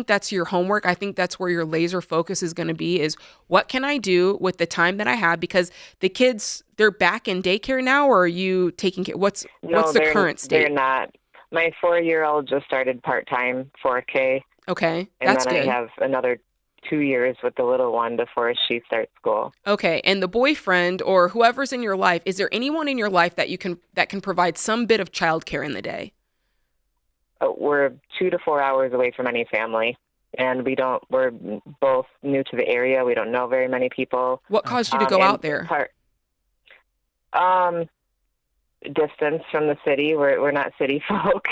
that's your homework. I think that's where your laser focus is going to be, is what can I do with the time that I have? Because the kids, they're back in daycare now, or are you taking care? What's the current state? They're not. My 4-year-old just started part-time 4K. Okay, that's good. And then I have another 2 years with the little one before she starts school. Okay, and the boyfriend or whoever's in your life, is there anyone in your life that can provide some bit of childcare in the day? We're 2 to 4 hours away from any family, and we're both new to the area. We don't know very many people. What caused you to go out there? Distance from the city. We're not city folk.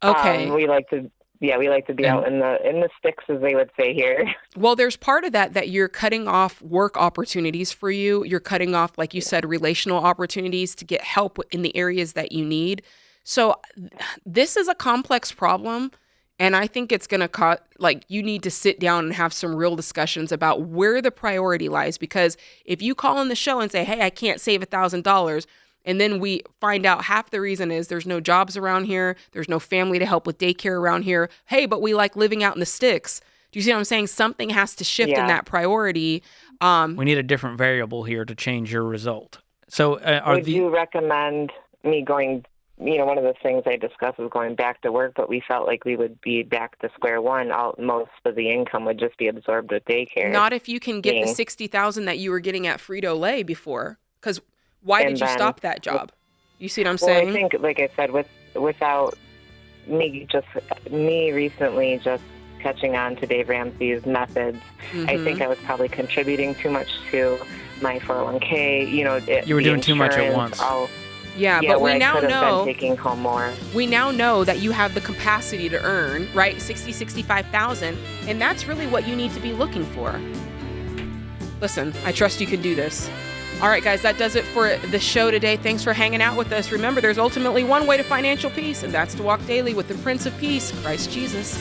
Okay. We like to be out in the sticks, as they would say here. Well, there's part of that you're cutting off work opportunities for you. You're cutting off, like you said, relational opportunities to get help in the areas that you need. So this is a complex problem, and I think it's going to you need to sit down and have some real discussions about where the priority lies, because if you call in the show and say, hey, I can't save $1,000, and then we find out half the reason is there's no jobs around here, there's no family to help with daycare around here, hey, but we like living out in the sticks. Do you see what I'm saying? Something has to shift in that priority. We need a different variable here to change your result. So would you recommend me going? One of the things I discussed was going back to work, but we felt like we would be back to square one. Most of the income would just be absorbed with daycare. Not if you can get the $60,000 that you were getting at Frito-Lay before. Because why did you stop that job? You see what I'm saying? I think, like I said, without me recently just catching on to Dave Ramsey's methods, I think I was probably contributing too much to my 401k. You were doing too much at once. Yeah, but we now know taking home more. We now know that you have the capacity to earn, right, $65,000, and that's really what you need to be looking for. Listen, I trust you can do this. All right, guys, that does it for the show today. Thanks for hanging out with us. Remember, there's ultimately one way to financial peace, and that's to walk daily with the Prince of Peace, Christ Jesus.